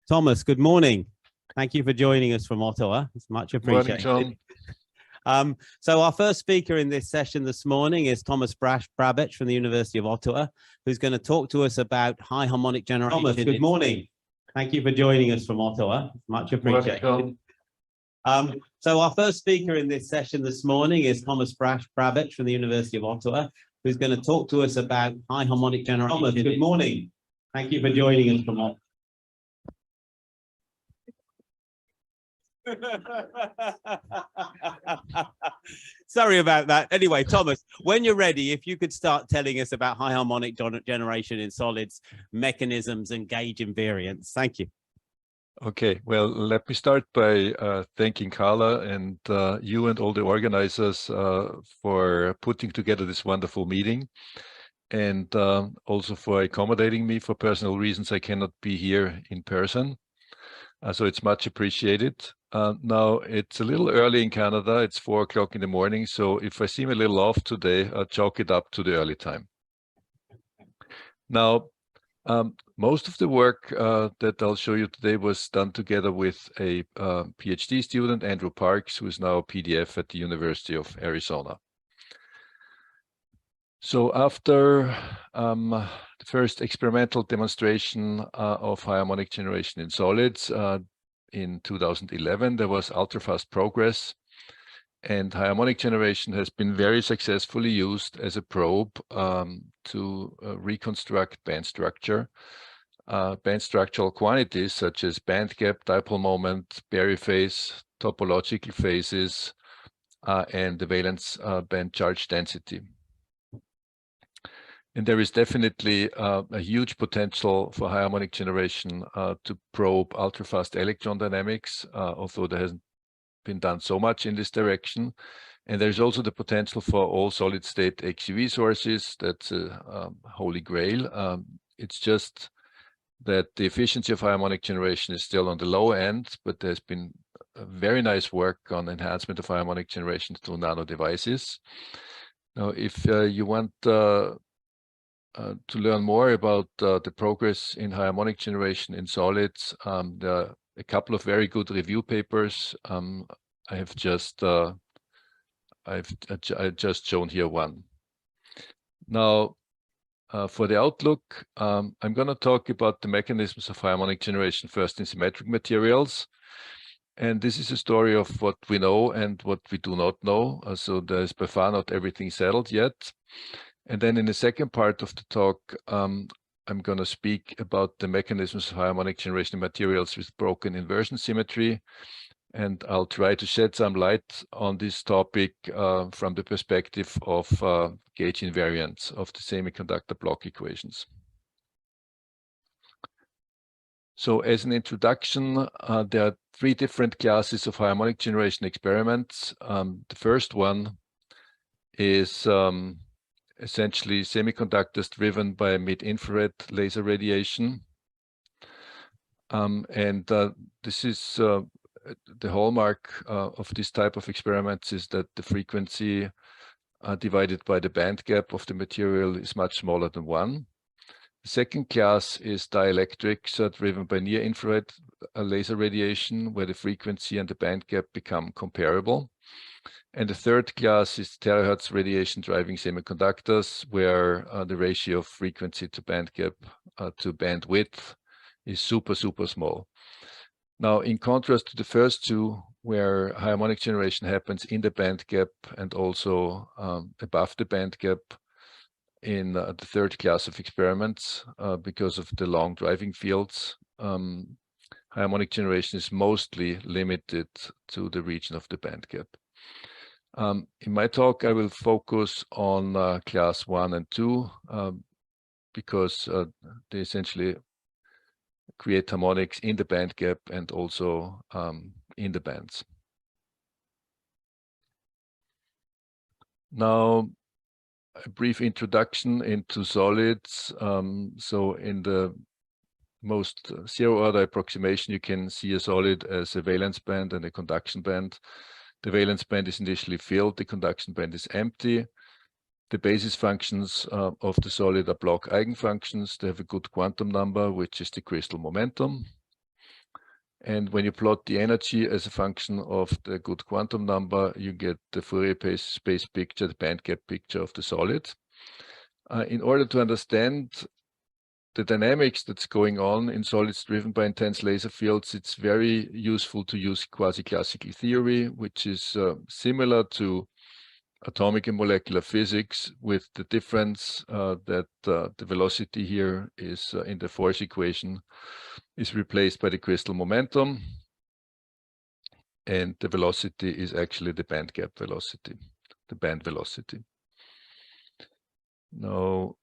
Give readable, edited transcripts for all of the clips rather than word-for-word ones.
Thomas, good morning. Thank you for joining us from Ottawa. It's much appreciated. Morning, John. So our first speaker in this session this morning is Thomas Brabec from the University of Ottawa, who's going to talk to us about high harmonic generation. Thomas, good morning. Thank you for joining us from Ottawa. It's much appreciated. So our first speaker in this session this morning is Thomas Brabec from the University of Ottawa, who's going to talk to us about high harmonic generation. Thomas, good morning. Thank you for joining us from Ottawa. Sorry about that. Anyway, Thomas, when you're ready, if you could start telling us about high harmonic generation in solids, mechanisms, and gauge invariance. Thank you. Okay, well, let me start by thanking Carla and you and all the organizers for putting together this wonderful meeting, and also for accommodating me. For personal reasons, I cannot be here in person. So it's much appreciated. Now, it's a little early in Canada. It's 4 o'clock in the morning. So if I seem a little off today, I'll chalk it up to the early time. Now, most of the work that I'll show you today was done together with a PhD student, Andrew Parks, who is now a PDF at the University of Arizona. So after the first experimental demonstration of high harmonic generation in solids in 2011, there was ultrafast progress, and high harmonic generation has been very successfully used as a probe to reconstruct band structure, band structural quantities such as band gap, dipole moment, Berry phase, topological phases, and the valence band charge density. And there is definitely a huge potential for high harmonic generation to probe ultrafast electron dynamics, although there hasn't been done so much in this direction. And there's also the potential for all solid state HCV sources. That's a holy grail. It's just that the efficiency of high harmonic generation is still on the low end, but there's been very nice work on enhancement of high harmonic generation through nano devices. Now, if you want to learn more about the progress in high harmonic generation in solids, there are a couple of very good review papers. I have just I've just shown here one. Now, for the outlook, I'm going to talk about the mechanisms of high harmonic generation first in symmetric materials. And this is a story of what we know and what we do not know. So there's by far not everything settled yet. And then in the second part of the talk, I'm going to speak about the mechanisms of high harmonic generation in materials with broken inversion symmetry. And I'll try to shed some light on this topic from the perspective of gauge invariance of the semiconductor block equations. So as an introduction, there are 3 different classes of high harmonic generation experiments. The first one is essentially semiconductors driven by mid-infrared laser radiation. This is the hallmark of this type of experiments is that the frequency divided by the band gap of the material is much smaller than 1. The second class is dielectrics driven by near-infrared laser radiation, where the frequency and the band gap become comparable. And the third class is terahertz radiation driving semiconductors, where the ratio of frequency to band gap to bandwidth is super, super small. Now, in contrast to the first 2, where high harmonic generation happens in the band gap and also above the band gap, in the third class of experiments, because of the long driving fields, high harmonic generation is mostly limited to the region of the band gap. In my talk, I will focus on class 1 and 2 because they essentially create harmonics in the band gap and also in the bands. Now, a brief introduction into solids. So in the most zero-order approximation, you can see a solid as a valence band and a conduction band. The valence band is initially filled, the conduction band is empty. The basis functions of the solid are block eigenfunctions. They have a good quantum number, which is the crystal momentum. And when you plot the energy as a function of the good quantum number, you get the Fourier space picture, the band gap picture of the solid. In order to understand the dynamics that's going on in solids driven by intense laser fields, it's very useful to use quasi-classical theory, which is similar to atomic and molecular physics, with the difference that the velocity here is in the force equation is replaced by the crystal momentum, and the velocity is actually the band gap velocity, the band velocity. Now,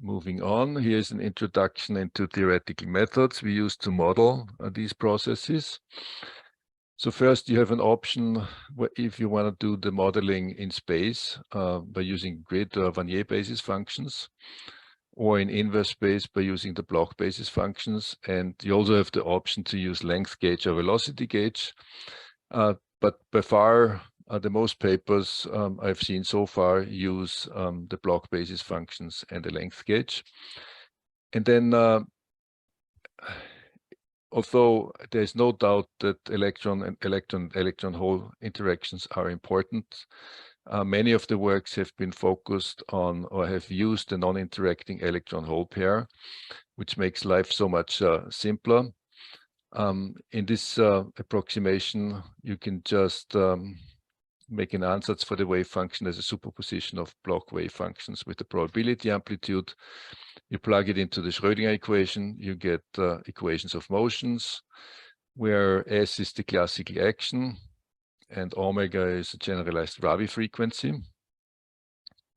moving on, here's an introduction into theoretical methods we use to model these processes. So first, you have an option if you want to do the modeling in space by using grid or Wannier basis functions, or in inverse space by using the Bloch basis functions. And you also have the option to use length gauge or velocity gauge. But by far, the most papers I've seen so far use the Bloch basis functions and the length gauge. And then, although there's no doubt that electron and electron hole interactions are important, many of the works have been focused on or have used the non-interacting electron hole pair, which makes life so much simpler. In this approximation, you can just make an ansatz for the wave function as a superposition of Bloch wave functions with the probability amplitude. You plug it into the Schrödinger equation, you get equations of motions, where S is the classical action and omega is a generalized Rabi frequency.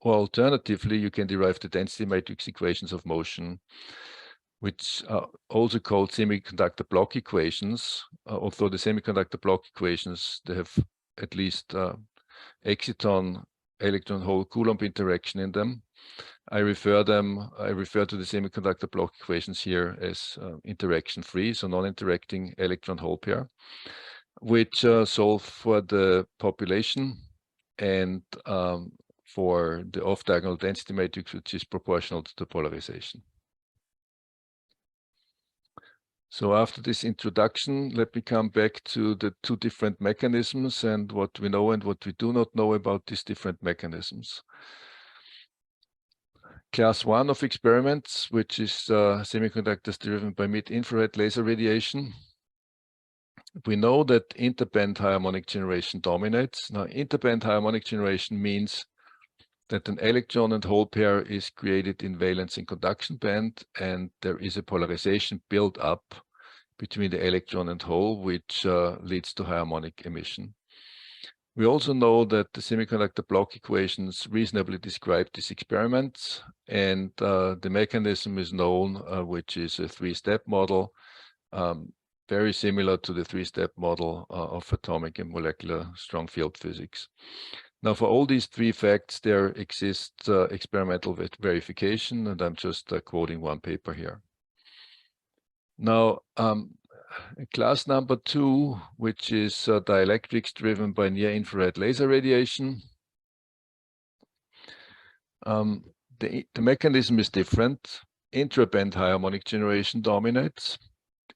Or alternatively, you can derive the density matrix equations of motion, which are also called semiconductor Bloch equations, although the semiconductor Bloch equations, they have at least exciton electron hole Coulomb interaction in them. I refer to the semiconductor Bloch equations here as interaction free, so non-interacting electron hole pair, which solve for the population and for the off-diagonal density matrix, which is proportional to the polarization. So after this introduction, let me come back to the two different mechanisms and what we know and what we do not know about these different mechanisms. Class 1 of experiments, which is semiconductors driven by mid-infrared laser radiation. We know that interband high-harmonic generation dominates. Now, interband high-harmonic generation means that an electron and hole pair is created in valence and conduction band, and there is a polarization built up between the electron and hole, which leads to high-harmonic emission. We also know that the semiconductor Bloch equations reasonably describe these experiments, and the mechanism is known, which is a three-step model, very similar to the three-step model of atomic and molecular strong field physics. Now, for all these three facts, there exists experimental verification, and I'm just quoting one paper here. Now, class number 2, which is dielectrics driven by near-infrared laser radiation. The mechanism is different. Intraband high-harmonic generation dominates,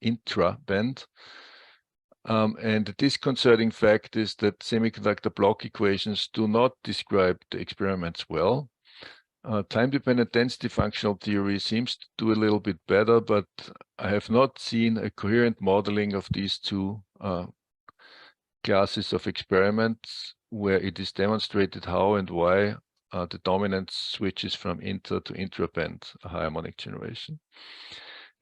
intraband. And the disconcerting fact is that semiconductor Bloch equations do not describe the experiments well. Time-dependent density functional theory seems to do a little bit better, but I have not seen a coherent modeling of these two classes of experiments where it is demonstrated how and why the dominance switches from inter to intraband high-harmonic generation.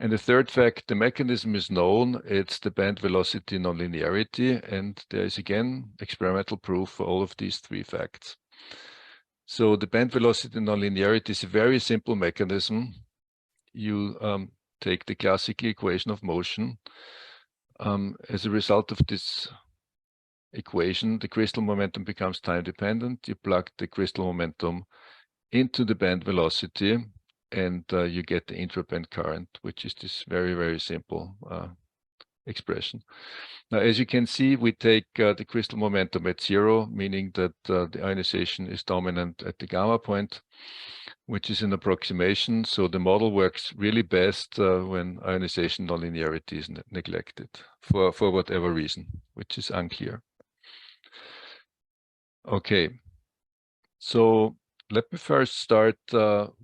And the third fact, the mechanism is known. It's the band velocity nonlinearity, and there is again experimental proof for all of these three facts. So the band velocity nonlinearity is a very simple mechanism. You take the classical equation of motion. As a result of this equation, the crystal momentum becomes time dependent. You plug the crystal momentum into the band velocity, and you get the intraband current, which is this very, very simple expression. Now, as you can see, we take the crystal momentum at 0, meaning that the ionization is dominant at the gamma point, which is an approximation. So the model works really best when ionization nonlinearity is neglected for whatever reason, which is unclear. Okay, so let me first start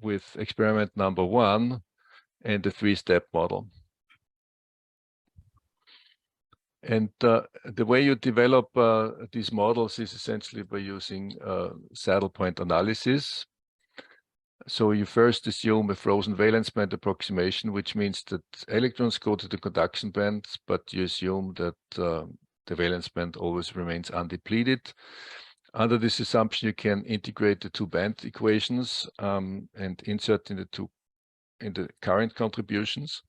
with experiment number 1 and the 3-step model. And the way you develop these models is essentially by using saddle point analysis. So you first assume a frozen valence band approximation, which means that electrons go to the conduction band, but you assume that the valence band always remains undepleted. Under this assumption, you can integrate the two band equations and insert in the current contributions,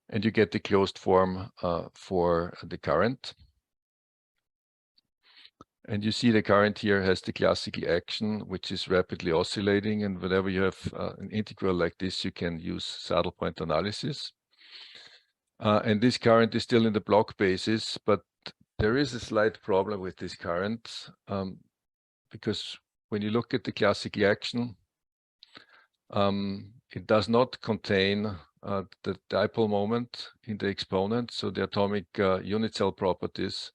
and you get the closed form for the current. And you see the current here has the classical action, which is rapidly oscillating. And whenever you have an integral like this, you can use saddle point analysis. And this current is still in the block basis, but there is a slight problem with this current because when you look at the classical action, it does not contain the dipole moment in the exponent. So the atomic unit cell properties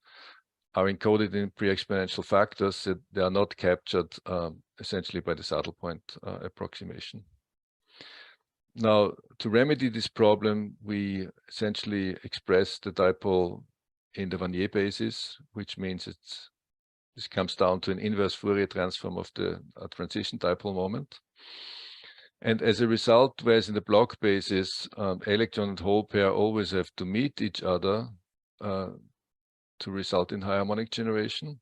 are encoded in pre-exponential factors that they are not captured essentially by the saddle point approximation. Now, to remedy this problem, we essentially express the dipole in the Wannier basis, which means this comes down to an inverse Fourier transform of the transition dipole moment. And as a result, whereas in the block basis, electron and hole pair always have to meet each other to result in high harmonic generation.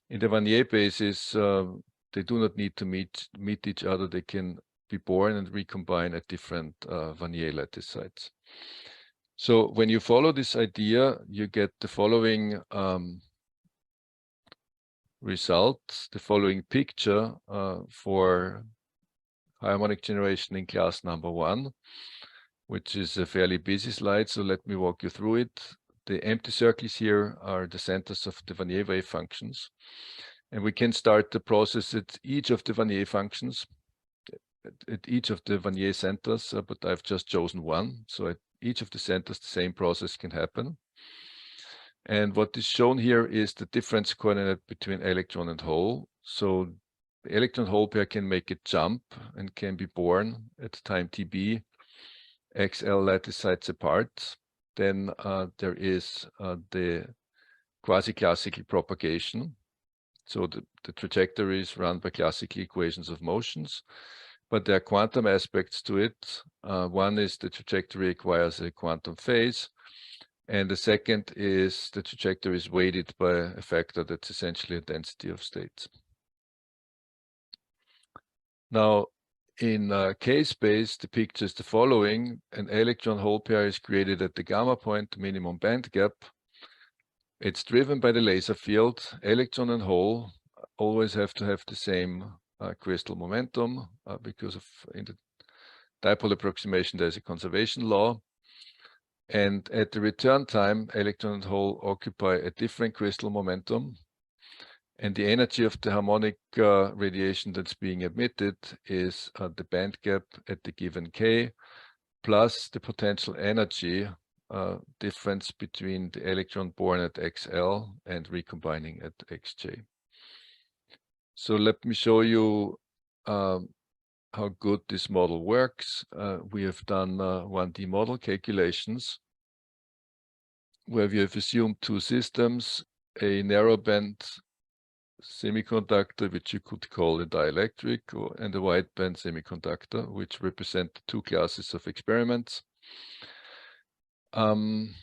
In the Wannier basis, they do not need to meet each other. They can be born and recombine at different Wannier lattice sites. So when you follow this idea, you get the following result, the following picture for high harmonic generation in class number 1, which is a fairly busy slide. So let me walk you through it. The empty circles here are the centers of the Wannier wave functions. And we can start the process at each of the Wannier functions, at each of the Wannier centers, but I've just chosen one. So at each of the centers, the same process can happen. And what is shown here is the difference coordinate between electron and hole. So the electron hole pair can make a jump and can be born at time TB, XL lattice sites apart. Then there is the quasi-classical propagation. So the trajectory is run by classical equations of motions, but there are quantum aspects to it. One is the trajectory requires a quantum phase, and the second is the trajectory is weighted by a factor that's essentially a density of states. Now, in K-space, the picture is the following. An electron-hole pair is created at the gamma point, minimum band gap. It's driven by the laser field. Electron and hole always have to have the same crystal momentum because in the dipole approximation, there's a conservation law. And at the return time, electron and hole occupy a different crystal momentum. And the energy of the harmonic radiation that's being emitted is the band gap at the given K, plus the potential energy difference between the electron born at XL and recombining at XJ. So let me show you how good this model works. We have done 1D model calculations where we have assumed two systems, a narrowband semiconductor, which you could call a dielectric, and a wideband semiconductor, which represent two classes of experiments. And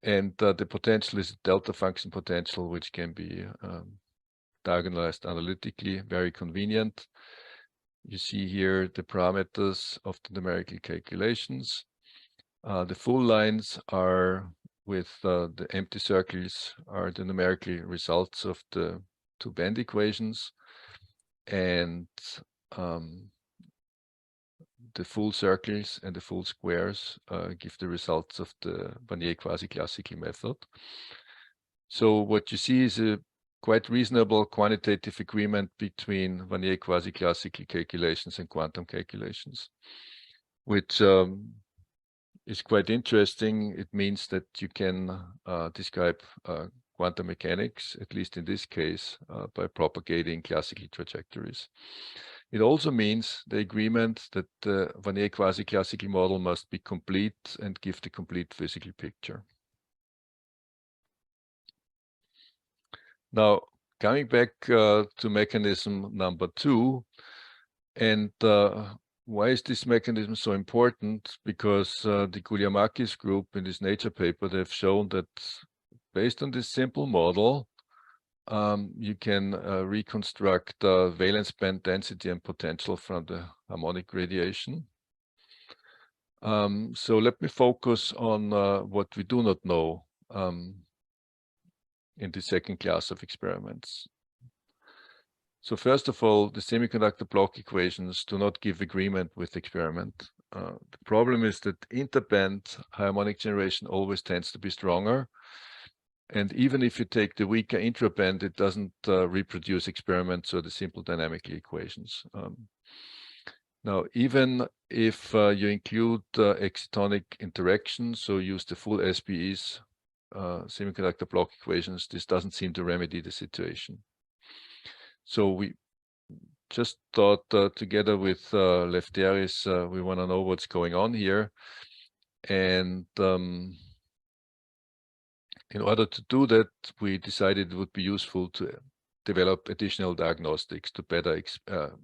the potential is a delta function potential, which can be diagonalized analytically, very convenient. You see here the parameters of the numerical calculations. The full lines are with the empty circles are the numerical results of the two band equations, and the full circles and the full squares give the results of the Wannier quasi-classical method. So what you see is a quite reasonable quantitative agreement between Wannier quasi-classical calculations and quantum calculations, which is quite interesting. It means that you can describe quantum mechanics, at least in this case, by propagating classical trajectories. It also means the agreement that the Wannier quasi-classical model must be complete and give the complete physical picture. Now, coming back to mechanism number 2, and why is this mechanism so important? Because the Guliamakis group in this Nature paper, they've shown that based on this simple model, you can reconstruct valence band density and potential from the harmonic radiation. So let me focus on what we do not know in the second class of experiments. So first of all, the semiconductor block equations do not give agreement with the experiment. The problem is that interband harmonic generation always tends to be stronger. And even if you take the weaker intraband, it doesn't reproduce experiments or the simple dynamical equations. Now, even if you include excitonic interactions, so use the full SPEs, semiconductor block equations, this doesn't seem to remedy the situation. So we just thought together with Lefteris, we want to know what's going on here. And in order to do that, we decided it would be useful to develop additional diagnostics to better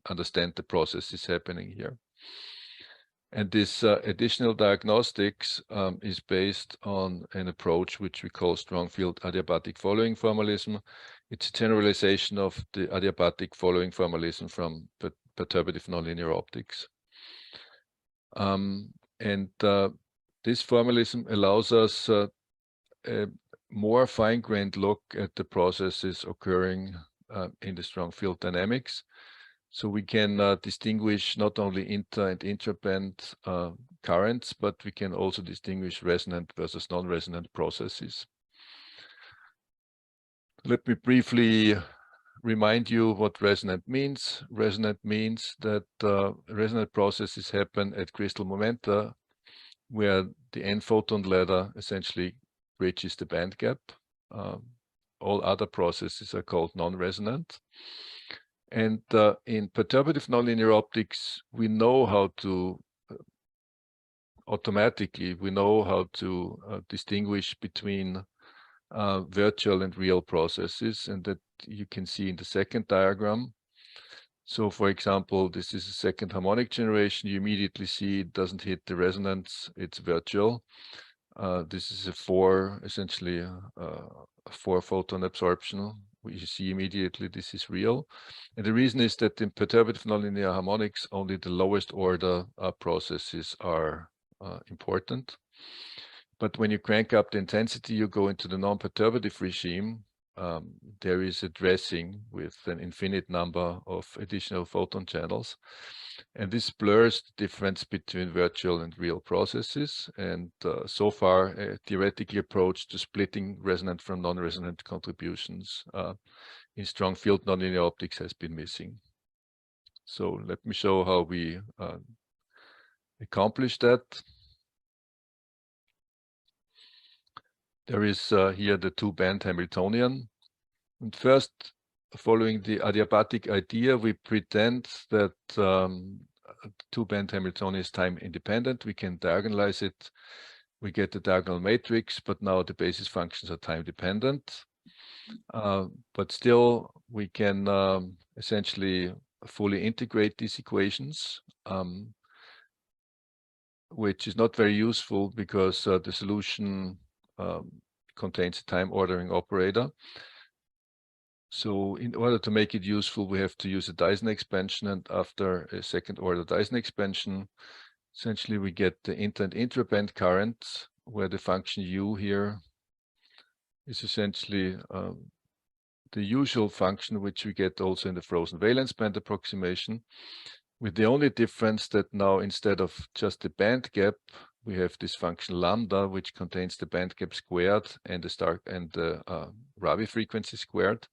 understand the processes happening here. And this additional diagnostics is based on an approach which we call strong-field adiabatic following formalism. It's a generalization of the adiabatic following formalism from perturbative nonlinear optics. This formalism allows us a more fine-grained look at the processes occurring in the strong field dynamics. So we can distinguish not only inter and intraband currents, but we can also distinguish resonant versus non-resonant processes. Let me briefly remind you what resonant means. Resonant means that resonant processes happen at crystal momenta where the n-photon ladder essentially bridges the band gap. All other processes are called non-resonant. And in perturbative nonlinear optics, we know how to automatically, we know how to distinguish between virtual and real processes, and that you can see in the second diagram. So for example, this is a second harmonic generation. You immediately see it doesn't hit the resonance, it's virtual. This is essentially a 4-photon absorption. You see immediately this is real. And the reason is that in perturbative nonlinear harmonics, only the lowest order processes are important. But when you crank up the intensity, you go into the non-perturbative regime. There is a dressing with an infinite number of additional photon channels. And this blurs the difference between virtual and real processes. And so far, a theoretical approach to splitting resonant from non-resonant contributions in strong field nonlinear optics has been missing. So let me show how we accomplish that. There is here the two-band Hamiltonian. And first, following the adiabatic idea, we pretend that two-band Hamiltonian is time independent. We can diagonalize it. We get the diagonal matrix, but now the basis functions are time dependent. But still, we can essentially fully integrate these equations, which is not very useful because the solution contains a time ordering operator. So in order to make it useful, we have to use a Dyson expansion, and after a second order Dyson expansion, essentially we get the inter and intraband current, where the function u here is essentially the usual function which we get also in the frozen valence band approximation. with the only difference that now instead of just the band gap, we have this function lambda, which contains the band gap squared and the Rabi frequency squared.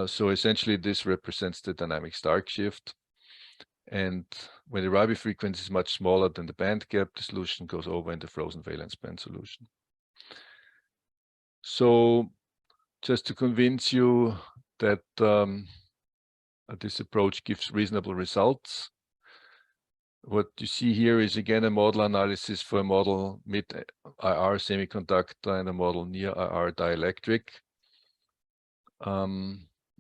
So essentially, this represents the dynamic Stark shift. And when the Rabi frequency is much smaller than the band gap, the solution goes over in the frozen valence band solution. So just to convince you that this approach gives reasonable results, what you see here is again a model analysis for a model mid-IR semiconductor and a model near-IR dielectric.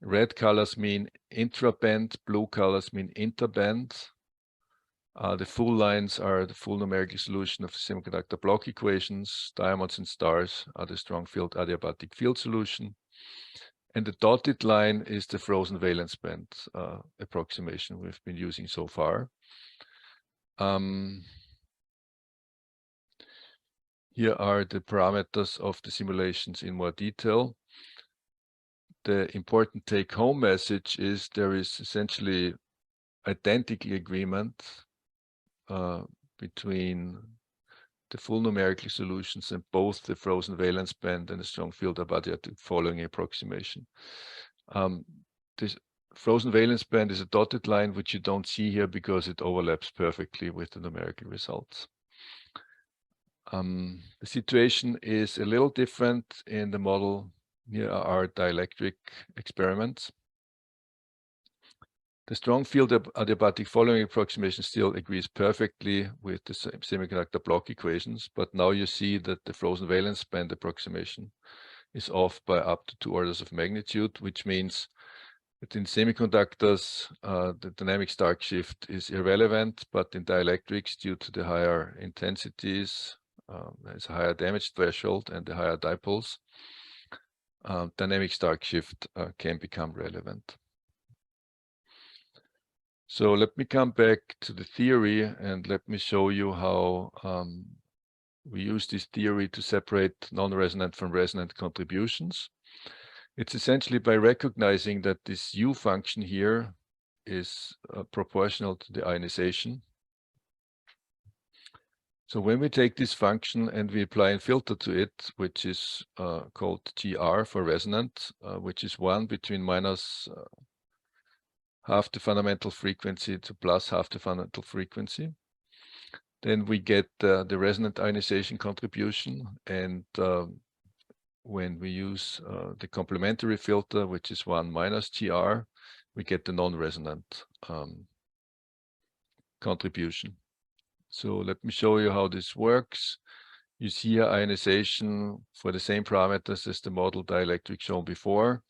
Red colors mean intraband, blue colors mean interband. The full lines are the full numerical solution of the semiconductor block equations. Diamonds and stars are the strong field adiabatic field solution. And the dotted line is the frozen valence band approximation we've been using so far. Here are the parameters of the simulations in more detail. The important take-home message is there is essentially identical agreement between the full numerical solutions and both the frozen valence band and the strong field adiabatic following approximation. This frozen valence band is a dotted line, which you don't see here because it overlaps perfectly with the numerical results. The situation is a little different in the model near our dielectric experiments. The strong field adiabatic following approximation still agrees perfectly with the semiconductor block equations, but now you see that the frozen valence band approximation is off by up to 2 orders of magnitude, which means that in semiconductors, the dynamic Stark shift is irrelevant, but in dielectrics, due to the higher intensities, there's a higher damage threshold and the higher dipoles, dynamic Stark shift can become relevant. So let me come back to the theory and let me show you how we use this theory to separate non-resonant from resonant contributions. It's essentially by recognizing that this U function here is proportional to the ionization. So when we take this function and we apply a filter to it, which is called GR for resonant, which is 1 between minus half the fundamental frequency to plus half the fundamental frequency, then we get the resonant ionization contribution. And when we use the complementary filter, which is 1 minus GR, we get the non-resonant contribution. So let me show you how this works. You see here ionization for the same parameters as the model dielectric shown before.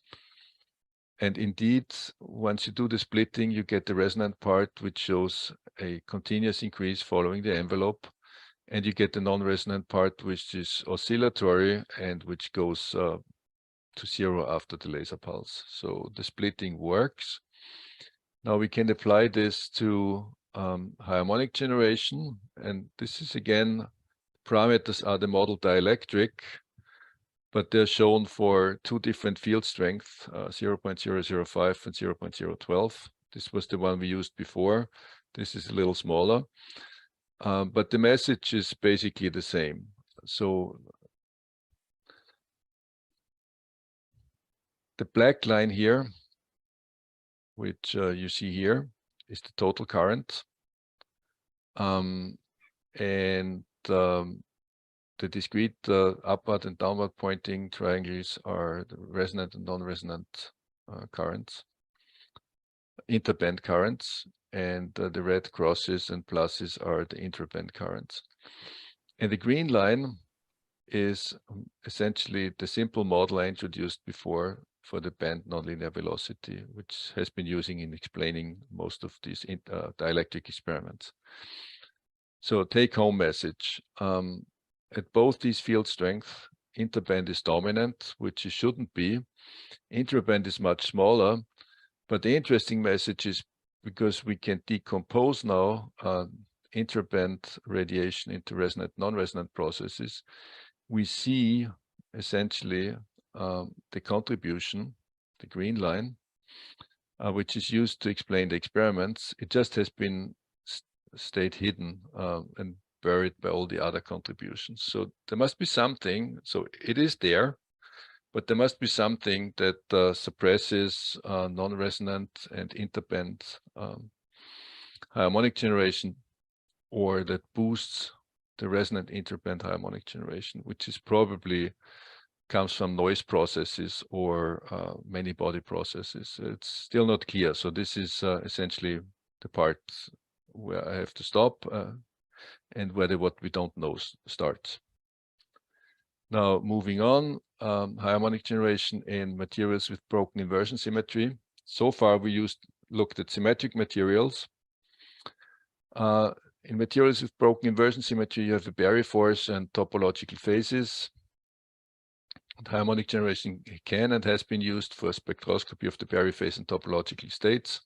And indeed, once you do the splitting, you get the resonant part, which shows a continuous increase following the envelope. And you get the non-resonant part, which is oscillatory and which goes to 0 after the laser pulse. So the splitting works. Now we can apply this to high-harmonic generation. And this is again, parameters are the model dielectric, but they're shown for 2 different field strengths, 0.005 and 0.012. This was the one we used before. This is a little smaller, but the message is basically the same. So the black line here, which you see here, is the total current. The discrete upward and downward pointing triangles are the resonant and non-resonant currents, interband currents, and the red crosses and pluses are the intraband currents. And the green line is essentially the simple model I introduced before for the band nonlinear velocity, which has been using in explaining most of these dielectric experiments. So take-home message. At both these field strengths, interband is dominant, which it shouldn't be. Intraband is much smaller, but the interesting message is because we can decompose now intraband radiation into resonant, non-resonant processes, we see essentially the contribution, the green line, which is used to explain the experiments. It just has been stayed hidden and buried by all the other contributions. So there must be something. So it is there, but there must be something that suppresses non-resonant and interband harmonic generation, or that boosts the resonant interband harmonic generation, which is probably comes from noise processes or many body processes. It's still not clear. So this is essentially the part where I have to stop and where what we don't know starts. Now, moving on, harmonic generation in materials with broken inversion symmetry. So far, we looked at symmetric materials. In materials with broken inversion symmetry, you have a Barry force and topological phases. And harmonic generation can and has been used for spectroscopy of the Barry phase and topological states.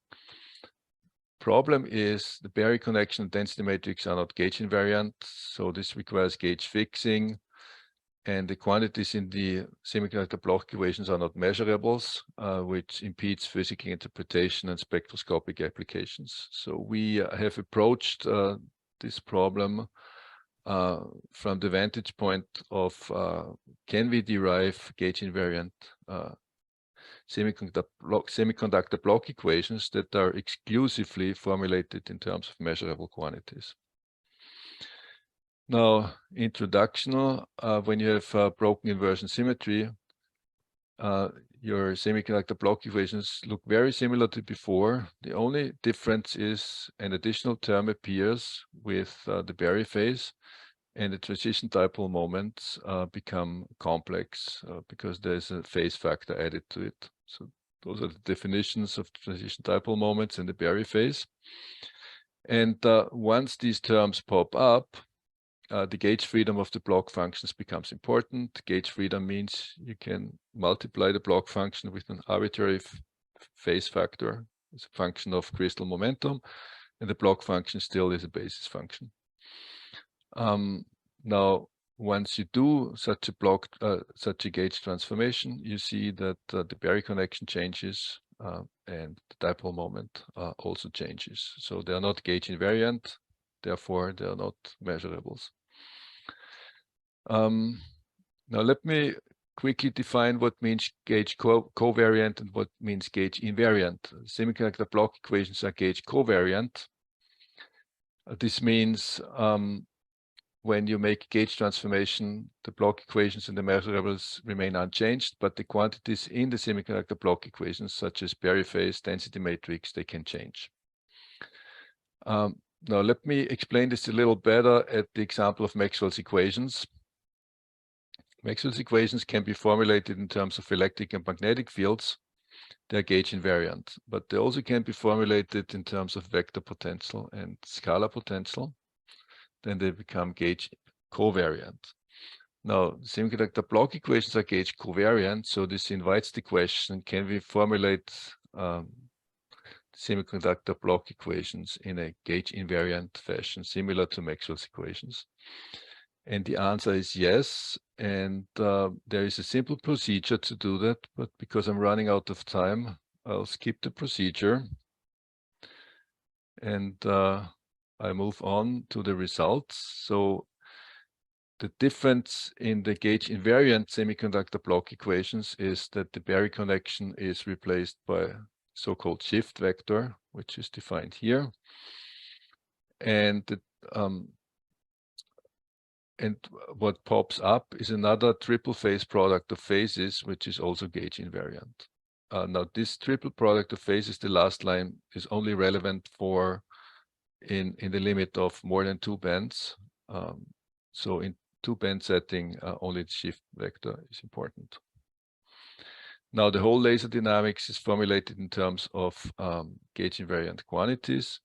Problem is the Barry connection and density matrix are not gauge invariant, so this requires gauge fixing, and the quantities in the semiconductor Bloch equations are not measurables, which impedes physical interpretation and spectroscopic applications. So we have approached this problem from the vantage point of can we derive gauge invariant semiconductor Bloch equations that are exclusively formulated in terms of measurable quantities. Now, introduction, when you have broken inversion symmetry, your semiconductor Bloch equations look very similar to before. The only difference is an additional term appears with the Barry phase, and the transition dipole moments become complex because there's a phase factor added to it. So those are the definitions of transition dipole moments in the Barry phase. And once these terms pop up, the gauge freedom of the Bloch functions becomes important. Gauge freedom means you can multiply the Bloch function with an arbitrary phase factor as a function of crystal momentum, and the Bloch function still is a basis function. Now, once you do such a gauge transformation, you see that the Barry connection changes and the dipole moment also changes. So they are not gauge invariant, therefore they are not measurables. Now let me quickly define what means gauge covariant and what means gauge invariant. Semiconductor Bloch equations are gauge covariant. This means when you make gauge transformation, the Bloch equations and the measurables remain unchanged, but the quantities in the semiconductor Bloch equations, such as Barry phase, density matrix, they can change. Now let me explain this a little better at the example of Maxwell's equations. Maxwell's equations can be formulated in terms of electric and magnetic fields. They're gauge invariant, but they also can be formulated in terms of vector potential and scalar potential. Then they become gauge covariant. Now, semiconductor Bloch equations are gauge covariant, so this invites the question, can we formulate semiconductor Bloch equations in a gauge invariant fashion, similar to Maxwell's equations? And the answer is yes. And there is a simple procedure to do that, but because I'm running out of time, I'll skip the procedure. And I move on to the results. So the difference in the gauge invariant semiconductor Bloch equations is that the Barry connection is replaced by so-called shift vector, which is defined here. And what pops up is another triple phase product of phases, which is also gauge invariant. Now, this triple product of phases, the last line, is only relevant for in the limit of more than 2 bands. So in 2-band setting, only the shift vector is important. Now, the whole laser dynamics is formulated in terms of gauge invariant quantities.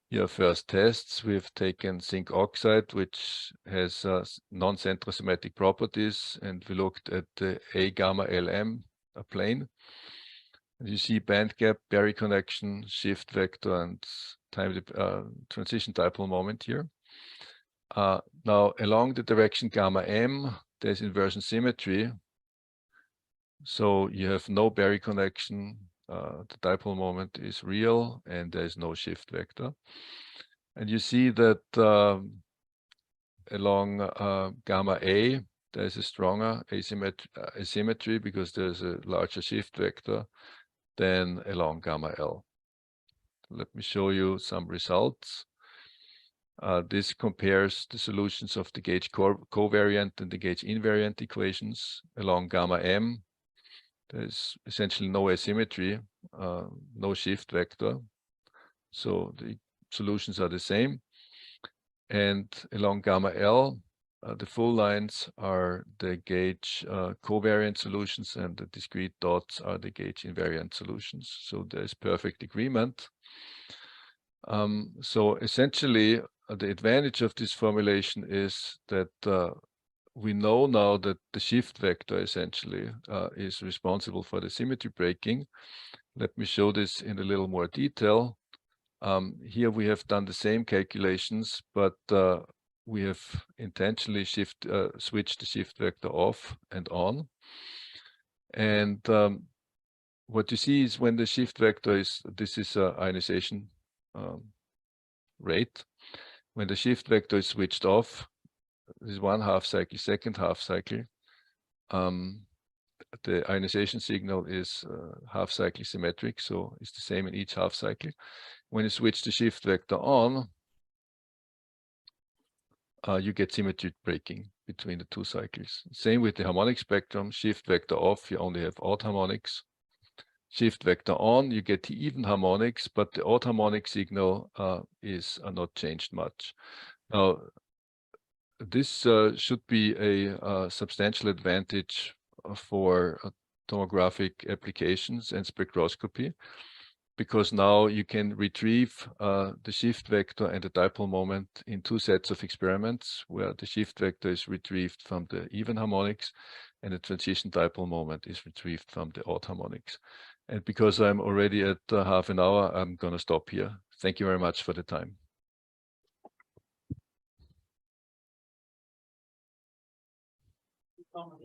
Here, first tests, we've taken zinc oxide, which has non-centrosymmetric properties, and we looked at the A gamma LM plane. And you see band gap, Barry connection, shift vector, and time transition dipole moment here. Now, along the direction gamma M, there's inversion symmetry. So you have no Barry connection the dipole moment is real and there is no shift vector. And you see that along gamma A, there's a stronger asymmetry because there's a larger shift vector than along gamma L. Let me show you some results. This compares the solutions of the gauge covariant and the gauge invariant equations along gamma M. There's essentially no asymmetry, no shift vector. So the solutions are the same. And along gamma L, the full lines are the gauge covariant solutions and the discrete dots are the gauge invariant solutions. So there's perfect agreement. So essentially, the advantage of this formulation is that we know now that the shift vector essentially is responsible for the symmetry breaking. Let me show this in a little more detail. Here we have done the same calculations, but we have intentionally switched the shift vector off and on. And what you see is when the shift vector is, this is ionization rate. When the shift vector is switched off, this is 1 half cycle, second half cycle. The ionization signal is half cycle symmetric, so it's the same in each half cycle. When you switch the shift vector on, you get symmetry breaking between the two cycles. Same with the harmonic spectrum. Shift vector off, you only have odd harmonics. Shift vector on, you get the even harmonics, but the odd harmonic signal is not changed much. Now, this should be a substantial advantage for tomographic applications and spectroscopy, because now you can retrieve the shift vector and the dipole moment in two sets of experiments where the shift vector is retrieved from the even harmonics and the transition dipole moment is retrieved from the odd harmonics. And because I'm already at half an hour, I'm going to stop here. Thank you very much for the time.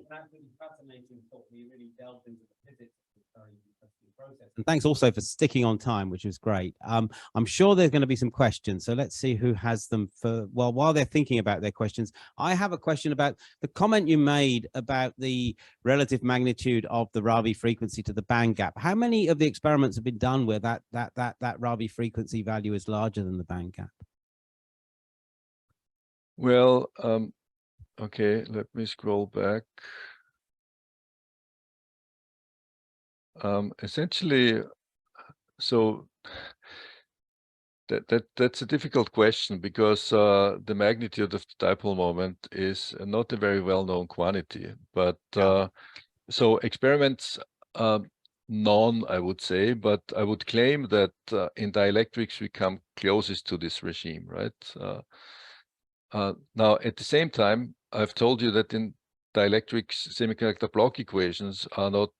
That's really fascinating talk. We really delved into the physics of this very interesting process. And thanks also for sticking on time, which was great. I'm sure there's going to be some questions, so let's see who has them for. Well, while they're thinking about their questions, I have a question about the comment you made about the relative magnitude of the Rabi frequency to the band gap. How many of the experiments have been done where that Rabi frequency value is larger than the band gap? Well, okay, let me scroll back. Essentially, so that's a difficult question because the magnitude of the dipole moment is not a very well-known quantity. But so experiments, none, I would say, but I would claim that in dielectrics we come closest to this regime, right? Now, at the same time, I've told you that in dielectrics, semiconductor block equations are not,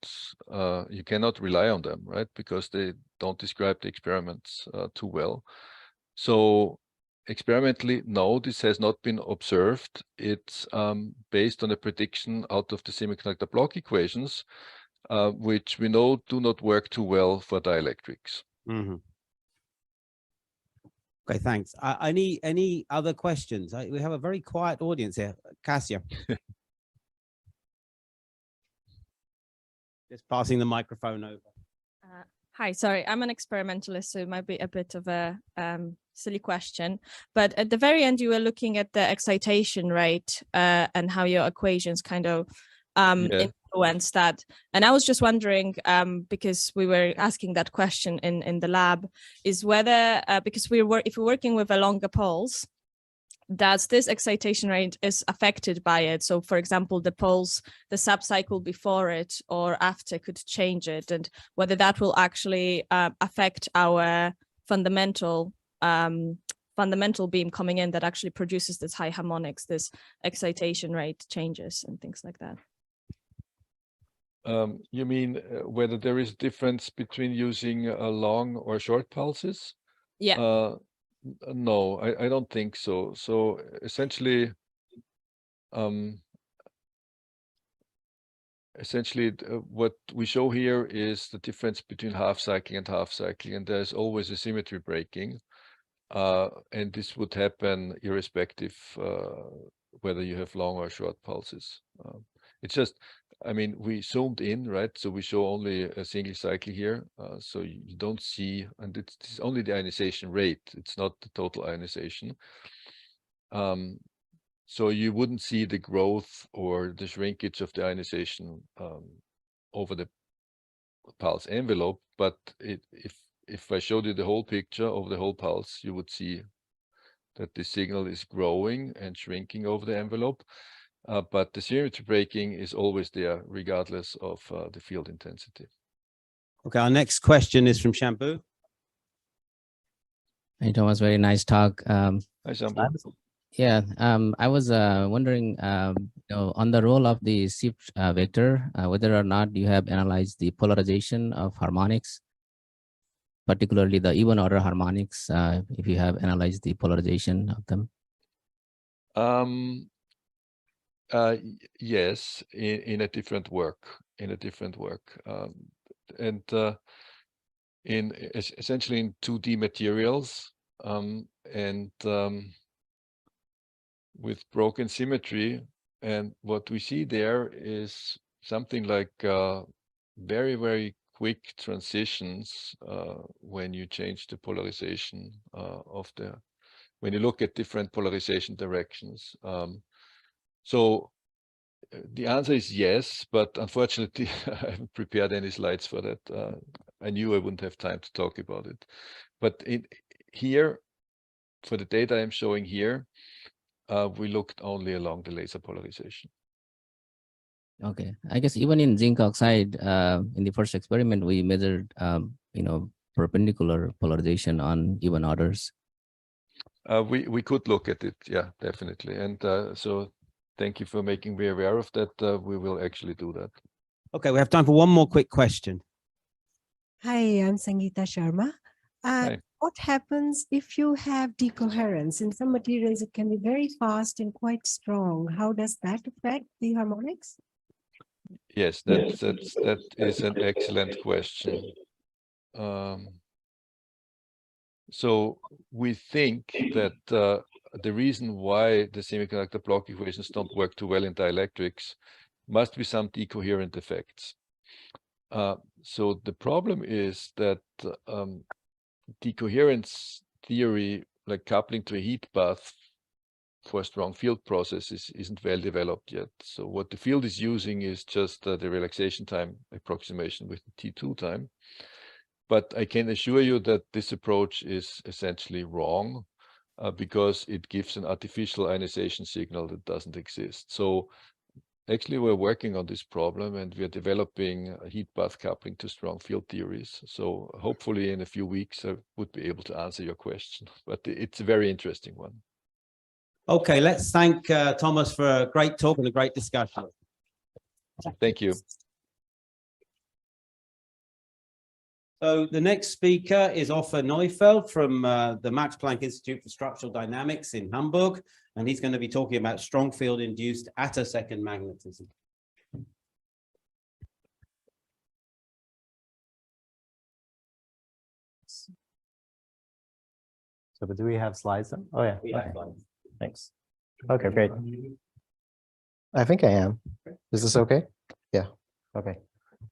you cannot rely on them, right? Because they don't describe the experiments too well. So experimentally, no, this has not been observed. It's based on a prediction out of the semiconductor block equations, which we know do not work too well for dielectrics. Mm-hmm. Okay, thanks. Any other questions? We have a very quiet audience here. Cassia. Just passing the microphone over. Hi, sorry, I'm an experimentalist, so it might be a bit of a silly question. But at the very end, you were looking at the excitation rate and how your equations kind of influence that. And I was just wondering, because we were asking that question in the lab, is whether, because if we're working with a longer pulse, does this excitation rate is affected by it? So for example, the pulse, the subcycle before it or after could change it, and whether that will actually affect our fundamental beam coming in that actually produces this high harmonics, this excitation rate changes and things like that. You mean whether there is a difference between using long or short pulses? Yeah. No, I don't think so. So essentially, essentially what we show here is the difference between half cycling and half cycling, and there's always a symmetry breaking. And this would happen irrespective whether you have long or short pulses. It's just, I mean, we zoomed in, right? So we show only a single cycle here. So you don't see, and it's only the ionization rate. It's not the total ionization. So you wouldn't see the growth or the shrinkage of the ionization over the pulse envelope. But if I showed you the whole picture of the whole pulse, you would see that the signal is growing and shrinking over the envelope. But the symmetry breaking is always there, regardless of the field intensity. Okay, our next question is from Shampoo. Hey, Thomas, very nice talk. Hi, Shampoo. Yeah, I was wondering, on the role of the shift vector, whether or not you have analyzed the polarization of harmonics, particularly the even order harmonics, if you have analyzed the polarization of them. Yes, in a different work, and essentially in 2D materials, and with broken symmetry. And what we see there is something like very, very quick transitions when you change the polarization when you look at different polarization directions. So the answer is yes, but unfortunately I haven't prepared any slides for that. I knew I wouldn't have time to talk about it. But here, for the data I'm showing here, we looked only along the laser polarization. Okay, I guess even in zinc oxide, in the first experiment, we measured, perpendicular polarization on even orders. We could look at it, yeah, definitely. And so thank you for making me aware of that. We will actually do that. Okay, we have time for one more quick question. Hi, I'm Sangeeta Sharma. Hi. What happens if you have decoherence? In some materials, it can be very fast and quite strong. How does that affect the harmonics? Yes, that is an excellent question. So we think that the reason why the semiconductor block equations don't work too well in dielectrics must be some decoherent effects. So the problem is that decoherence theory, like coupling to a heat bath for strong field processes, isn't well developed yet. So what the field is using is just the relaxation time approximation with the T2 time. But I can assure you that this approach is essentially wrong because it gives an artificial ionization signal that doesn't exist. So actually, we're working on this problem, and we're developing a heat bath coupling to strong field theories. So hopefully in a few weeks, I would be able to answer your question, but it's a very interesting one. Okay, let's thank Thomas for a great talk and a great discussion. Thank you. So the next speaker is Ofer Neufeld from the Max Planck Institute for Structural Dynamics in Hamburg, and he's going to be talking about strong-field-induced attosecond magnetism. So, but do we have slides then? Oh yeah, Okay. thanks. Okay, great. I think I am. Is this okay? Yeah, okay.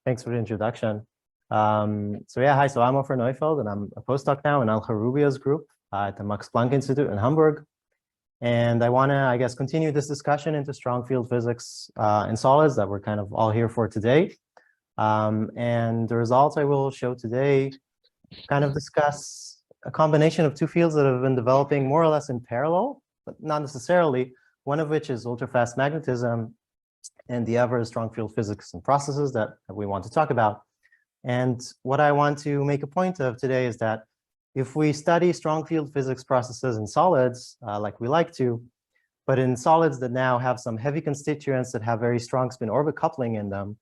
Thanks for the introduction. So yeah, hi, so I'm Ofer Neufeld, and I'm a postdoc now in Al-Kharoubia's group at the Max Planck Institute in Hamburg. And I want to, I guess, continue this discussion into strong field physics in solids that we're kind of all here for today. And the results I will show today kind of discuss a combination of two fields that have been developing more or less in parallel, but not necessarily, one of which is ultrafast magnetism, and the other is strong field physics and processes that we want to talk about. And what I want to make a point of today is that if we study strong field physics processes in solids, like we like to, but in solids that now have some heavy constituents that have very strong spin orbit coupling in them,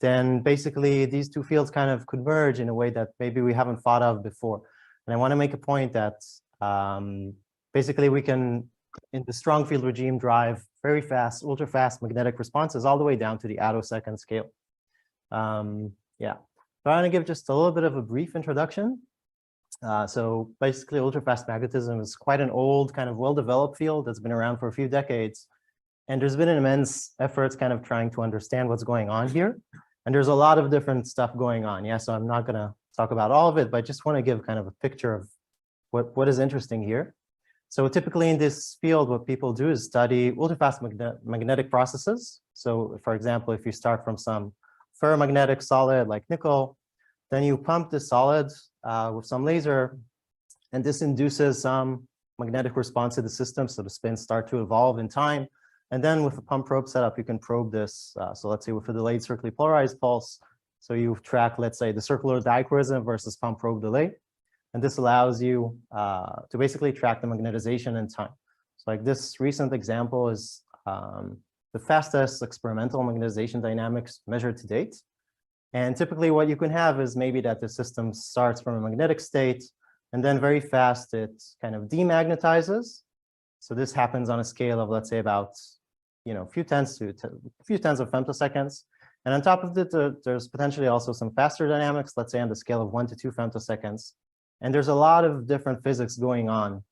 then basically these two fields kind of converge in a way that maybe we haven't thought of before. And I want to make a point that basically we can, in the strong field regime, drive very fast, ultra fast magnetic responses all the way down to the attosecond scale. Yeah, so I'm going to give just a little bit of a brief introduction. So basically, ultrafast magnetism is quite an old, kind of well-developed field that's been around for a few decades. And there's been an immense efforts kind of trying to understand what's going on here. And there's a lot of different stuff going on. Yeah, so I'm not going to talk about all of it, but I just want to give kind of a picture of what is interesting here. So typically in this field, what people do is study ultrafast magnetic processes. So for example, if you start from some ferromagnetic solid like nickel, then you pump the solid with some laser, and this induces some magnetic response to the system. So the spins start to evolve in time. And then with a pump probe setup, you can probe this. So let's say with a delayed circularly polarized pulse. So you track, let's say, the circular dichroism versus pump probe delay. And this allows you to basically track the magnetization in time. So like this recent example is the fastest experimental magnetization dynamics measured to date. And typically what you can have is maybe that the system starts from a magnetic state, and then very fast it kind of demagnetizes. So this happens on a scale of, let's say, about a few tens of femtoseconds. And on top of it, there's potentially also some faster dynamics, let's say on the scale of 1 to 2 femtoseconds. And there's a lot of different physics going on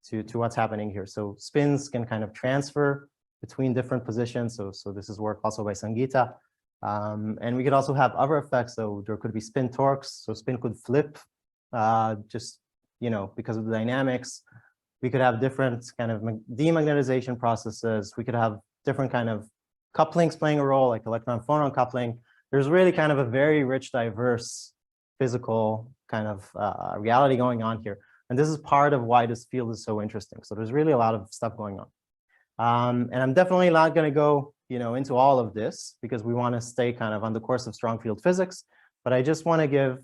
to what's happening here. So spins can kind of transfer between different positions. So this is work also by Sangeeta. And we could also have other effects. So there could be spin torques. So spin could flip just, because of the dynamics. We could have different kind of demagnetization processes. We could have different kind of couplings playing a role, like electron-phonon coupling. There's really kind of a very rich, diverse physical kind of reality going on here. And this is part of why this field is so interesting. So there's really a lot of stuff going on. And I'm definitely not going to go into all of this because we want to stay kind of on the course of strong field physics. But I just want to give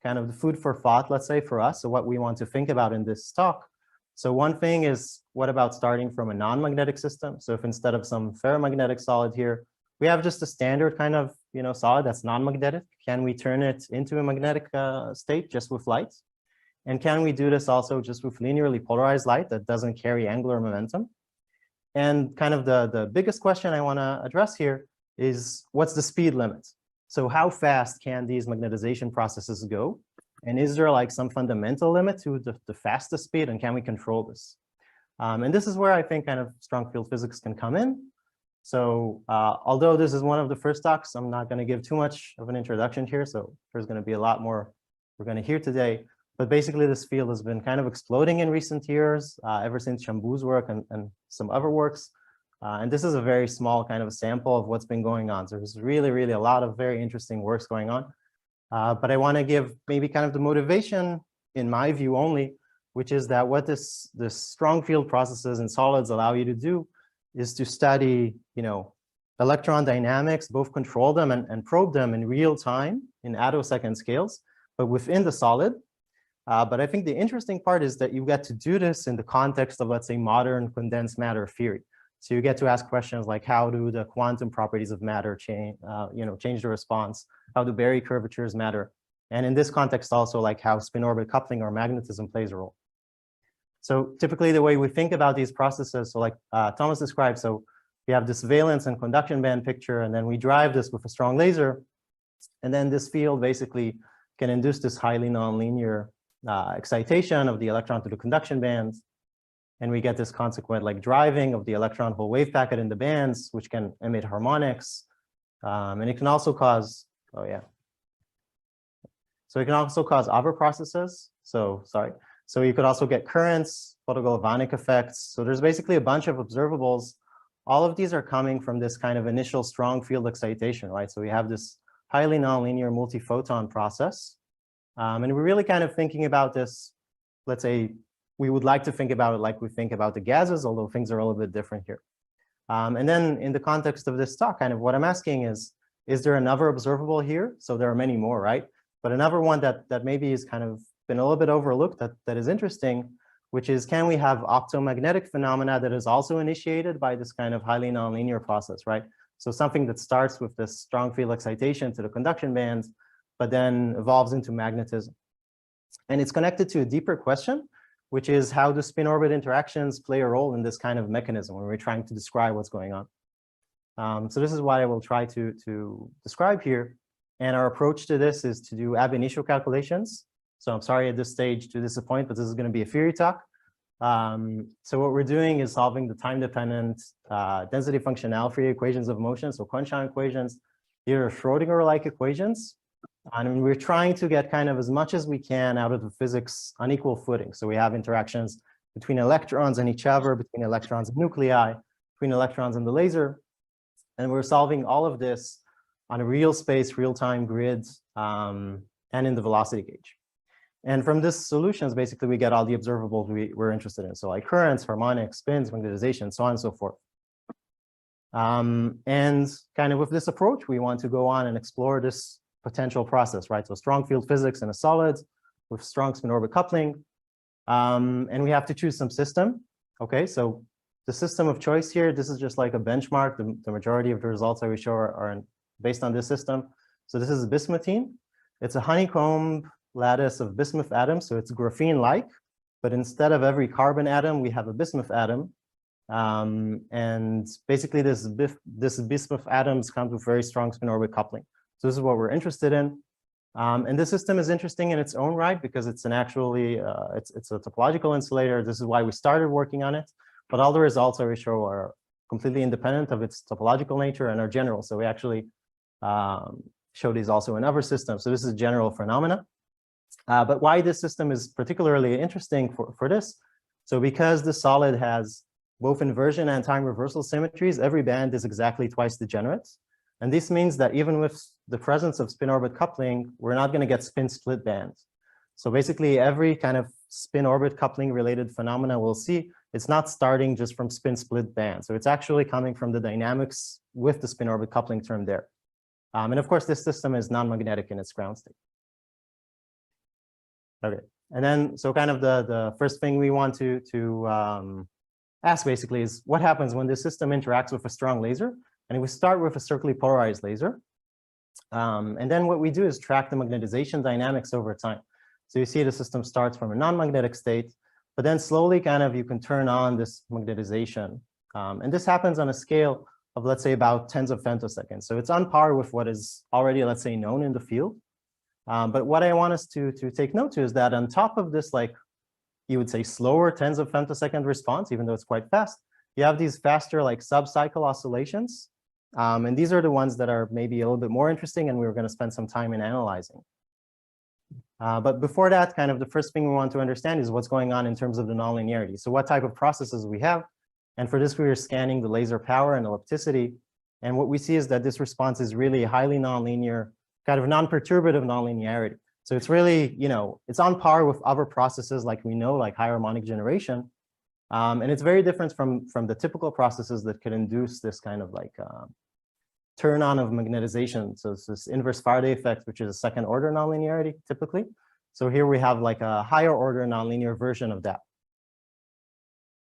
kind of the food for thought, let's say, for us. So what we want to think about in this talk. So one thing is, what about starting from a non-magnetic system? So if instead of some ferromagnetic solid here, we have just a standard kind of solid that's non-magnetic, can we turn it into a magnetic state just with light? And can we do this also just with linearly polarized light that doesn't carry angular momentum? And kind of the biggest question I want to address here is, what's the speed limit? So how fast can these magnetization processes go? And is there like some fundamental limit to the fastest speed, and can we control this? And this is where I think kind of strong field physics can come in. So although this is one of the first talks, I'm not going to give too much of an introduction here. So there's going to be a lot more we're going to hear today. But basically, this field has been kind of exploding in recent years, ever since Shambu's work and some other works. And this is a very small kind of sample of what's been going on. So there's really, really a lot of very interesting works going on. But I want to give maybe kind of the motivation, in my view only, which is that what this strong field processes in solids allow you to do is to study, electron dynamics, both control them and probe them in real time in attosecond scales, but within the solid. But I think the interesting part is that you get to do this in the context of, let's say, modern condensed matter theory. So you get to ask questions like, how do the quantum properties of matter change the response? How do Berry curvatures matter? And in this context also, like how spin orbit coupling or magnetism plays a role. So typically the way we think about these processes, so like Thomas described, so we have this valence and conduction band picture, and then we drive this with a strong laser. And then this field basically can induce this highly nonlinear excitation of the electron to the conduction bands. And we get this consequent like driving of the electron hole wave packet in the bands, which can emit harmonics. And it can also cause, so it can also cause other processes. So you could also get currents, photogalvanic effects. So there's basically a bunch of observables. All of these are coming from this kind of initial strong field excitation, right? So we have this highly nonlinear multi-photon process. And we're really kind of thinking about this, let's say, we would like to think about it like we think about the gases, although things are a little bit different here. And then in the context of this talk, kind of what I'm asking is there another observable here? So there are many more, right? But another one that maybe is kind of been a little bit overlooked that is interesting, which is, can we have optomagnetic phenomena that is also initiated by this kind of highly nonlinear process, right? So something that starts with this strong field excitation to the conduction bands, but then evolves into magnetism. And it's connected to a deeper question, which is, how do spin orbit interactions play a role in this kind of mechanism when we're trying to describe what's going on? So this is what I will try to describe here. And our approach to this is to do ab initio calculations. So I'm sorry at this stage to disappoint, but this is going to be a theory talk. So what we're doing is solving the time-dependent density function Alfrey equations of motion, so Quanchon equations. These are Schrodinger-like equations. And we're trying to get kind of as much as we can out of the physics on equal footing. So we have interactions between electrons and each other, between electrons and nuclei, between electrons and the laser. And we're solving all of this on a real space, real-time grid, and in the velocity gauge. And from this solutions, basically, we get all the observables we're interested in. So like currents, harmonics, spins, magnetization, so on and so forth. And kind of with this approach, we want to go on and explore this potential process, right? So strong field physics in a solid with strong spin orbit coupling. And we have to choose some system. Okay, so the system of choice here, this is just like a benchmark. The majority of the results I will show are based on this system. So this is bismuthine. It's a honeycomb lattice of bismuth atoms. So it's graphene-like, but instead of every carbon atom, we have a bismuth atom. And basically this bismuth atoms comes with very strong spin orbit coupling. So this is what we're interested in. And this system is interesting in its own right because it's an actually, it's a topological insulator. This is why we started working on it. But all the results I will show are completely independent of its topological nature and are general. So we actually show these also in other systems. So this is a general phenomena. But why this system is particularly interesting for this? So because the solid has both inversion and time reversal symmetries, every band is exactly twice degenerate. And this means that even with the presence of spin orbit coupling, we're not going to get spin split bands. So basically every kind of spin orbit coupling related phenomena we'll see, it's not starting just from spin split bands. So it's actually coming from the dynamics with the spin orbit coupling term there. And of course, this system is non-magnetic in its ground state. Okay, and then so kind of the first thing we want to ask basically is what happens when this system interacts with a strong laser? And we start with a circularly polarized laser. And then what we do is track the magnetization dynamics over time. So you see the system starts from a non-magnetic state, but then slowly kind of you can turn on this magnetization. And this happens on a scale of, let's say, about tens of femtoseconds. So it's on par with what is already, let's say, known in the field. But what I want us to take note to is that on top of this, like you would say slower tens of femtosecond response, even though it's quite fast, you have these faster like sub-cycle oscillations. And these are the ones that are maybe a little bit more interesting and we're going to spend some time in analyzing. But before that, kind of the first thing we want to understand is what's going on in terms of the nonlinearity. So what type of processes we have. And for this, we are scanning the laser power and ellipticity. And what we see is that this response is really highly nonlinear, kind of non-perturbative nonlinearity. So it's really, you know, it's on par with other processes like we know, like high-harmonic generation. And it's very different from the typical processes that could induce this kind of like turn on of magnetization. So it's this inverse Faraday effect, which is a second order nonlinearity typically. So here we have like a higher order nonlinear version of that.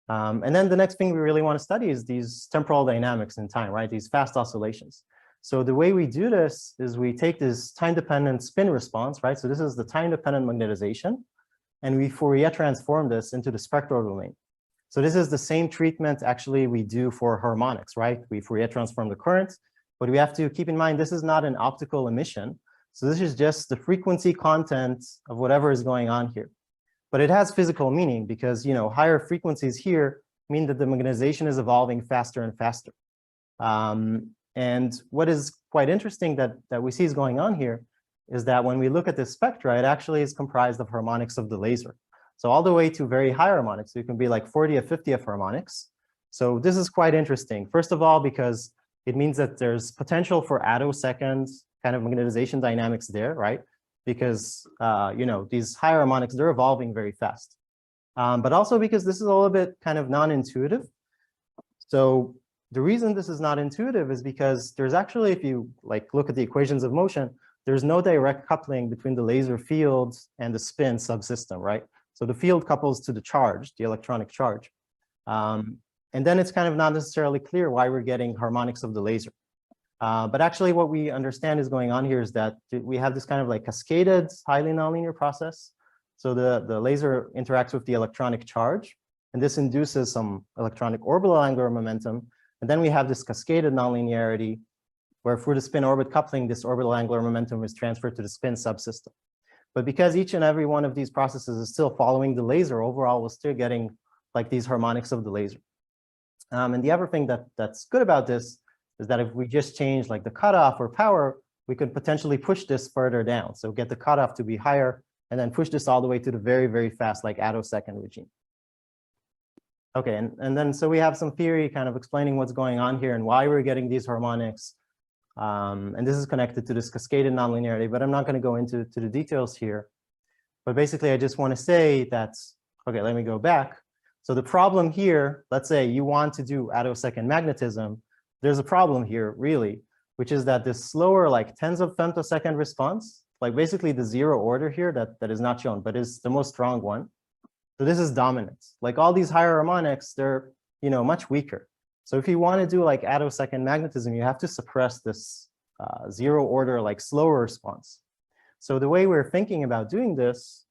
And then the next thing we really want to study is these temporal dynamics in time, right? These fast oscillations. So the way we do this is we take this time-dependent spin response, right? So this is the time-dependent magnetization, and we Fourier transform this into the spectral domain. So this is the same treatment actually we do for harmonics, right? We Fourier transform the current, but we have to keep in mind this is not an optical emission. So this is just the frequency content of whatever is going on here. But it has physical meaning because, you know, higher frequencies here mean that the magnetization is evolving faster and faster. And what is quite interesting that we see is going on here is that when we look at this spectra, it actually is comprised of harmonics of the laser. So all the way to very high harmonics, so it can be like 40th, 50th harmonics. So this is quite interesting. First of all, because it means that there's potential for attosecond kind of magnetization dynamics there, right? Because, you know, these high harmonics, they're evolving very fast. But also because this is a little bit kind of non-intuitive. So the reason this is not intuitive is because there's actually, if you like look at the equations of motion, there's no direct coupling between the laser field and the spin subsystem, right? So the field couples to the charge, the electronic charge. And then it's kind of not necessarily clear why we're getting harmonics of the laser. But actually what we understand is going on here is that we have this kind of like cascaded, highly nonlinear process. So the laser interacts with the electronic charge, and this induces some electronic orbital angular momentum. And then we have this cascaded nonlinearity where through the spin-orbit coupling, this orbital angular momentum is transferred to the spin subsystem. But because each and every one of these processes is still following the laser, overall, we're still getting like these harmonics of the laser. And the other thing that's good about this is that if we just change like the cutoff or power, we could potentially push this further down. So get the cutoff to be higher and then push this all the way to the very, very fast like Attosecond regime. Okay, and then so we have some theory kind of explaining what's going on here and why we're getting these harmonics. And this is connected to this cascaded nonlinearity, but I'm not going to go into the details here. But basically, I just want to say that, okay, let me go back. So the problem here, let's say you want to do Attosecond magnetism. There's a problem here, really, which is that this slower, like tens of femtosecond response, like basically the zero order here that is not shown, but is the most strong one. So this is dominant. Like all these higher harmonics, they're much weaker. So if you want to do like Attosecond magnetism, you have to suppress this zero order, like slower response. So the way we're thinking about doing this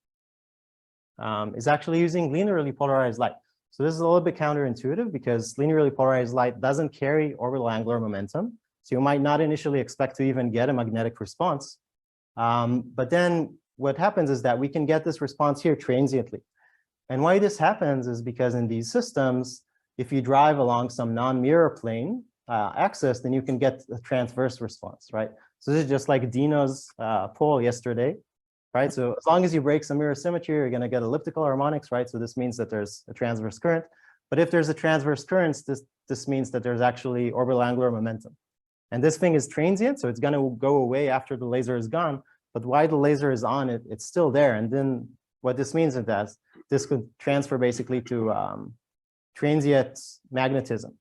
is actually using linearly polarized light. So this is a little bit counterintuitive because linearly polarized light doesn't carry orbital angular momentum. So you might not initially expect to even get a magnetic response. But then what happens is that we can get this response here transiently. And why this happens is because in these systems, if you drive along some non-mirror plane axis, then you can get a transverse response, right? So this is just like Dino's poll yesterday, right? So as long as you break some mirror symmetry, you're going to get elliptical harmonics, right? So this means that there's a transverse current. But if there's a transverse current, this means that there's actually orbital angular momentum. And this thing is transient, so it's going to go away after the laser is gone. But while the laser is on, it's still there. And then what this means is that this could transfer basically to transient magnetism.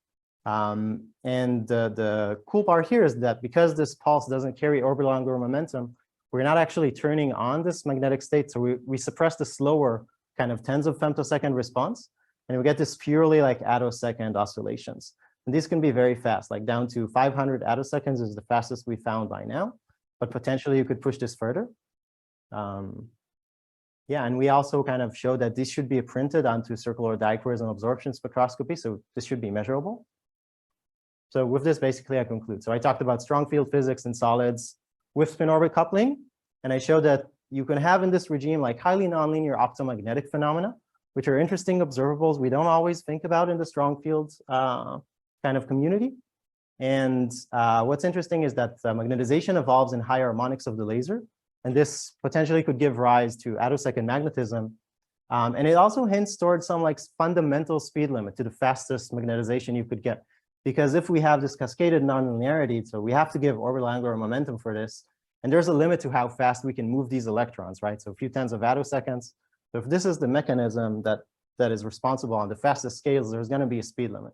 And the cool part here is that because this pulse doesn't carry orbital angular momentum, we're not actually turning on this magnetic state. So we suppress the slower kind of tens of femtosecond response, and we get this purely like attosecond oscillations. And these can be very fast, like down to 500 attoseconds is the fastest we found by now, but potentially you could push this further. Yeah, and we also kind of showed that this should be printed onto circular dichroism absorption spectroscopy, so this should be measurable. So with this, basically, I conclude. So I talked about strong field physics in solids with spin-orbit coupling, and I showed that you can have in this regime like highly nonlinear optomagnetic phenomena, which are interesting observables we don't always think about in the strong field kind of community. And what's interesting is that magnetization evolves in high harmonics of the laser, and this potentially could give rise to attosecond magnetism. And it also hints towards some like fundamental speed limit to the fastest magnetization you could get. Because if we have this cascaded nonlinearity, so we have to give orbital angular momentum for this, and there's a limit to how fast we can move these electrons, right? So a few tens of attoseconds. So if this is the mechanism that is responsible on the fastest scales, there's going to be a speed limit.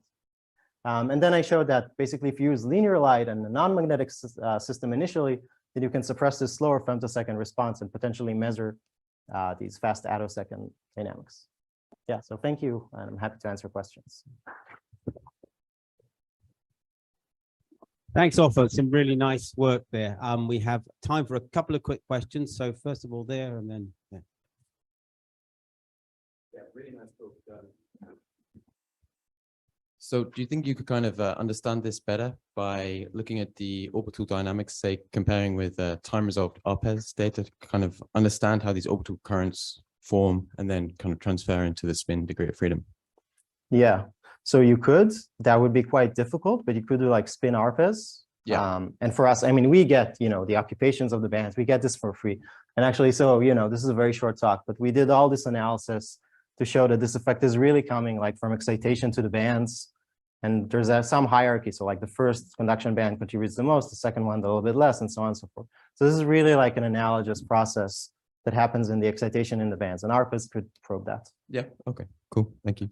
And then I showed that basically if you use linear light and a non-magnetic system initially, then you can suppress this slower femtosecond response and potentially measure these fast attosecond dynamics. Yeah, so thank you, and I'm happy to answer questions. Thanks, Ofer. Some really nice work there. We have time for a couple of quick questions. So first of all, there and then. Yeah, really nice talk. So do you think you could kind of understand this better by looking at the orbital dynamics, say comparing with time-resolved ARPES data to kind of understand how these orbital currents form and then kind of transfer into the spin degree of freedom? Yeah, so you could. That would be quite difficult, but you could do like spin ARPES. Yeah. And for us, I mean, we get, the occupations of the bands, we get this for free. And actually, so, this is a very short talk, but we did all this analysis to show that this effect is really coming like from excitation to the bands. And there's some hierarchy. So like the first conduction band contributes the most, the second one a little bit less, and so on and so forth. So this is really like an analogous process that happens in the excitation in the bands, and ARPES could probe that. Yeah, okay, cool, thank you.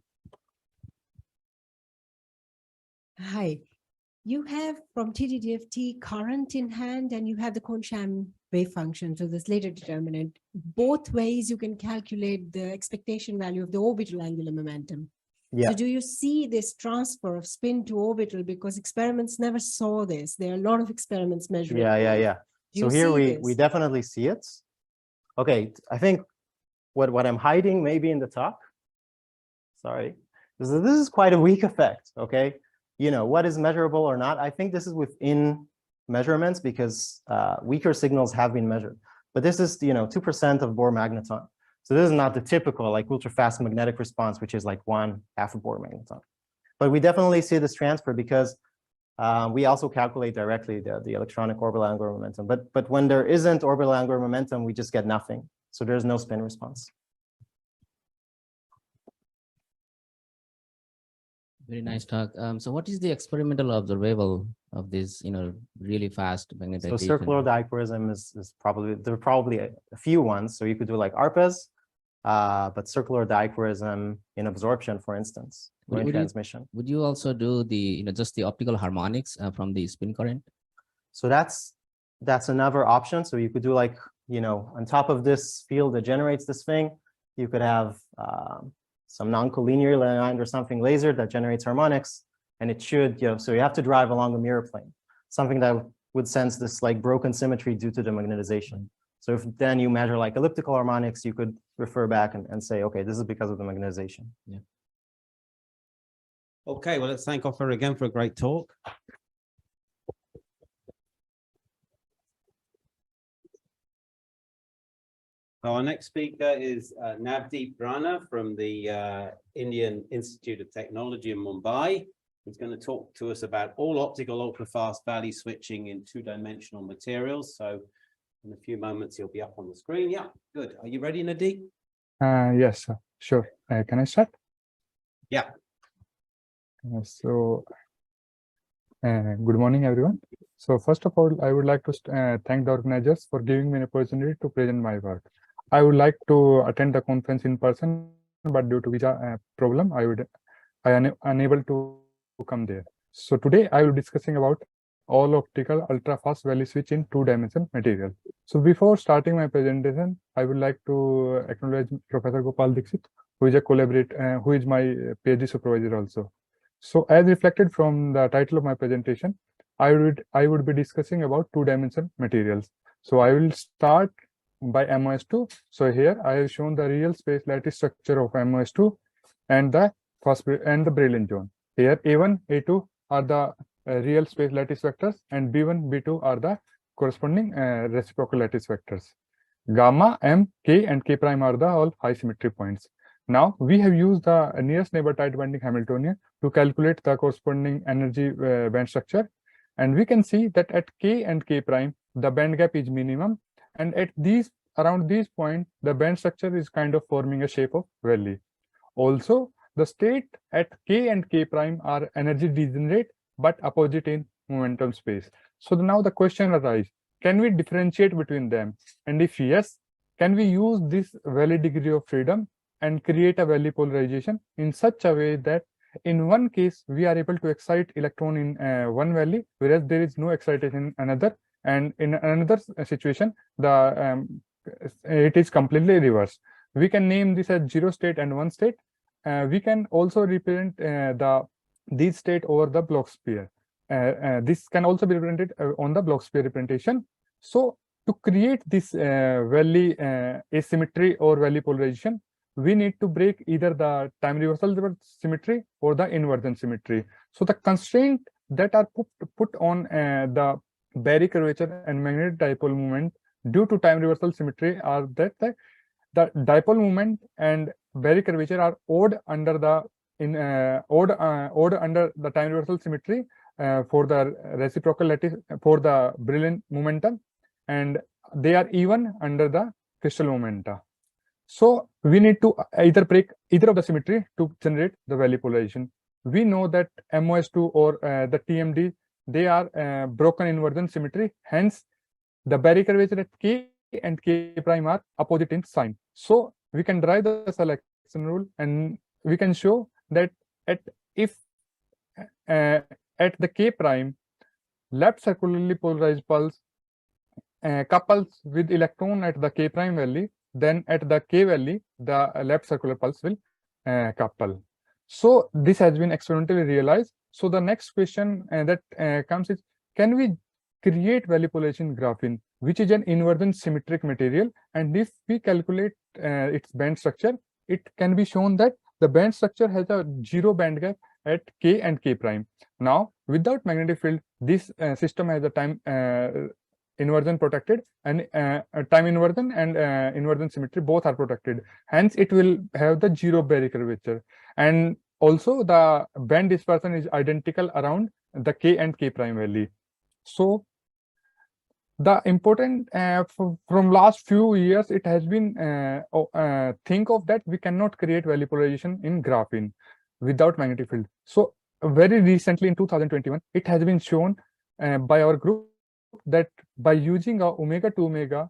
Hi, you have from TDDFT current in hand, and you have the Kohn-Sham wave function, so this later determinant. Both ways you can calculate the expectation value of the orbital angular momentum. Yeah. So do you see this transfer of spin to orbital? Because experiments never saw this. There are a lot of experiments measuring. Yeah. So here we definitely see it. Okay, I think what I'm hiding maybe in the talk, sorry, this is quite a weak effect, okay? What is measurable or not, I think this is within measurements because weaker signals have been measured. But this is 2% of Bohr magneton. So this is not the typical like ultra-fast magnetic response, which is like 1/2 of Bohr magneton. But we definitely see this transfer because we also calculate directly the electronic orbital angular momentum. But when there isn't orbital angular momentum, we just get nothing. So there's no spin response. Very nice talk. So what is the experimental observable of this, really fast So magnetization? circular dichroism is probably, there are probably a few ones. So you could do like ARPAs, but circular dichroism in absorption, for instance, or in transmission. Would you also do the, just the optical harmonics from the spin current? So that's another option. So you could do like, on top of this field that generates this thing, you could have some non-collinear line or something laser that generates harmonics, and it should, so you have to drive along a mirror plane, something that would sense this like broken symmetry due to the magnetization. So if then you measure like elliptical harmonics, you could refer back and say, okay, this is because of the magnetization. Yeah. Okay, well, let's thank Ofer again for a great talk. Our next speaker is Navdeep Rana from the Indian Institute of Technology in Mumbai. He's going to talk to us about all-optical ultra-fast valley switching in two-dimensional materials. So in a few moments, he'll be up on the screen. Yeah, good. Are you ready, Navdeep? Yes, sure. Can I start? Yeah. Good morning, everyone. So first of all, I would like to thank the organizers for giving me an opportunity to present my work. I would like to attend the conference in person, but due to visa problem, I am unable to come there. So today I will be discussing about all-optical ultra-fast valley switch in two-dimensional material. So before starting my presentation, I would like to acknowledge Professor Gopal Dixit, who is a collaborator, who is my PhD supervisor also. So as reflected from the title of my presentation, I would be discussing about two-dimensional materials. So I will start by MOS2. So here I have shown the real space lattice structure of MOS2 and the Brillouin zone. Here A1, A2 are the real space lattice vectors, and B1, B2 are the corresponding reciprocal lattice vectors. Gamma, M, K, and K prime are the all high symmetry points. Now we have used the nearest neighbor tight binding Hamiltonian to calculate the corresponding energy band structure, and we can see that at K and K prime the band gap is minimum, and at around these points the band structure is kind of forming a shape of valley. Also, the state at K and K prime are energy degenerate but opposite in momentum space. So now the question arises, can we differentiate between them? And if yes, can we use this valley degree of freedom and create a valley polarization in such a way that in one case we are able to excite electron in one valley, whereas there is no excitation in another, and in another situation it is completely reversed. We can name this as 0 state and 1 state. We can also represent these state over the Bloch sphere. This can also be represented on the Bloch sphere representation. So to create this valley asymmetry or valley polarization, we need to break either the time reversal symmetry or the inversion symmetry. So the constraint that are put on the Barry curvature and magnetic dipole moment due to time reversal symmetry are that the dipole moment and Barry curvature are odd under the odd under the time reversal symmetry for the reciprocal lattice for the Brillouin momentum, and they are even under the crystal momenta. So we need to either break either of the symmetry to generate the valley polarization. We know that MOS2 or the TMD, they are broken inversion symmetry. Hence, the Barry curvature at K and K prime are opposite in sign. So we can derive the selection rule, and we can show that if at the K prime, left circularly polarized pulse couples with electron at the K prime valley, then at the K valley, the left circular pulse will couple. So this has been experimentally realized. So the next question that comes is, can we create valley polarization graphene, which is an inversion symmetric material? And if we calculate its band structure, it can be shown that the band structure has a 0 band gap at K and K prime. Now, without magnetic field, this system has a time inversion protected, and time inversion and inversion symmetry both are protected. Hence, it will have the zero Berry curvature. And also the band dispersion is identical around the K and K prime value. So the important from last few years, it has been think of that we cannot create valley polarization in graphene without magnetic field. So very recently in 2021, it has been shown by our group that by using a omega to omega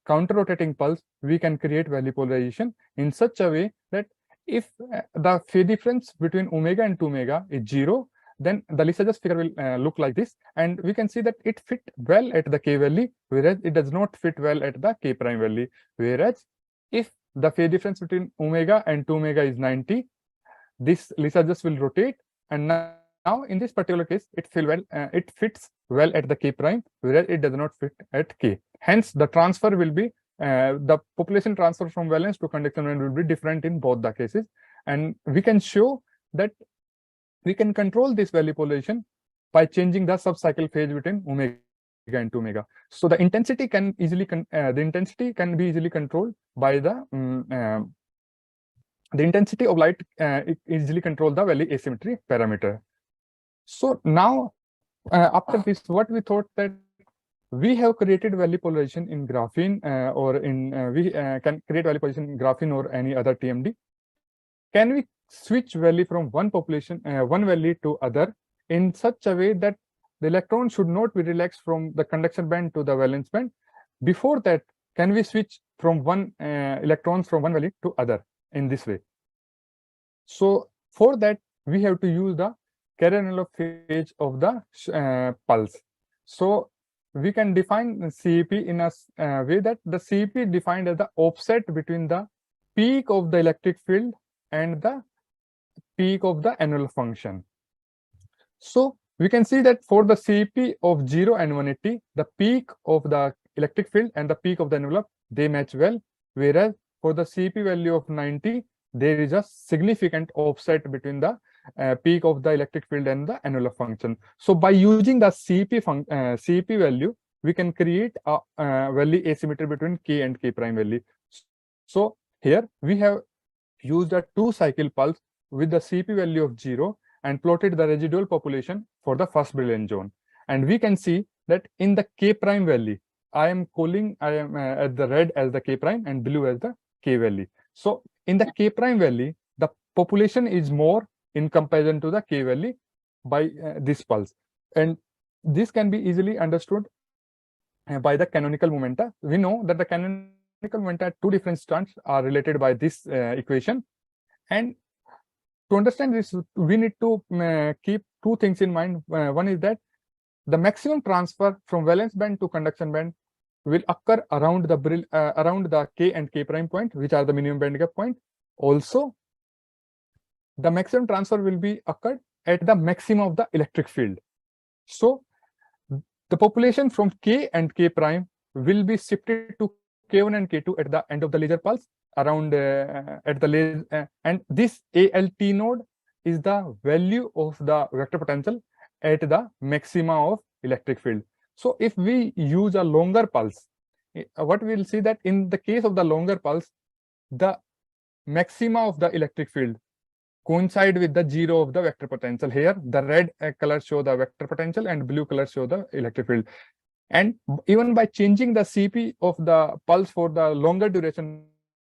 counter rotating pulse, we can create valley polarization in such a way that if the phase difference between omega and 2 omega is 0, then the Lysage's figure will look like this, and we can see that it fit well at the K value, whereas it does not fit well at the K prime value. Whereas if the phase difference between omega and 2 omega is 90, this Lysage's will rotate, and now in this particular case, it fits well at the K prime, whereas it does not fit at K. Hence, the transfer will be the population transfer from valence to conduction band will be different in both the cases, and we can show that we can control this valley polarization by changing the subcycle phase between omega and 2 omega. So the intensity can be easily controlled by the intensity of light easily control the valley asymmetry parameter. So now after this, what we thought that we have created valley polarization in graphene or in we can create valley polarization in graphene or any other TMD. Can we switch valley from one valley to other in such a way that the electron should not be relaxed from the conduction band to the valence band? Before that, can we switch from one electrons from one valley to other in this way? So for that, we have to use the carrier envelope phase of the pulse. So we can define CEP in a way that the CEP is defined as the offset between the peak of the electric field and the peak of the envelope function. So we can see that for the CEP of 0 and 180, the peak of the electric field and the peak of the envelope, they match well, whereas for the CEP value of 90, there is a significant offset between the peak of the electric field and the envelope function. So by using the CEP value, we can create a valley asymmetry between K and K prime value. So here we have used a 2-cycle pulse with the CEP value of 0 and plotted the residual population for the first brilliant zone. And we can see that in the K prime value, I am at the red as the K prime and blue as the K value. So in the K prime value, the population is more in comparison to the K value by this pulse. And this can be easily understood by the canonical momenta. We know that the canonical momenta at two different strands are related by this equation. And to understand this, we need to keep two things in mind. One is that the maximum transfer from valence band to conduction band will occur around the K and K prime point, which are the minimum band gap point. Also, the maximum transfer will be occurred at the maximum of the electric field. So the population from K and K prime will be shifted to K1 and K2 at the end of the laser pulse around at the laser, and this ALT node is the value of the vector potential at the maxima of electric field. So if we use a longer pulse, what we will see that in the case of the longer pulse, the maxima of the electric field coincide with the 0 of the vector potential. Here the red color show the vector potential and blue color show the electric field. And even by changing the CP of the pulse for the longer duration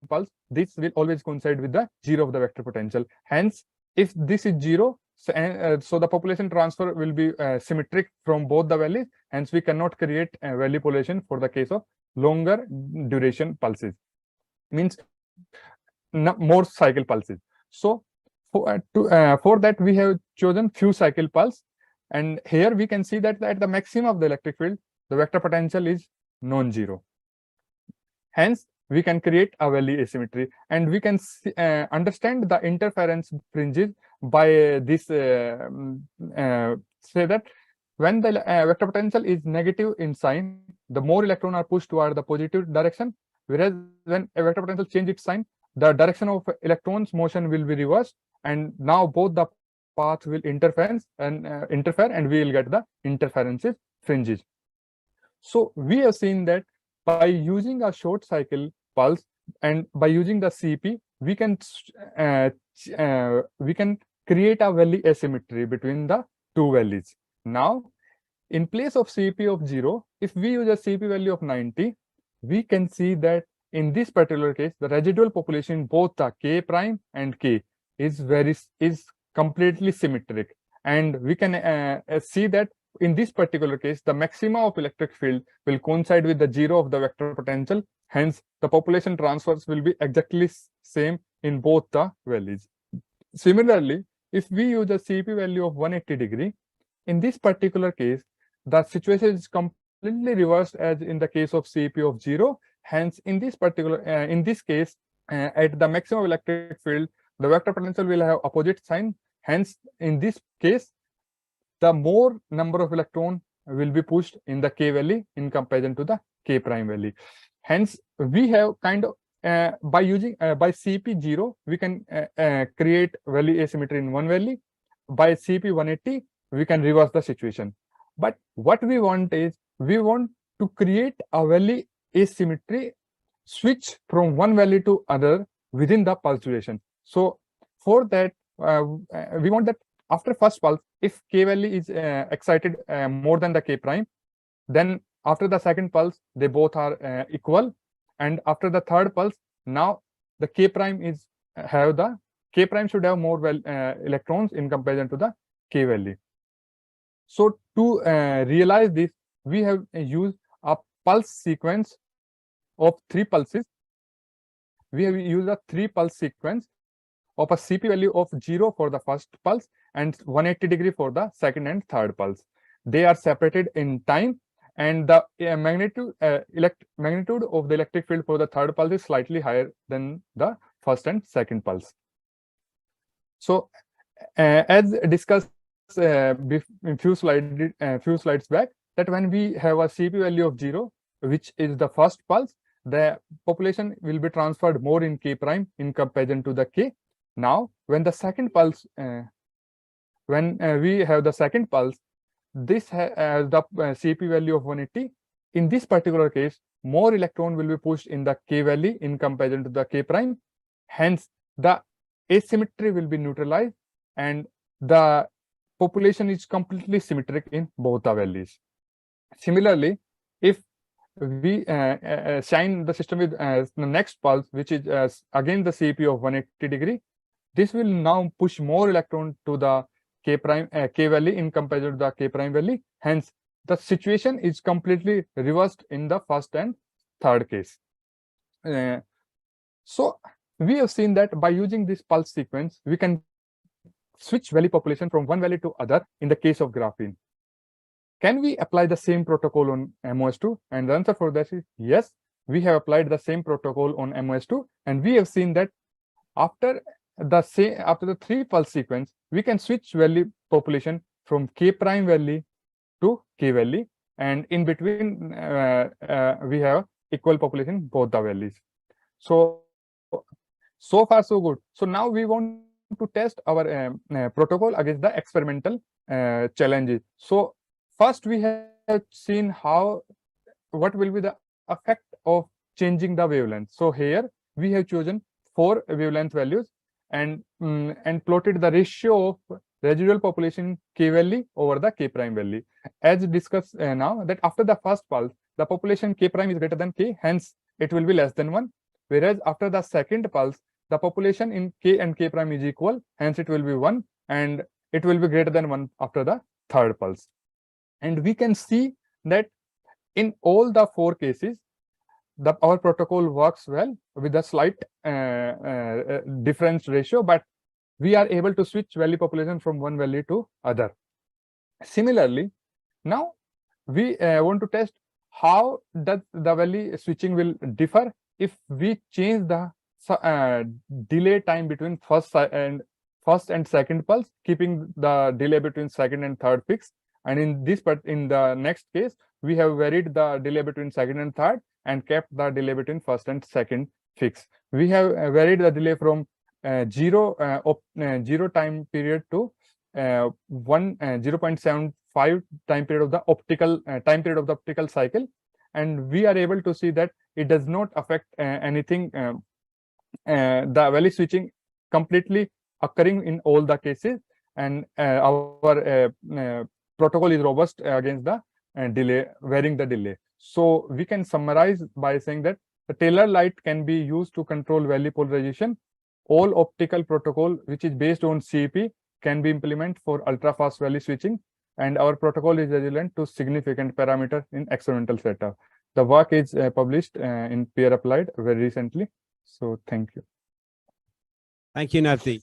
pulse, this will always coincide with the 0 of the vector potential. Hence, if this is 0, so the population transfer will be symmetric from both the values. Hence, we cannot create a valley polarization for the case of longer duration pulses. Means more cycle pulses. So for that, we have chosen few cycle pulse. And here we can see that at the maximum of the electric field, the vector potential is non-zero. Hence, we can create a valley asymmetry, and we can understand the interference fringes by this say that when the vector potential is negative in sign, the more electrons are pushed toward the positive direction, whereas when a vector potential changes its sign, the direction of electrons motion will be reversed, and now both the path will interfere and we will get the interferences fringes. So we have seen that by using a short cycle pulse and by using the CP, we can create a valley asymmetry between the two valleys. Now, in place of CP of 0, if we use a CP value of 90, we can see that in this particular case, the residual population, both the K prime and K, is completely symmetric, and we can see that in this particular case, the maxima of electric field will coincide with the 0 of the vector potential. Hence, the population transfers will be exactly same in both the valleys. Similarly, if we use a CP value of 180 degree, in this particular case, the situation is completely reversed as in the case of CP of 0. Hence, in this case, at the maximum electric field, the vector potential will have opposite sign. Hence, in this case, the more number of electron will be pushed in the K valley in comparison to the K prime valley. Hence, we have kind of by using by CP0, we can create valley asymmetry in one valley. By CP180, we can reverse the situation. But what we want is, we want to create a valley asymmetry switch from one valley to other within the pulse duration. So for that, we want that after first pulse, if K valley is excited more than the K prime, then after the second pulse, they both are equal. And after the third pulse, now the K prime should have more electrons in comparison to the K valley. So to realize this, we have used a pulse sequence of 3 pulses. We have used a 3-pulse sequence of a CP value of 0 for the first pulse and 180 degree for the second and third pulse. They are separated in time, and the magnitude of the electric field for the third pulse is slightly higher than the first and second pulse. So as discussed in few slides back, that when we have a CP value of 0, which is the first pulse, the population will be transferred more in K prime in comparison to the K. Now, when the second pulse, we have the second pulse, this has the CP value of 180. In this particular case, more electron will be pushed in the K valley in comparison to the K prime. Hence, the asymmetry will be neutralized, and the population is completely symmetric in both the valleys. Similarly, if we shine the system with the next pulse, which is again the CP of 180 degree, this will now push more electron to the K valley in comparison to the K prime valley. Hence, the situation is completely reversed in the first and third case. So we have seen that by using this pulse sequence, we can switch valley population from one valley to other in the case of graphene. Can we apply the same protocol on MOS2? And the answer for that is yes, we have applied the same protocol on MOS2, and we have seen that after the 3-pulse sequence, we can switch valley population from K prime valley to K valley, and in between we have equal population both the valleys. So far so good. So now we want to test our protocol against the experimental challenges. So first, we have seen what will be the effect of changing the wavelength. So here we have chosen 4 wavelength values and plotted the ratio of residual population K valley over the K prime valley. As discussed now, that after the first pulse, the population K prime is greater than K, hence it will be less than 1. Whereas after the second pulse, the population in K and K prime is equal, hence it will be 1, and it will be greater than 1 after the third pulse. And we can see that in all the 4 cases, our protocol works well with a slight difference ratio, but we are able to switch valley population from one valley to other. Similarly, now we want to test how does the valley switching will differ if we change the delay time between first and second pulse, keeping the delay between second and third fixed. And in the next case, we have varied the delay between second and third and kept the delay between first and second fixed. We have varied the delay from zero time period to 0.75 time period of the optical cycle, and we are able to see that it does not affect anything. The value switching completely occurring in all the cases, and our protocol is robust against the varying the delay. So we can summarize by saying that the Taylor light can be used to control value polarization. All optical protocol which is based on CEP can be implemented for ultra-fast value switching, and our protocol is resilient to significant parameter in experimental setup. The work is published in Peer Applied very recently. So thank you. Thank you, Navdeep.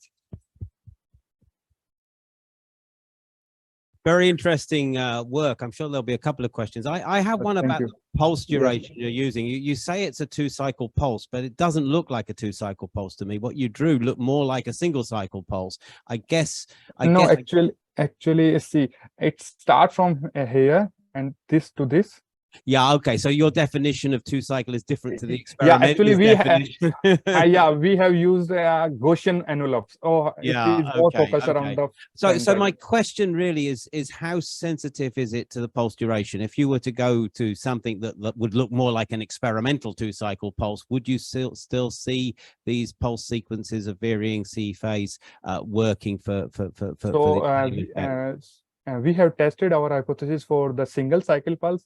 Very interesting work. I'm sure there'll be a couple of questions. I have one about the pulse duration you're using. You say it's a 2-cycle pulse, but it doesn't look like a 2-cycle pulse to me. What you drew looked more like a single-cycle pulse. I guess. Actually, see, it starts from here and this to this. Yeah, okay. So your definition of 2-cycle is different to the Yeah, experimental definition. Yeah, we have used Gaussian envelopes. Oh, yeah, it is more focused around the. So my question really is how sensitive is it to the pulse duration? If you were to go to something that would look more like an experimental 2-cycle pulse, would you still see these pulse sequences of varying C phase working for we have tested our hypothesis for the single cycle pulse,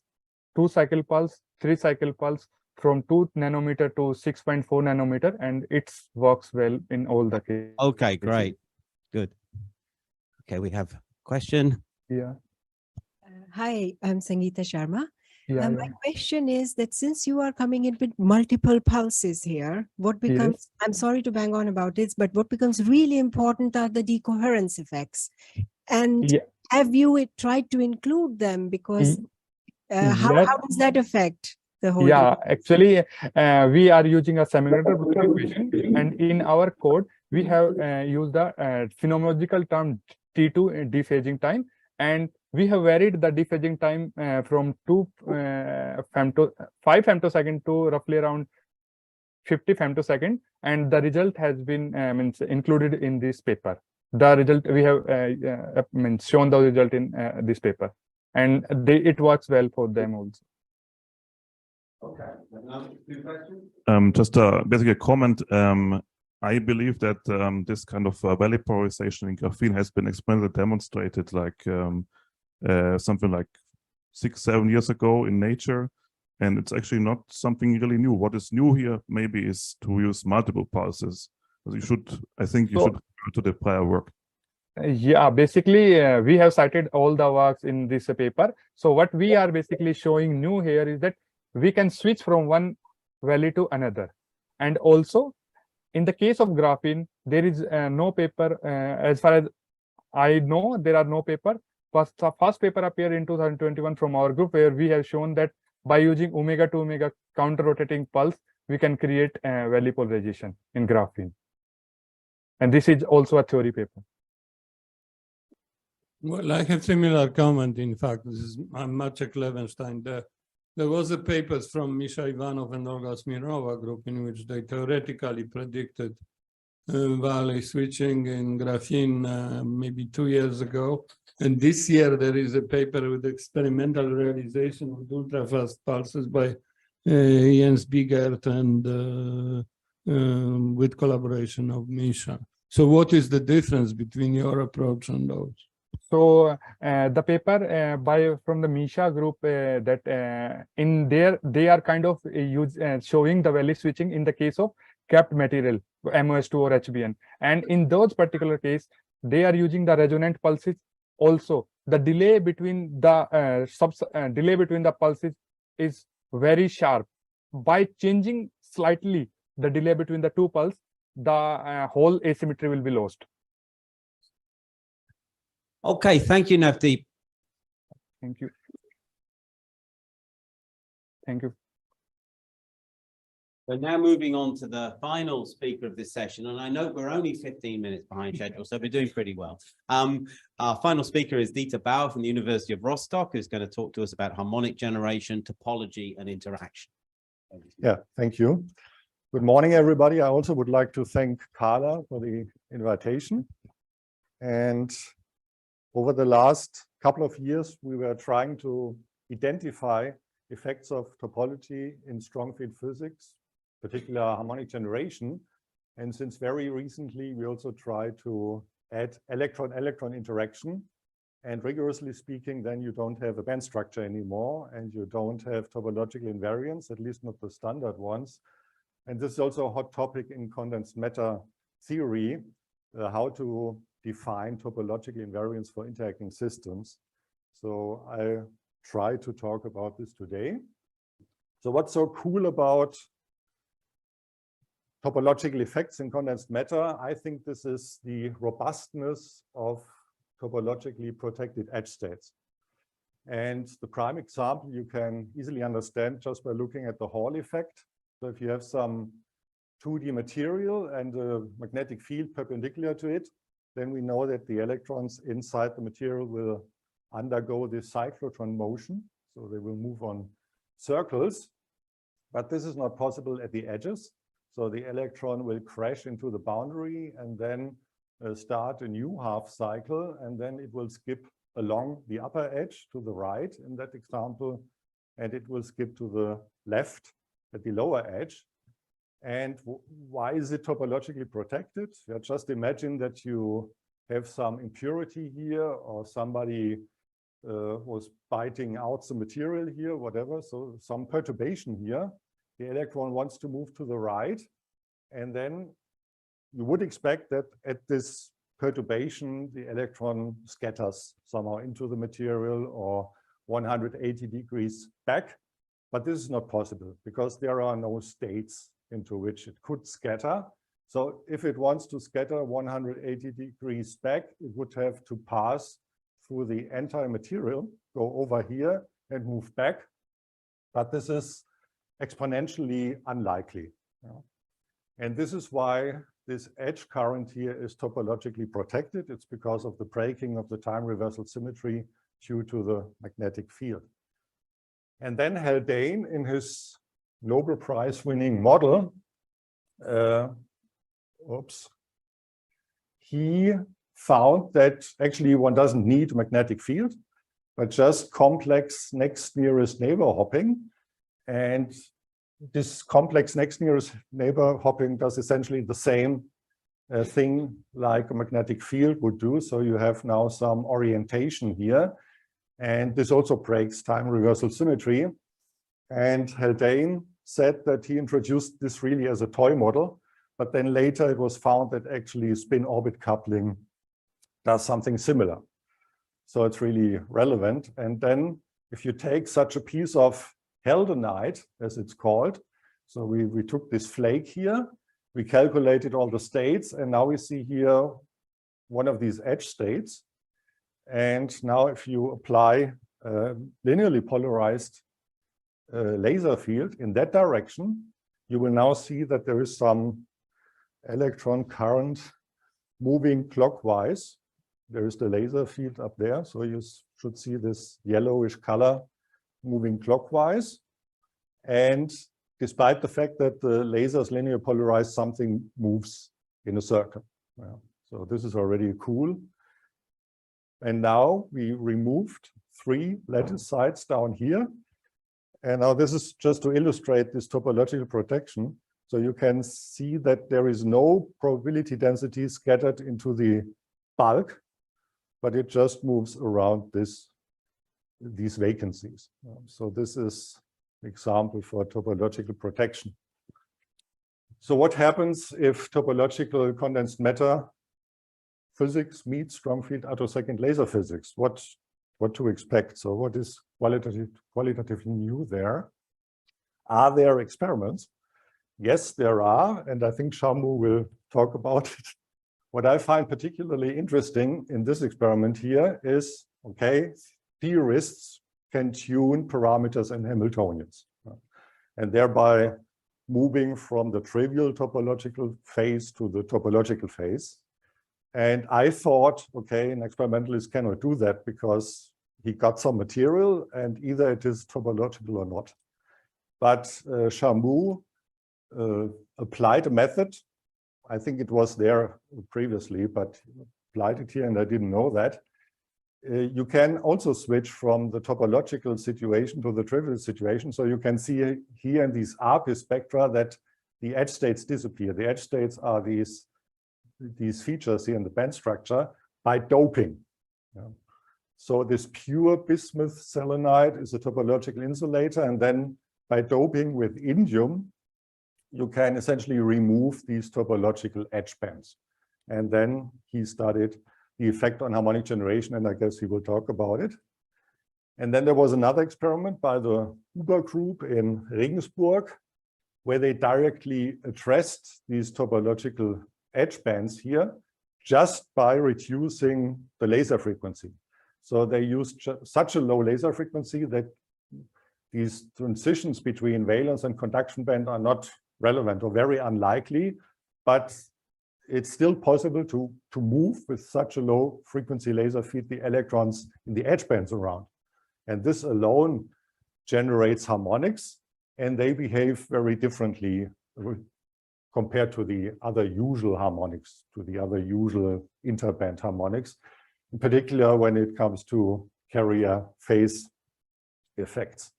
2-cycle pulse, 3-cycle pulse from 2 nanometer to 6.4 nanometer, and it works well in all the cases. Okay, great. Good. Okay, we have a question. Yeah. Hi, I'm Sangeeta Sharma. Yeah, My question is that since you are coming in with multiple pulses here, what becomes, I'm sorry to bang on about this, but what becomes really important are the decoherence effects. And have you tried to include them? Because how does that affect the whole? Yeah, actually, we are using a semiconductor equation, and in our code, we have used the phenomenological term T2 dephasing time, and we have varied the dephasing time from 5 femtosecond to roughly around 50 femtosecond, and the result has been included in this paper. The result we have shown the result in this paper, and it works well for them also. Okay. Just basically a comment. I believe that this kind of value polarization in graphene has been experimentally demonstrated like something like 6-7 years ago in Nature, and it's actually not something really new. What is new here maybe is to use multiple pulses. I think you should go to the prior work. Yeah, basically we have cited all the works in this paper. So what we are basically showing new here is that we can switch from one value to another. And also in the case of graphene, there is no paper, as far as I know, there are no paper. The first paper appeared in 2021 from our group, where we have shown that by using omega to omega counter rotating pulse, we can create value polarization in graphene. And this is also a theory paper. Well, I have similar comment. In fact, this is Maciek Levenstein. There was a papers from Misha Ivanov and Olga Smirnova group in which they theoretically predicted value switching in graphene maybe 2 years ago. And this year there is a paper with experimental realization with ultrafast pulses by Jens Bigert and with collaboration of Misha. So what is the difference between your approach and those? So the paper from the Misha group that in there they are kind of showing the value switching in the case of capped material MOS2 or HBN, and in those particular case they are using the resonant pulses. Also, the delay between the pulses is very sharp. By changing slightly the delay between the two pulses, the whole asymmetry will be lost. Okay, thank you, Navdeep. Thank you. Thank you. So now moving on to the final speaker of this session, and I know we're only 15 minutes behind schedule, so we're doing pretty well. Our final speaker is Dieter Bauer from the University of Rostock, who's going to talk to us about harmonic generation, topology, and interaction. Yeah, thank you. Good morning, everybody. I also would like to thank Carla for the invitation. And over the last couple of years, we were trying to identify effects of topology in strong field physics, particularly harmonic generation. And since very recently, we also try to add electron-electron interaction. And rigorously speaking, then you don't have a band structure anymore, and you don't have topological invariance, at least not the standard ones. And this is also a hot topic in condensed matter theory, how to define topological invariance for interacting systems. So I try to talk about this today. So what's so cool about topological effects in condensed matter? I think this is the robustness of topologically protected edge states. And the prime example you can easily understand just by looking at the Hall effect. So if you have some 2D material and a magnetic field perpendicular to it, then we know that the electrons inside the material will undergo this cyclotron motion. So they will move on circles. But this is not possible at the edges. So the electron will crash into the boundary and then start a new half cycle, and then it will skip along the upper edge to the right in that example, and it will skip to the left at the lower edge. And why is it topologically protected? Yeah, just imagine that you have some impurity here, or somebody was biting out some material here, whatever. So some perturbation here. The electron wants to move to the right, and then you would expect that at this perturbation, the electron scatters somehow into the material or 180 degrees back. But this is not possible because there are no states into which it could scatter. So if it wants to scatter 180 degrees back, it would have to pass through the entire material, go over here and move back. But this is exponentially unlikely. And this is why this edge current here is topologically protected. It's because of the breaking of the time reversal symmetry due to the magnetic field. And then Haldane, in his Nobel Prize winning model, he found that actually one doesn't need a magnetic field, but just complex next nearest neighbor hopping. And this complex next nearest neighbor hopping does essentially the same thing like a magnetic field would do. So you have now some orientation here. And this also breaks time reversal symmetry. And Haldane said that he introduced this really as a toy model, but then later it was found that actually spin-orbit coupling does something similar. So it's really relevant. And then if you take such a piece of Haldonite, as it's called, so we took this flake here, we calculated all the states, and now we see here one of these edge states. And now if you apply a linearly polarized laser field in that direction, you will now see that there is some electron current moving clockwise. There is the laser field up there, so you should see this yellowish color moving clockwise. And despite the fact that the laser is linear polarized, something moves in a circle. Yeah. So this is already cool. And now we removed 3 lattice sites down here. And now this is just to illustrate this topological protection. So you can see that there is no probability density scattered into the bulk, but it just moves around these vacancies. So this is an example for topological protection. So what happens if topological condensed matter physics meets strong-field attosecond laser physics? What to expect? So what is qualitatively new there? Are there experiments? Yes, there are, and I think Sharma will talk about it. What I find particularly interesting in this experiment here is, okay, theorists can tune parameters and Hamiltonians, and thereby moving from the trivial topological phase to the topological phase. And I thought, okay, an experimentalist cannot do that because he got some material and either it is topological or not. But Sharma applied a method. I think it was there previously, but applied it here and I didn't know that. you can also switch from the topological situation to the trivial situation. So you can see here in these RP spectra that the edge states disappear. The edge states are these features here in the band structure by doping. Yeah. So this pure bismuth selenide is a topological insulator, and then by doping with indium, you can essentially remove these topological edge bands. And then he studied the effect on harmonic generation, and I guess he will talk about it. And then there was another experiment by the Huber group in Regensburg, where they directly addressed these topological edge bands here just by reducing the laser frequency. So they used such a low laser frequency that these transitions between valence and conduction band are not relevant or very unlikely, but it's still possible to move with such a low frequency laser feed the electrons in the edge bands around. And this alone generates harmonics, and they behave very differently compared to the other usual harmonics, to the other usual interband harmonics, in particular when it comes to carrier phase effects.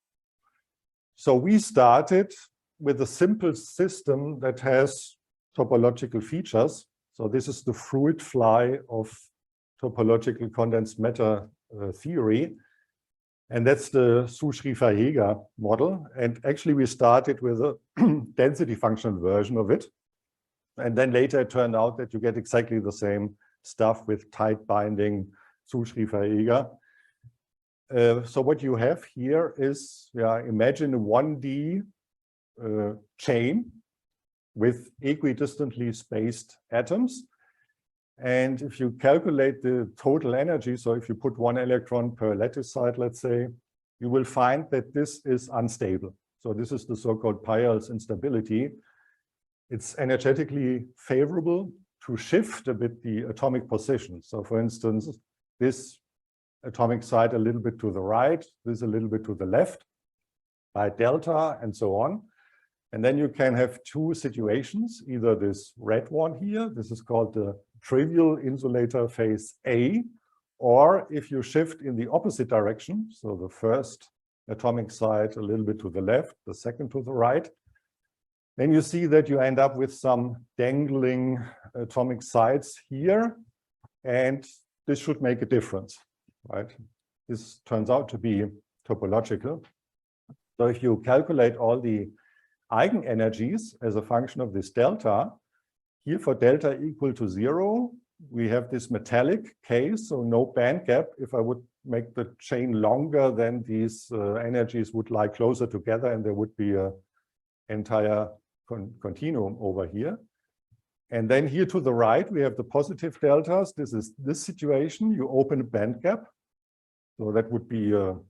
So we started with a simple system that has topological features. So this is the fruit fly of topological condensed matter theory. And that's the Su-Schrieffer-Heger model. And actually we started with a density function version of it. And then later it turned out that you get exactly the same stuff with tight binding Su-Schrieffer-Heger. So what you have here is, imagine a 1D chain with equidistantly spaced atoms. And if you calculate the total energy, so if you put one electron per lattice site, let's say, you will find that this is unstable. So this is the so-called Peierls instability. It's energetically favorable to shift a bit the atomic position. So for instance, this atomic site a little bit to the right, this a little bit to the left, by delta and so on. And then you can have two situations, either this red one here, this is called the trivial insulator phase A, or if you shift in the opposite direction, so the first atomic site a little bit to the left, the second to the right, then you see that you end up with some dangling atomic sites here, and this should make a difference, right? This turns out to be topological. So if you calculate all the eigenenergies as a function of this delta, here for delta equal to 0, we have this metallic case, so no band gap. If I would make the chain longer, then these energies would lie closer together and there would be an entire continuum over here. And then here to the right, we have the positive deltas. This is this situation. You open a band gap. So that would be an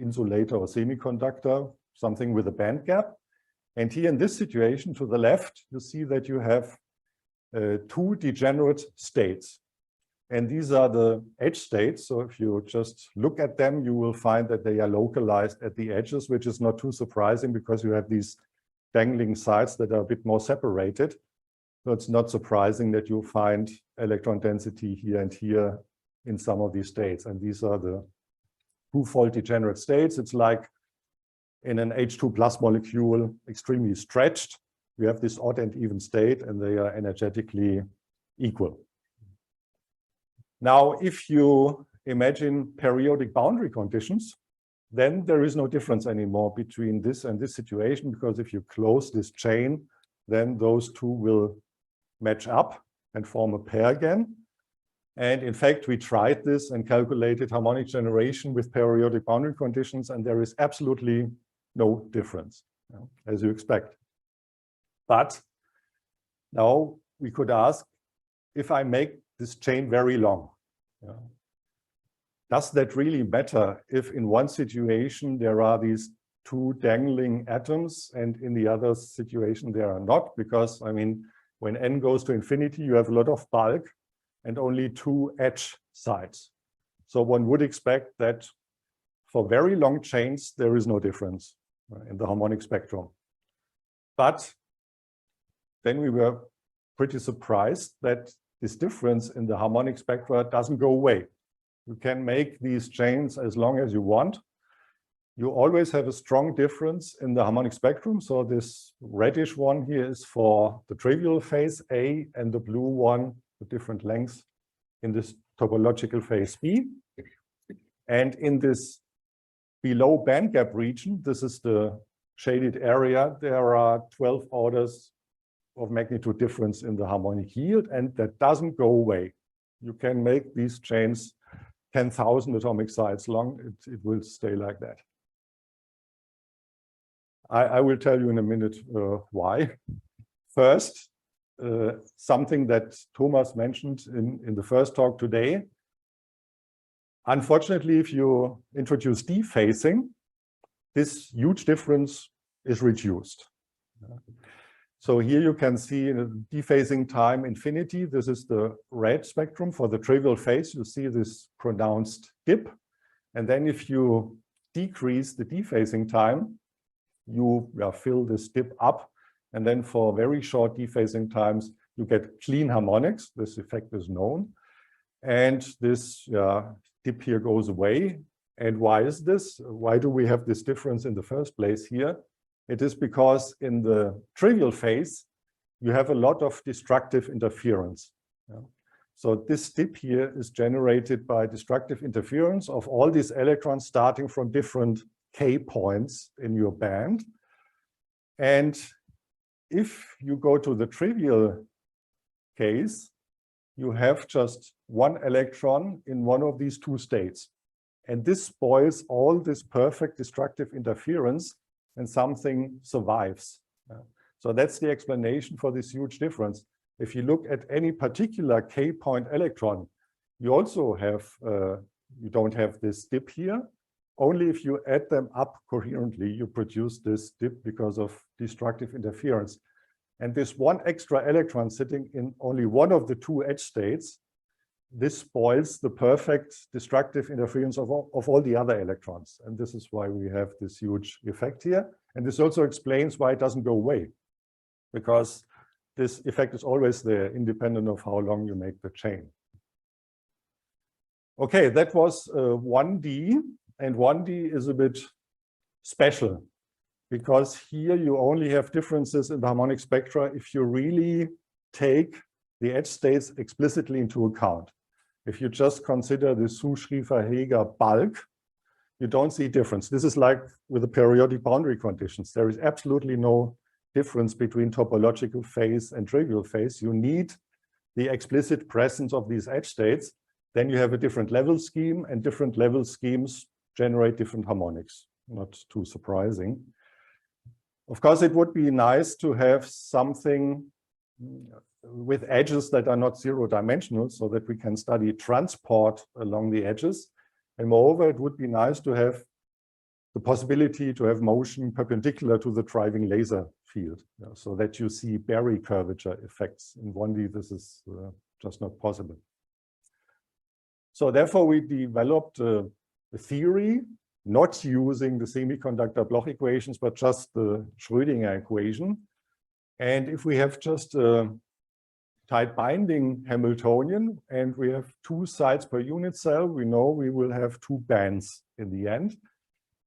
insulator or semiconductor, something with a band gap. And here in this situation to the left, you see that you have two degenerate states. And these are the edge states. So if you just look at them, you will find that they are localized at the edges, which is not too surprising because you have these dangling sites that are a bit more separated. So it's not surprising that you find electron density here and here in some of these states. And these are the two-fold degenerate states. It's like in an H2 plus molecule, extremely stretched. We have this odd and even state, and they are energetically equal. Now, if you imagine periodic boundary conditions, then there is no difference anymore between this and this situation, because if you close this chain, then those two will match up and form a pair again. And in fact, we tried this and calculated harmonic generation with periodic boundary conditions, and there is absolutely no difference, as you expect. But now we could ask, if I make this chain very long, does that really matter if in one situation there are these two dangling atoms and in the other situation there are not? Because, I mean, when n goes to infinity, you have a lot of bulk and only two edge sides. So one would expect that for very long chains, there is no difference in the harmonic spectrum. But then we were pretty surprised that this difference in the harmonic spectra doesn't go away. You can make these chains as long as you want. You always have a strong difference in the harmonic spectrum. So this reddish one here is for the trivial phase A, and the blue one, the different lengths in this topological phase B. And in this below band gap region, this is the shaded area, there are 12 orders of magnitude difference in the harmonic yield, and that doesn't go away. You can make these chains 10,000 atomic size long, it will stay like that. I will tell you in a minute why. First, something that Thomas mentioned in the first talk today. Unfortunately, if you introduce dephasing, this huge difference is reduced. So here you can see in dephasing time infinity, this is the red spectrum for the trivial phase. You see this pronounced dip. And then if you decrease the dephasing time, you fill this dip up. And then for very short dephasing times, you get clean harmonics. This effect is known. And this dip here goes away. And why is this? Why do we have this difference in the first place here? It is because in the trivial phase, you have a lot of destructive interference. So this dip here is generated by destructive interference of all these electrons starting from different K points in your band. And if you go to the trivial case, you have just one electron in one of these two states. And this spoils all this perfect destructive interference, and something survives. So that's the explanation for this huge difference. If you look at any particular K point electron, you also have, you don't have this dip here. Only if you add them up coherently, you produce this dip because of destructive interference. And this one extra electron sitting in only one of the two edge states, this spoils the perfect destructive interference of all the other electrons. And this is why we have this huge effect here. And this also explains why it doesn't go away, because this effect is always there, independent of how long you make the chain. Okay, that was 1D. And 1D is a bit special, because here you only have differences in the harmonic spectra if you really take the edge states explicitly into account. If you just consider the Su-Schrieffer-Heeger bulk, you don't see difference. This is like with the periodic boundary conditions. There is absolutely no difference between topological phase and trivial phase. You need the explicit presence of these edge states. Then you have a different level scheme, and different level schemes generate different harmonics. Not too surprising. Of course, it would be nice to have something with edges that are not zero-dimensional, so that we can study transport along the edges. And moreover, it would be nice to have the possibility to have motion perpendicular to the driving laser field, so that you see Berry curvature effects. In 1D, this is just not possible. So therefore, we developed a theory, not using the semiconductor Bloch equations, but just the Schrödinger equation. And if we have just a tight binding Hamiltonian, and we have two sides per unit cell, we know we will have two bands in the end.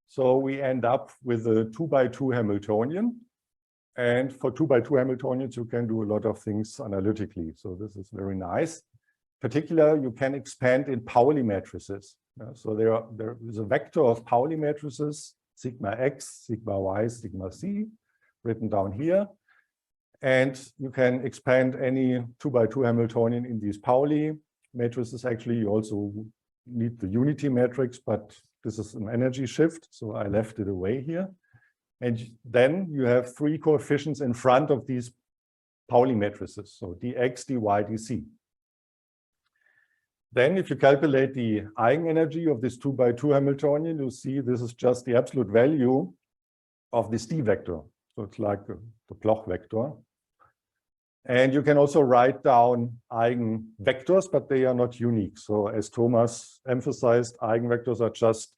So we end up with a 2x2 Hamiltonian. And for 2x2 Hamiltonians, you can do a lot of things analytically. So this is very nice. Particularly, you can expand in Pauli matrices. So there is a vector of Pauli matrices, sigma x, sigma y, sigma c, written down here. And you can expand any 2x2 Hamiltonian in these Pauli matrices. Actually, you also need the unity matrix, but this is an energy shift, so I left it away here. And then you have three coefficients in front of these Pauli matrices, so dx, dy, dc. Then if you calculate the eigenenergy of this 2x2 Hamiltonian, you see this is just the absolute value of this d vector. So it's like the Bloch vector. And you can also write down eigenvectors, but they are not unique. So as Thomas emphasized, eigenvectors are just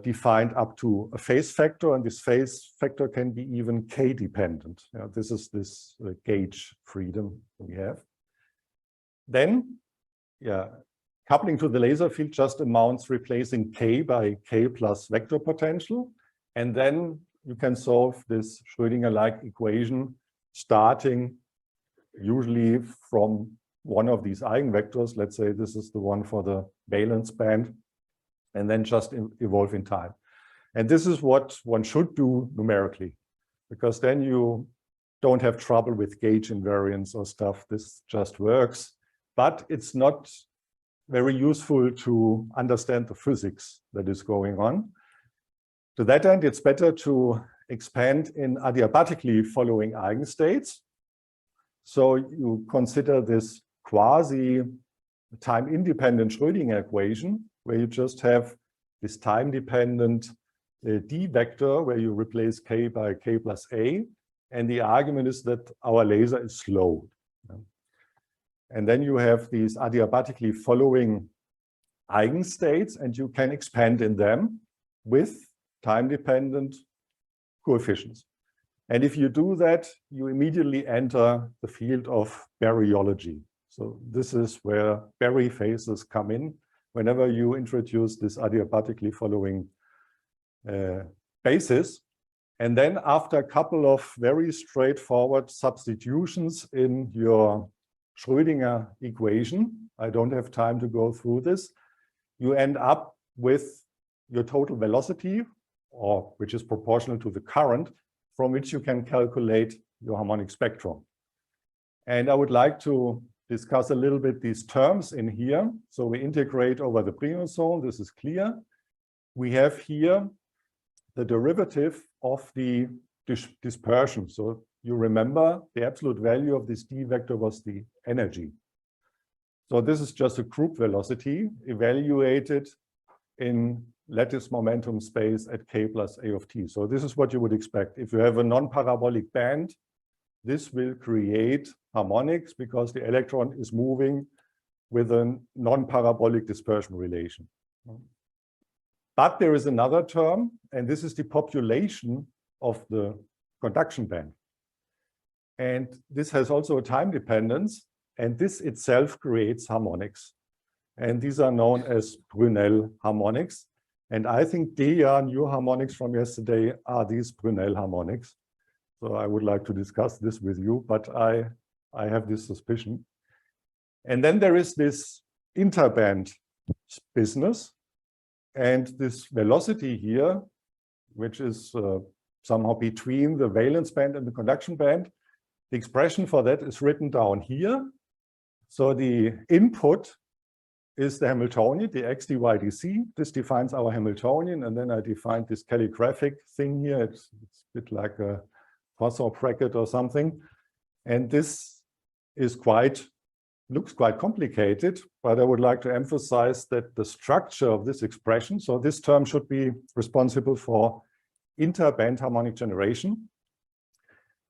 defined up to a phase factor, and this phase factor can be even k-dependent. This is this gauge freedom we have. Then, coupling to the laser field just amounts replacing K by K plus vector potential. And then you can solve this Schrödinger-like equation starting usually from one of these eigenvectors. Let's say this is the one for the valence band, and then just evolve in time. And this is what one should do numerically, because then you don't have trouble with gauge invariance or stuff. This just works, but it's not very useful to understand the physics that is going on. To that end, it's better to expand in adiabatically following eigenstates. So you consider this quasi time-independent Schrödinger equation, where you just have this time-dependent D vector, where you replace K by K plus A. And the argument is that our laser is slowed. And then you have these adiabatically following eigenstates, and you can expand in them with time-dependent coefficients. And if you do that, you immediately enter the field of baryology. So this is where Berry phases come in whenever you introduce this adiabatically following basis. And then after a couple of very straightforward substitutions in your Schrödinger equation, I don't have time to go through this, you end up with your total velocity, or which is proportional to the current, from which you can calculate your harmonic spectrum. And I would like to discuss a little bit these terms in here. So we integrate over the Brillouin zone. This is clear. We have here the derivative of the dispersion. So you remember the absolute value of this D vector was the energy. So this is just a group velocity evaluated in lattice momentum space at K plus A of t. So this is what you would expect. If you have a non-parabolic band, this will create harmonics because the electron is moving with a non-parabolic dispersion relation. But there is another term, and this is the population of the conduction band. And this has also a time dependence, and this itself creates harmonics. And these are known as Brunel harmonics. And I think the new harmonics from yesterday are these Brunel harmonics. So I would like to discuss this with you, but I have this suspicion. And then there is this interband business. And this velocity here, which is somehow between the valence band and the conduction band, the expression for that is written down here. So the input is the Hamiltonian, the x dy dc. This defines our Hamiltonian, and then I defined this calligraphic thing here. It's a bit like a Poisson bracket or something. And this is looks quite complicated, but I would like to emphasize that the structure of this expression, so this term should be responsible for interband harmonic generation.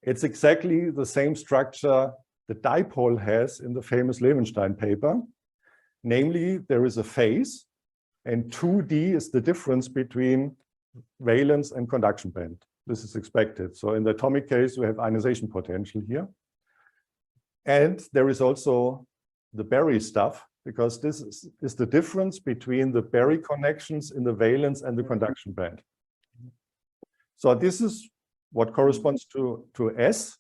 It's exactly the same structure the dipole has in the famous Levenstein paper. Namely, there is a phase, and 2D is the difference between valence and conduction band. This is expected. So in the atomic case, we have ionization potential here. And there is also the Berry stuff, because this is the difference between the Berry connections in the valence and the conduction band. So this is what corresponds to S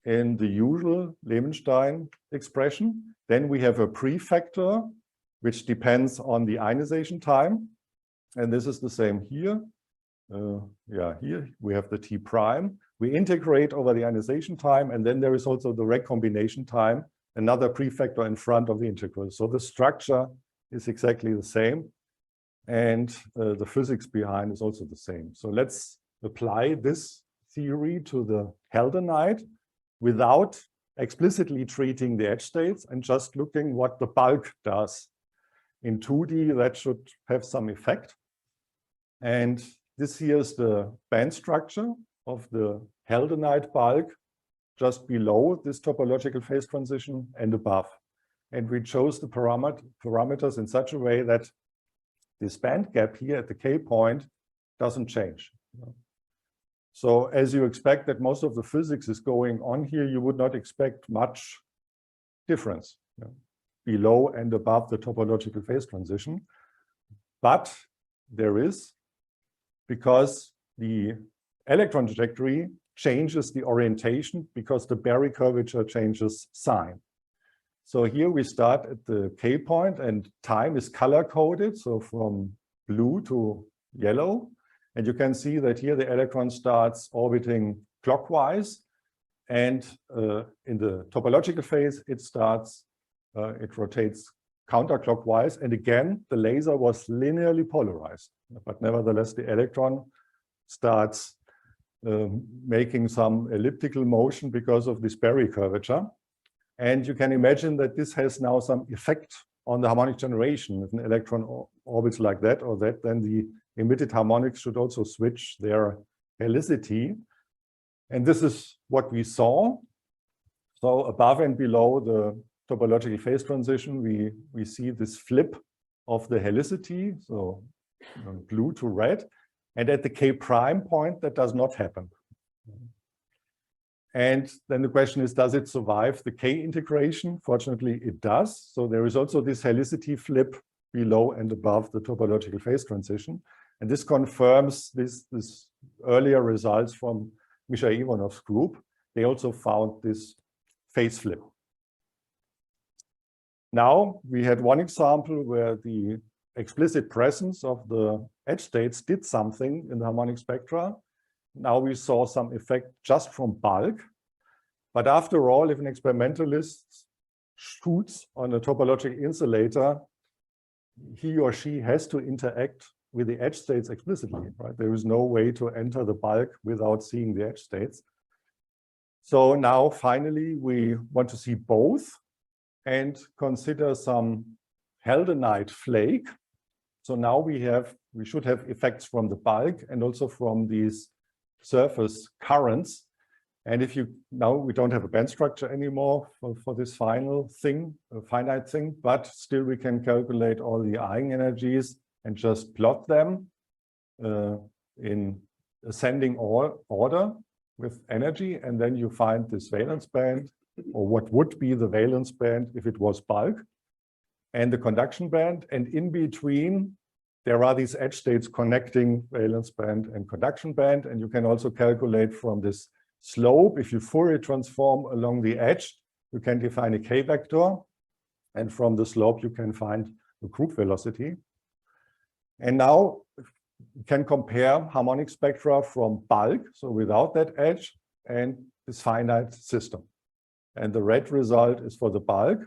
in the usual Levenstein expression. Then we have a prefactor, which depends on the ionization time. And this is the same here. Here we have the T prime. We integrate over the ionization time, and then there is also the recombination time, another prefactor in front of the integral. So the structure is exactly the same, and the physics behind is also the same. So let's apply this theory to the Haldenite without explicitly treating the edge states and just looking what the bulk does. In 2D, that should have some effect. And this here is the band structure of the Haldenite bulk just below this topological phase transition and above. And we chose the parameters in such a way that this band gap here at the K point doesn't change. So as you expect that most of the physics is going on here, you would not expect much difference. below and above the topological phase transition. But there is, because the electron trajectory changes the orientation because the Berry curvature changes sign. So here we start at the K point and time is color coded. So from blue to yellow. And you can see that here the electron starts orbiting clockwise. And in the topological phase, it rotates counterclockwise. And again, the laser was linearly polarized. But nevertheless, the electron starts making some elliptical motion because of this Berry curvature. And you can imagine that this has now some effect on the harmonic generation. If an electron orbits like that or that, then the emitted harmonics should also switch their helicity. And this is what we saw. So above and below the topological phase transition, we see this flip of the helicity, so blue to red. And at the K prime point, that does not happen. And then the question is, does it survive the K integration? Fortunately, it does. So there is also this helicity flip below and above the topological phase transition. And this confirms this earlier results from Misha Ivanov's group. They also found this phase flip. Now, we had one example where the explicit presence of the edge states did something in the harmonic spectra. Now we saw some effect just from bulk. But after all, if an experimentalist shoots on a topological insulator, he or she has to interact with the edge states explicitly, right? There is no way to enter the bulk without seeing the edge states. So now finally, we want to see both and consider some Haldonite flake. So now we should have effects from the bulk and also from these surface currents. And if now we don't have a band structure anymore for this final thing, a finite thing, but still we can calculate all the eigenenergies and just plot them in ascending order with energy. And then you find this valence band, or what would be the valence band if it was bulk, and the conduction band. And in between, there are these edge states connecting valence band and conduction band. And you can also calculate from this slope, if you Fourier transform along the edge, you can define a K vector. And from the slope, you can find the group velocity. And now you can compare harmonic spectra from bulk, so without that edge, and this finite system. And the red result is for the bulk,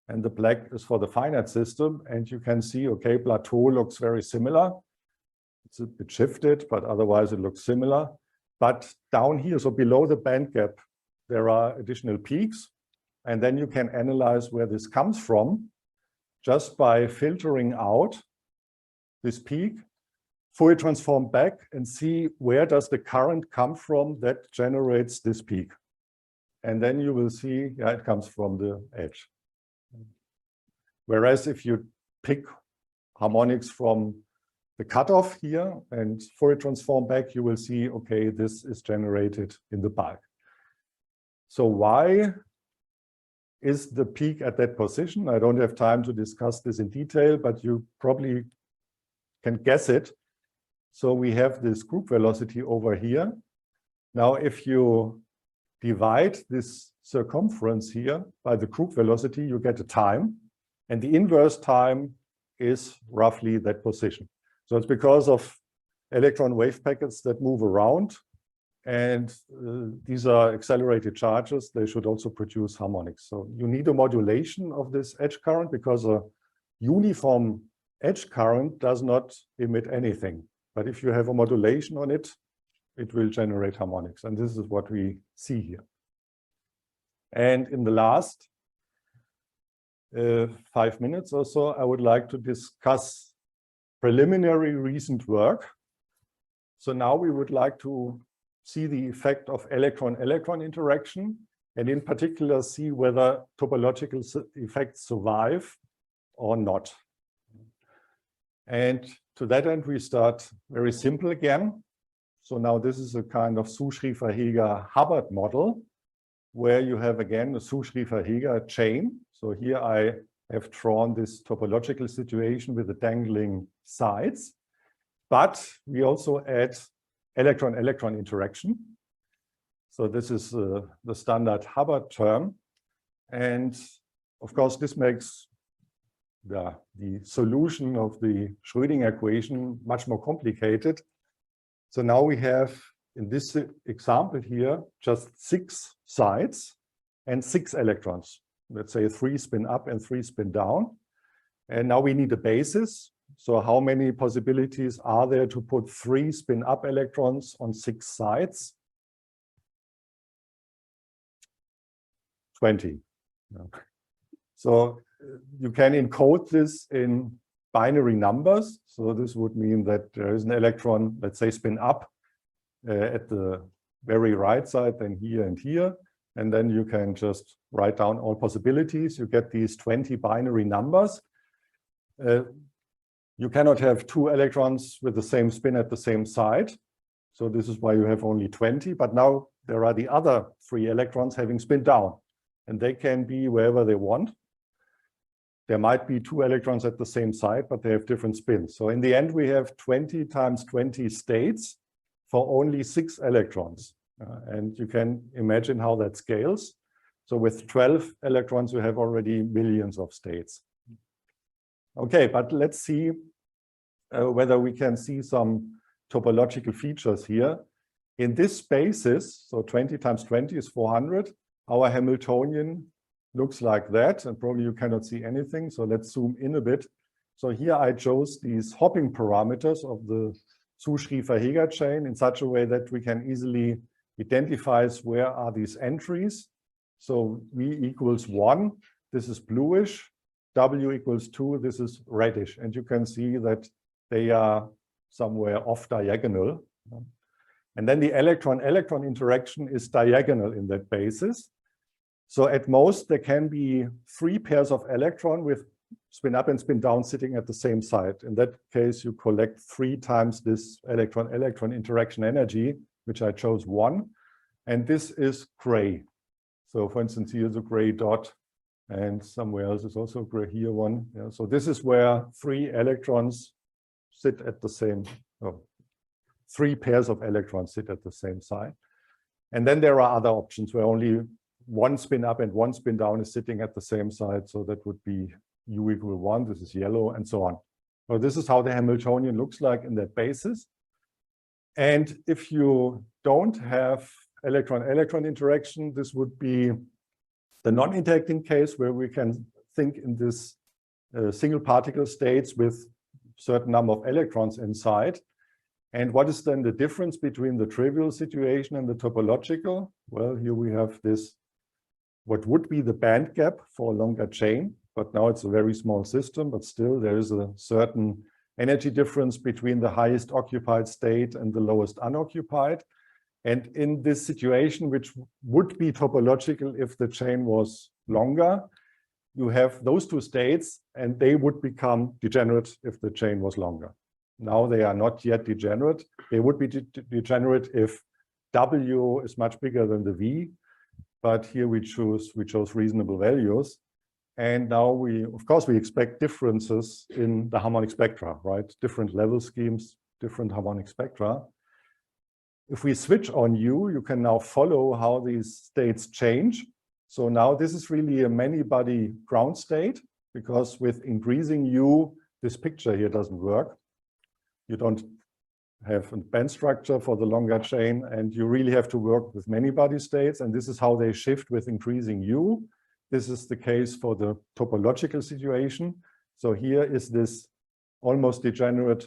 and the black is for the finite system. And you can see, okay, plateau looks very similar. It's a bit shifted, but otherwise it looks similar. But down here, so below the band gap, there are additional peaks. And then you can analyze where this comes from just by filtering out this peak, Fourier transform back and see where does the current come from that generates this peak. And then you will see, yeah, it comes from the edge. Whereas if you pick harmonics from the cutoff here and Fourier transform back, you will see, okay, this is generated in the bulk. So why is the peak at that position? I don't have time to discuss this in detail, but you probably can guess it. So we have this group velocity over here. Now, if you divide this circumference here by the group velocity, you get a time. And the inverse time is roughly that position. So it's because of electron wave packets that move around. And these are accelerated charges. They should also produce harmonics. So you need a modulation of this edge current because a uniform edge current does not emit anything. But if you have a modulation on it, it will generate harmonics. And this is what we see here. And in the last 5 minutes or so, I would like to discuss preliminary recent work. So now we would like to see the effect of electron-electron interaction, and in particular see whether topological effects survive or not. And to that end, we start very simple again. So now this is a kind of Suschrieffer-Heeger-Hubbard model, where you have again a Suschrieffer-Heeger chain. So here I have drawn this topological situation with the dangling sides, but we also add electron-electron interaction. So this is the standard Hubbard term. And of course, this makes the solution of the Schrödinger equation much more complicated. So now we have, in this example here, just 6 sides and 6 electrons. Let's say 3 spin up and 3 spin down. And now we need a basis. So how many possibilities are there to put 3 spin up electrons on 6 sides? 20. So you can encode this in binary numbers. So this would mean that there is an electron, let's say, spin up at the very right side, then here and here. And then you can just write down all possibilities. You get these 20 binary numbers. You cannot have 2 electrons with the same spin at the same side. So this is why you have only 20. But now there are the other 3 electrons having spin down. And they can be wherever they want. There might be 2 electrons at the same side, but they have different spins. So in the end, we have 20 times 20 states for only 6 electrons. And you can imagine how that scales. So with 12 electrons, you have already millions of states. Okay, but let's see whether we can see some topological features here. In this basis, so 20 times 20 is 400. Our Hamiltonian looks like that, and probably you cannot see anything. So let's zoom in a bit. So here I chose these hopping parameters of the Zu-Schriefer-Heger chain in such a way that we can easily identify where are these entries. So V equals 1, this is bluish. W equals 2, this is reddish. And you can see that they are somewhere off diagonal. And then the electron-electron interaction is diagonal in that basis. So at most, there can be 3 pairs of electron with spin up and spin down sitting at the same side. In that case, you collect 3 times this electron-electron interaction energy, which I chose 1. And this is gray. So for instance, here's a gray dot. And somewhere else is also gray, here one. Yeah, so this is where 3 electrons sit at the same, 3 pairs of electrons sit at the same side. And then there are other options where only 1 spin up and 1 spin down is sitting at the same side. So that would be U equal 1, this is yellow, and so on. So this is how the Hamiltonian looks like in that basis. And if you don't have electron-electron interaction, this would be the non-interacting case where we can think in this single particle states with certain number of electrons inside. And what is then the difference between the trivial situation and the topological? Well, here we have this, what would be the band gap for a longer chain, but now it's a very small system, but still there is a certain energy difference between the highest occupied state and the lowest unoccupied. And in this situation, which would be topological if the chain was longer, you have those 2 states and they would become degenerate if the chain was longer. Now they are not yet degenerate. They would be degenerate if W is much bigger than the V, but here we chose reasonable values. And now of course, we expect differences in the harmonic spectra, right? Different level schemes, different harmonic spectra. If we switch on U, you can now follow how these states change. So now this is really a many-body ground state, because with increasing U, this picture here doesn't work. You don't have a band structure for the longer chain, and you really have to work with many-body states. And this is how they shift with increasing U. This is the case for the topological situation. So here is this almost degenerate,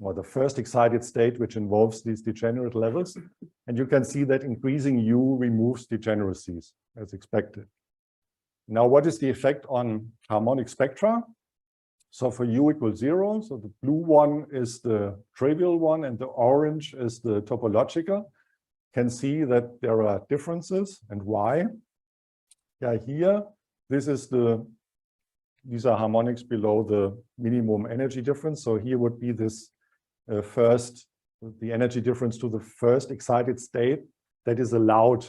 or the first excited state, which involves these degenerate levels. And you can see that increasing U removes degeneracies as expected. Now, what is the effect on harmonic spectra? So for U equals 0, so the blue one is the trivial one and the orange is the topological. Can see that there are differences, and why? Yeah, here, these are harmonics below the minimum energy difference. So here would be this the energy difference to the first excited state that is allowed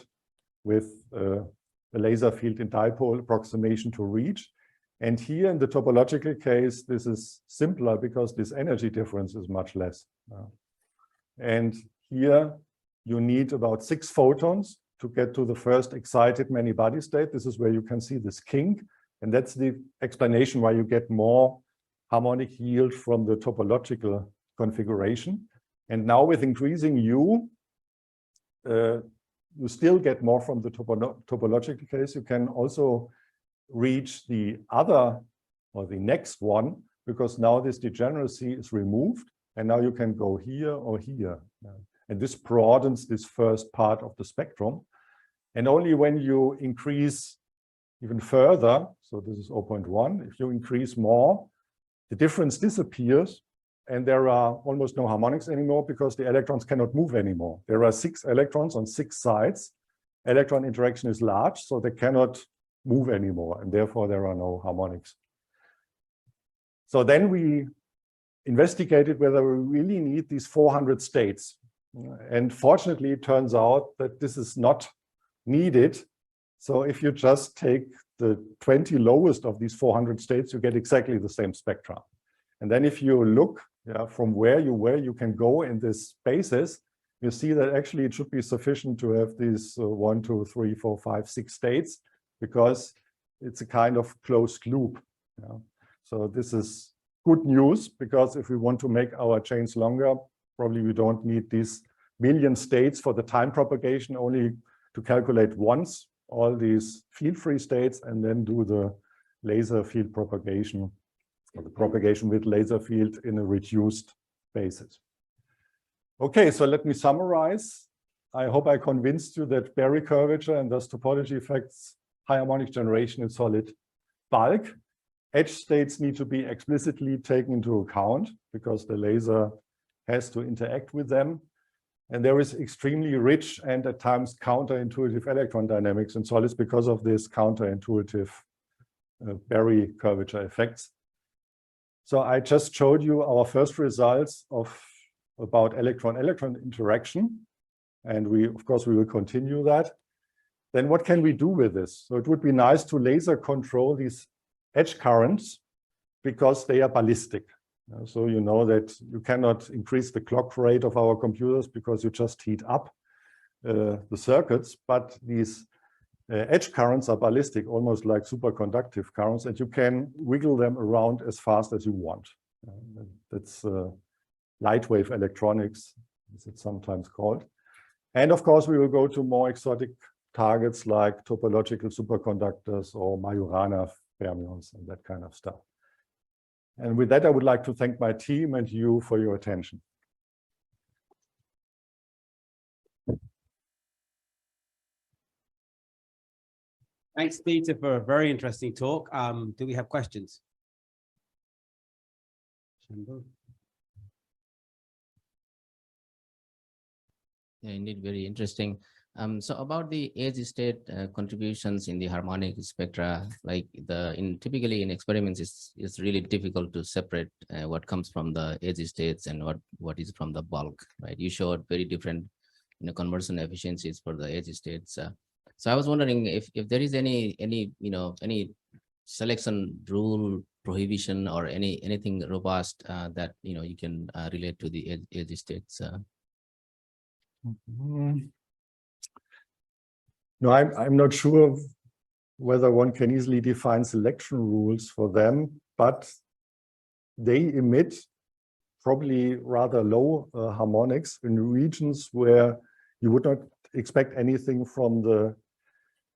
with a laser field in dipole approximation to reach. And here in the topological case, this is simpler because this energy difference is much less. And here you need about 6 photons to get to the first excited many-body state. This is where you can see this kink. And that's the explanation why you get more harmonic yield from the topological configuration. And now with increasing U, you still get more from the topological case. You can also reach the other or the next one, because now this degeneracy is removed. And now you can go here or here. And this broadens this first part of the spectrum. And only when you increase even further, so this is 0.1, if you increase more, the difference disappears and there are almost no harmonics anymore because the electrons cannot move anymore. There are 6 electrons on 6 sides. Electron interaction is large, so they cannot move anymore, and therefore there are no harmonics. So then we investigated whether we really need these 400 states. And fortunately, it turns out that this is not needed. So if you just take the 20 lowest of these 400 states, you get exactly the same spectra. And then if you look from where you can go in this spaces, you see that actually it should be sufficient to have these 1, 2, 3, 4, 5, 6 states, because it's a kind of closed loop. So this is good news, because if we want to make our chains longer, probably we don't need these million states for the time propagation, only to calculate once all these field-free states and then do the laser field propagation, or the propagation with laser field in a reduced basis. Okay, so let me summarize. I hope I convinced you that Berry curvature and thus topology affects high harmonic generation in solid bulk. Edge states need to be explicitly taken into account because the laser has to interact with them. And there is extremely rich and at times counterintuitive electron dynamics in solids because of this counterintuitive Berry curvature effects. So I just showed you our first results about electron-electron interaction. And of course, we will continue that. Then what can we do with this? So it would be nice to laser control these edge currents because they are ballistic. So you know that you cannot increase the clock rate of our computers because you just heat up the circuits, but these edge currents are ballistic, almost like superconductive currents, and you can wiggle them around as fast as you want. That's light wave electronics, as it's sometimes called. And of course, we will go to more exotic targets like topological superconductors or Majorana fermions and that kind of stuff. And with that, I would like to thank my team and you for your attention. Thanks, Peter, for a very interesting talk. Do we have questions? Yeah, indeed, very interesting. So about the edge state contributions in the harmonic spectra, like typically in experiments, it's really difficult to separate what comes from the edge states and what is from the bulk, right? You showed very different conversion efficiencies for the edge states. So I was wondering if there is any selection rule, prohibition, or anything robust that you can relate to the edge states. No, I'm not sure whether one can easily define selection rules for them, but they emit probably rather low harmonics in regions where you would not expect anything from the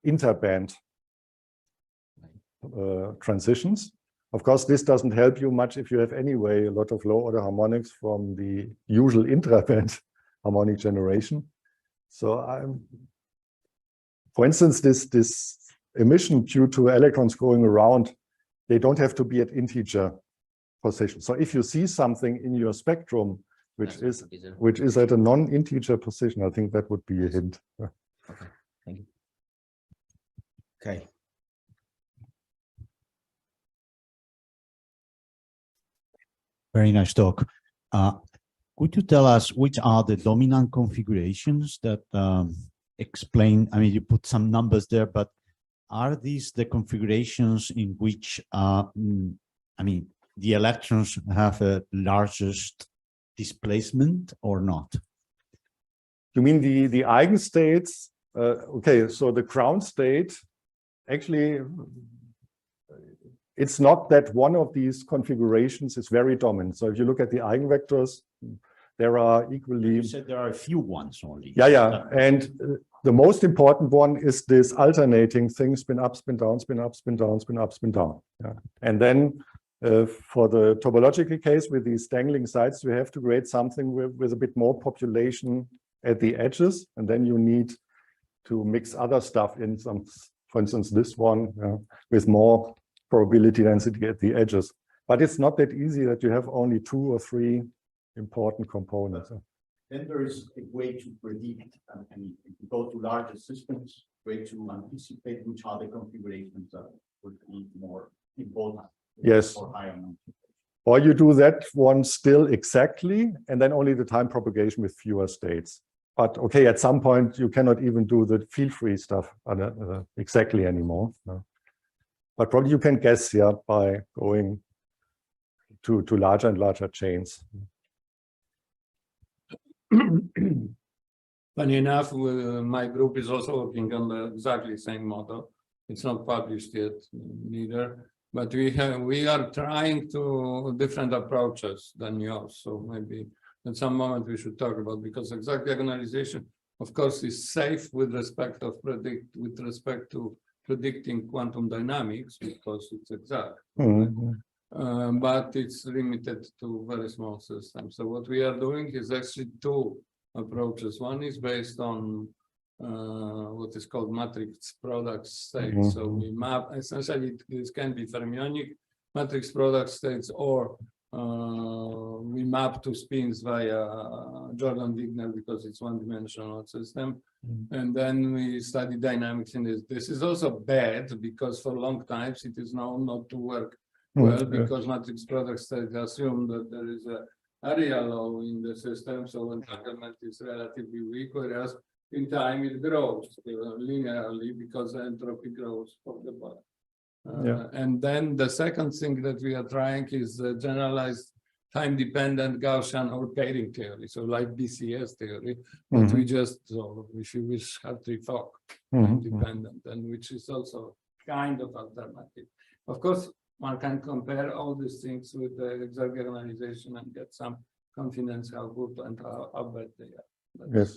interband transitions. Of course, this doesn't help you much if you have anyway a lot of low order harmonics from the usual intraband harmonic generation. So for instance, this emission due to electrons going around, they don't have to be at integer position. So if you see something in your spectrum which is at a non-integer position, I think that would be a hint. Okay, thank you. Okay. Very nice talk. Could you tell us which are the dominant configurations that explain, I mean, you put some numbers there, but are these the configurations in which, I mean, the electrons have a largest displacement or not? You mean the eigenstates? Okay, so the ground state, actually, it's not that one of these configurations is very dominant. So if you look at the eigenvectors, there are equally. You said there are a few ones only. Yeah. And the most important one is this alternating thing, spin up, spin down, spin up, spin down, spin up, spin down. Yeah. And then for the topological case with these dangling sides, we have to create something with a bit more population at the edges. And then you need to mix other stuff in, some, for instance, this one with more probability density at the edges. But it's not that easy that you have only 2 or 3 important components. Then there is a way to predict, and if you go to larger systems, way to anticipate which other configurations would be more important. Yes. For higher. Or you do that one still exactly, and then only the time propagation with fewer states. But okay, at some point you cannot even do the field-free stuff exactly anymore. No. But probably you can guess, yeah, by going to larger and larger chains. Funny enough, my group is also working on the exactly same model. It's not published yet, neither. But we are trying to different approaches than yours. So maybe at some moment we should talk about, because exact diagonalization, of course, is safe with respect to predicting quantum dynamics, because it's exact. But it's limited to very small systems. So what we are doing is actually 2 approaches. One is based on what is called matrix product states. So we map, essentially this can be fermionic matrix product states, or we map 2 spins via Jordan-Wigner because it's one-dimensional system. And then we study dynamics in this. This is also bad because for long times it is known not to work well, because matrix product states assume that there is a area law in the system, so entanglement is relatively weak, whereas in time it grows linearly because the entropy grows from the bottom. And then the second thing that we are trying is generalized time-dependent Gaussian or pairing theory, so like BCS theory, but we just, if you wish, Hartree-Fock time-dependent, and which is also kind of alternative. Of course, one can compare all these things with the exact diagonalization and get some confidence how good and how bad they are. Yes.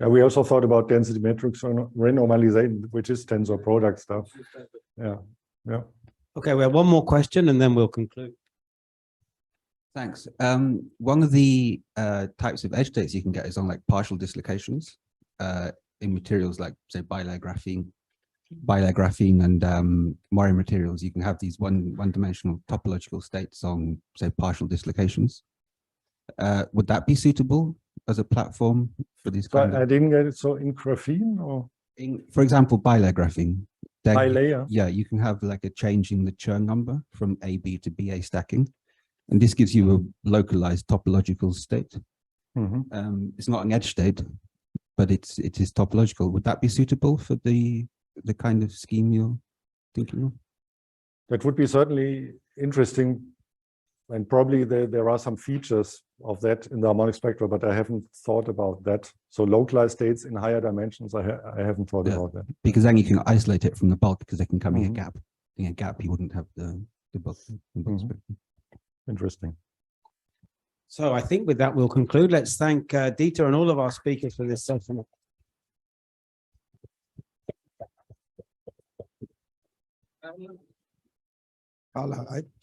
Yeah, we also thought about density matrix renormalization, which is tensor product stuff. Yeah. Okay, we have one more question and then we'll conclude. Thanks. One of the types of edge states you can get is on like partial dislocations in materials like, say, bilayer graphene and Mori materials. You can have these one-dimensional topological states on, say, partial dislocations. Would that be suitable as a platform for these kind of? I didn't get it. So in graphene, or for example, bilayer graphene. Bilayer. Yeah, you can have like a change in the Chern number from AB to BA stacking, and this gives you a localized topological state. It's not an edge state, but it is topological. Would that be suitable for the kind of scheme you're thinking of? That would be certainly interesting, and probably there are some features of that in the harmonic spectra, but I haven't thought about that. So localized states in higher dimensions, I haven't thought about that. Because then you can isolate it from the bulk, because they can come in a gap. In a gap, you wouldn't have the bulk spectrum. Interesting. So I think with that, we'll conclude. Let's thank Dieter and all of our speakers for this session.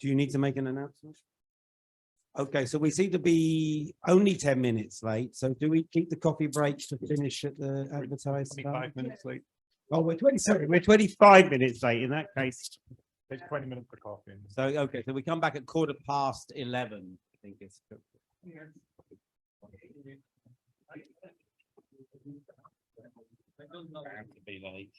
Do you need to make an announcement? Okay, so we seem to be only 10 minutes late. So do we keep the coffee breaks to finish at the advertised 25 minutes late? Oh, we're 25 minutes late in that case. Take 20 minutes for coffee. So, okay, so we come back at 11:15, I think it's. I have to be late.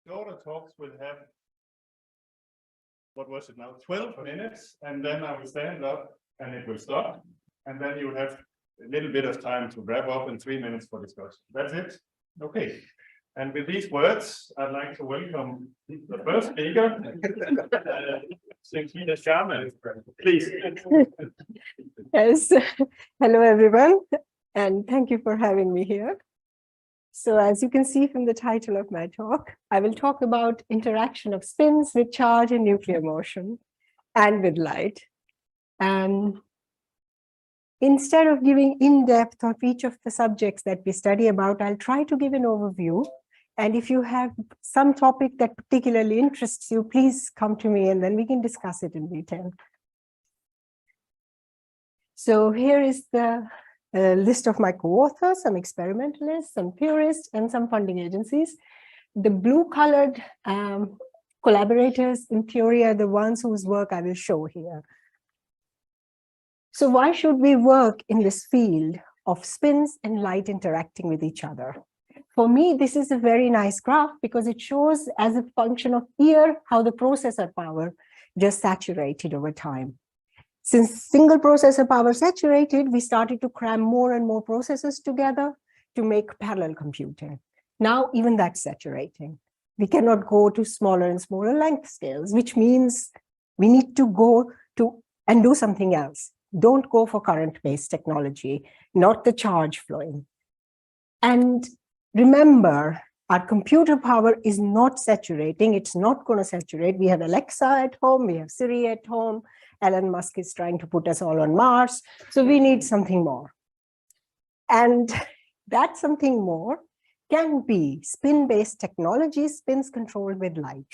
shorter talks will have, what was it now, 12 minutes, and then I will stand up and it will stop. And then you have a little bit of time to wrap up and 3 minutes for discussion. That's it. Okay. And with these words, I'd like to welcome the first speaker, Sangeeta Sharma, please. Yes, hello everyone, and thank you for having me here. So as you can see from the title of my talk, I will talk about interaction of spins with charge and nuclear motion and with light. And instead of giving in-depth of each of the subjects that we study about, I'll try to give an overview. And if you have some topic that particularly interests you, please come to me and then we can discuss it in detail. So here is the list of my co-authors, some experimentalists, some theorists, and some funding agencies. The blue-colored collaborators in theory are the ones whose work I will show here. So why should we work in this field of spins and light interacting with each other? For me, this is a very nice graph because it shows as a function of year how the processor power just saturated over time. Since single processor power saturated, we started to cram more and more processors together to make parallel computing. Now, even that's saturating. We cannot go to smaller and smaller length scales, which means we need to go to and do something else. Don't go for current-based technology, not the charge flowing. And remember, our computer power is not saturating. It's not going to saturate. We have Alexa at home. We have Siri at home. Elon Musk is trying to put us all on Mars. So we need something more. And that something more can be spin-based technology, spins controlled with light.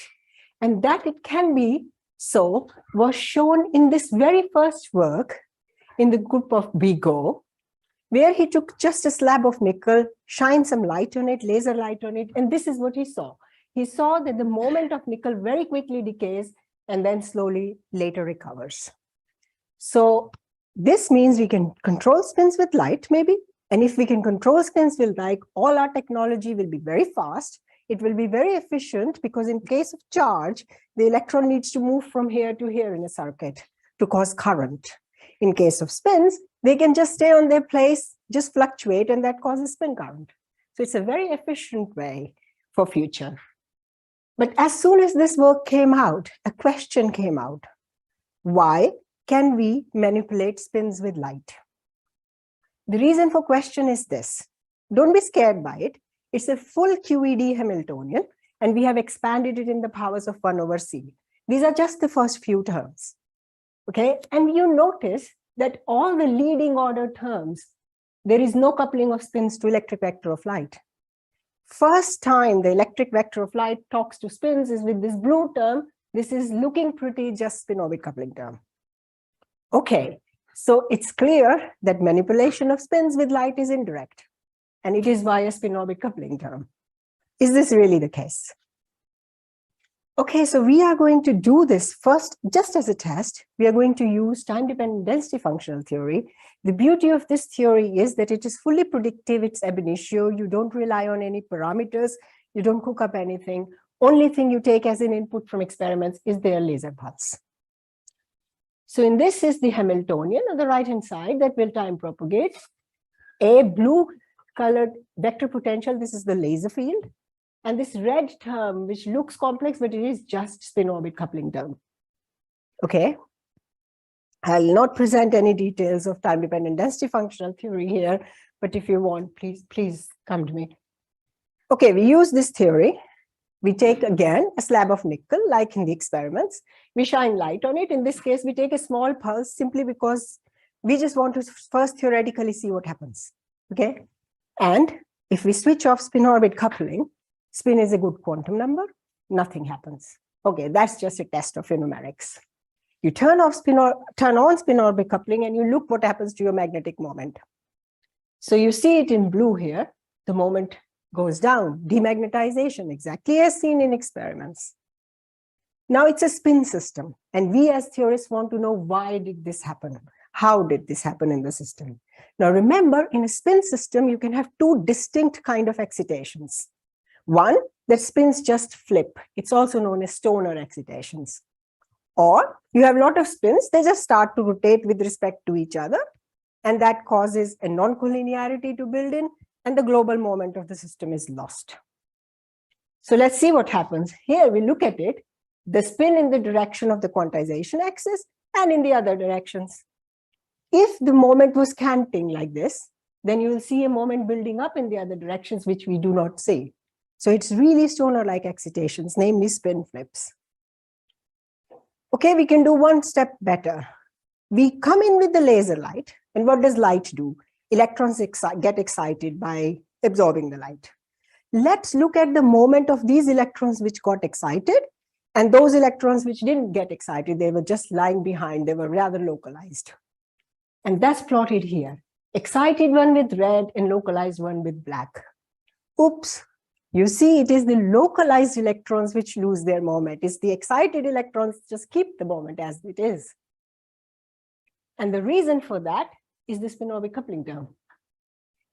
And that it can be so was shown in this very first work in the group of Bigot, where he took just a slab of nickel, shined some light on it, laser light on it, and this is what he saw. He saw that the moment of nickel very quickly decays and then slowly later recovers. So this means we can control spins with light maybe, and if we can control spins with light, all our technology will be very fast. It will be very efficient because in case of charge, the electron needs to move from here to here in a circuit to cause current. In case of spins, they can just stay on their place, just fluctuate, and that causes spin current. So it's a very efficient way for future. But as soon as this work came out, a question came out. Why can we manipulate spins with light? The reason for question is this. Don't be scared by it. It's a full QED Hamiltonian, and we have expanded it in the powers of 1 over c. These are just the first few terms. Okay, and you notice that all the leading order terms, there is no coupling of spins to electric vector of light. First time the electric vector of light talks to spins is with this blue term. This is looking pretty just spin-orbit coupling term. Okay, so it's clear that manipulation of spins with light is indirect, and it is via spin-orbit coupling term. Is this really the case? Okay, so we are going to do this first, just as a test. We are going to use time-dependent density functional theory. The beauty of this theory is that it is fully predictive. It's ab initio. You don't rely on any parameters. You don't cook up anything. Only thing you take as an input from experiments is their laser pulse. So in this is the Hamiltonian on the right-hand side that will time propagate. A blue-colored vector potential, this is the laser field. And this red term, which looks complex, but it is just spin-orbit coupling term. Okay. I'll not present any details of time-dependent density functional theory here, but if you want, please come to me. Okay, we use this theory. We take, again, a slab of nickel, like in the experiments. We shine light on it. In this case, we take a small pulse simply because we just want to first theoretically see what happens. Okay. And if we switch off spin-orbit coupling, spin is a good quantum number, nothing happens. Okay, that's just a test of numerics. You turn on spin-orbit coupling and you look what happens to your magnetic moment. So you see it in blue here, the moment goes down, demagnetization, exactly as seen in experiments. Now it's a spin system, and we as theorists want to know why did this happen? How did this happen in the system? Now remember, in a spin system, you can have two distinct kind of excitations. One that spins just flip. It's also known as Stoner excitations. Or you have a lot of spins, they just start to rotate with respect to each other, and that causes a non-collinearity to build in, and the global moment of the system is lost. So let's see what happens. Here we look at it, the spin in the direction of the quantization axis and in the other directions. If the moment was canting like this, then you will see a moment building up in the other directions, which we do not see. So it's really Stoner-like excitations, namely spin flips. Okay, we can do one step better. We come in with the laser light, and what does light do? Electrons get excited by absorbing the light. Let's look at the moment of these electrons which got excited, and those electrons which didn't get excited, they were just lying behind, they were rather localized. And that's plotted here. Excited one with red and localized one with black. Oops. You see, it is the localized electrons which lose their moment. It's the excited electrons just keep the moment as it is. And the reason for that is the spin-orbit coupling term.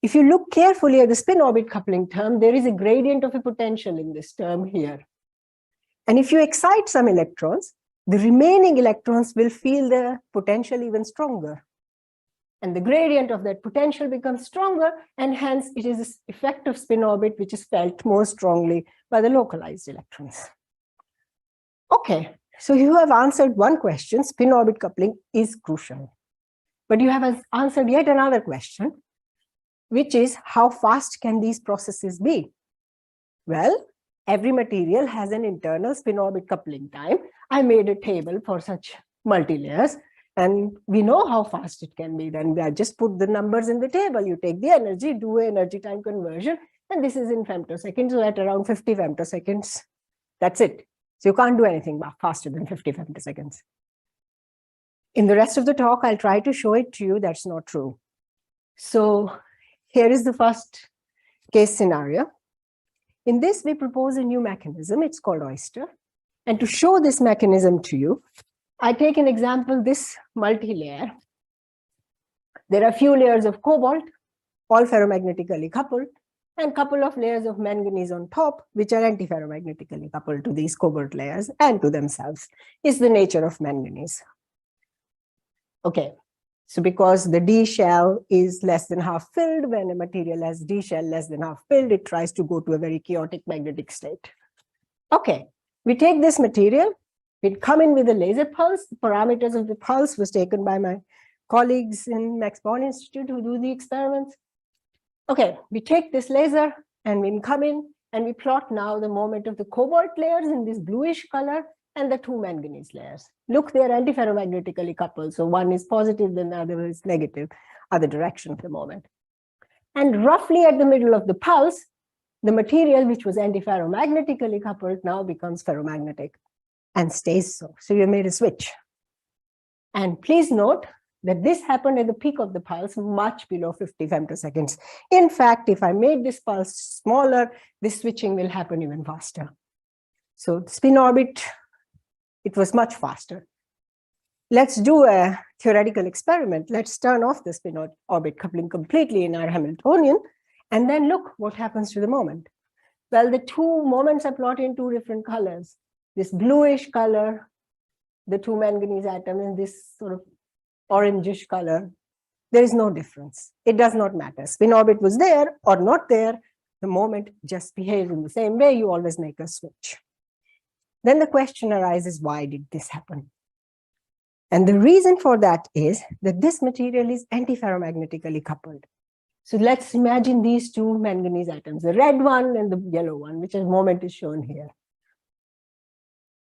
If you look carefully at the spin-orbit coupling term, there is a gradient of a potential in this term here. And if you excite some electrons, the remaining electrons will feel the potential even stronger. And the gradient of that potential becomes stronger, and hence it is this effect of spin orbit which is felt more strongly by the localized electrons. Okay, so you have answered one question, spin orbit coupling is crucial. But you have answered yet another question, which is how fast can these processes be? Well, every material has an internal spin orbit coupling time. I made a table for such multi-layers. And we know how fast it can be. Then I just put the numbers in the table. You take the energy, do an energy time conversion, and this is in femtoseconds, so at around 50 femtoseconds. That's it. So you can't do anything faster than 50 femtoseconds. In the rest of the talk, I'll try to show it to you that's not true. So here is the first case scenario. In this, we propose a new mechanism. It's called Oyster. And to show this mechanism to you, I take an example, this multi-layer. There are a few layers of cobalt, all ferromagnetically coupled, and a couple of layers of manganese on top, which are antiferromagnetically coupled to these cobalt layers and to themselves. It's the nature of manganese. Okay, so because the D shell is less than half filled, when a material has D shell less than half filled, it tries to go to a very chaotic magnetic state. Okay, we take this material. We'd come in with a laser pulse. The parameters of the pulse was taken by my colleagues in Max Born Institute who do the experiments. Okay, we take this laser and we come in and we plot now the moment of the cobalt layers in this bluish color and the two manganese layers. Look, they are antiferromagnetically coupled. So one is positive, then the other is negative, other direction of the moment. And roughly at the middle of the pulse, the material which was antiferromagnetically coupled now becomes ferromagnetic and stays so. So you made a switch. And please note that this happened at the peak of the pulse, much below 50 femtoseconds. In fact, if I made this pulse smaller, this switching will happen even faster. So spin orbit, it was much faster. Let's do a theoretical experiment. Let's turn off the spin orbit coupling completely in our Hamiltonian, and then look what happens to the moment. Well, the two moments are plotted in two different colors. This bluish color, the two manganese atoms, in this sort of orangish color, there is no difference. It does not matter. Spin orbit was there or not there. The moment just behaves in the same way. You always make a switch. Then the question arises, why did this happen? And the reason for that is that this material is antiferromagnetically coupled. So let's imagine these two manganese atoms, the red one and the yellow one, which moment is shown here.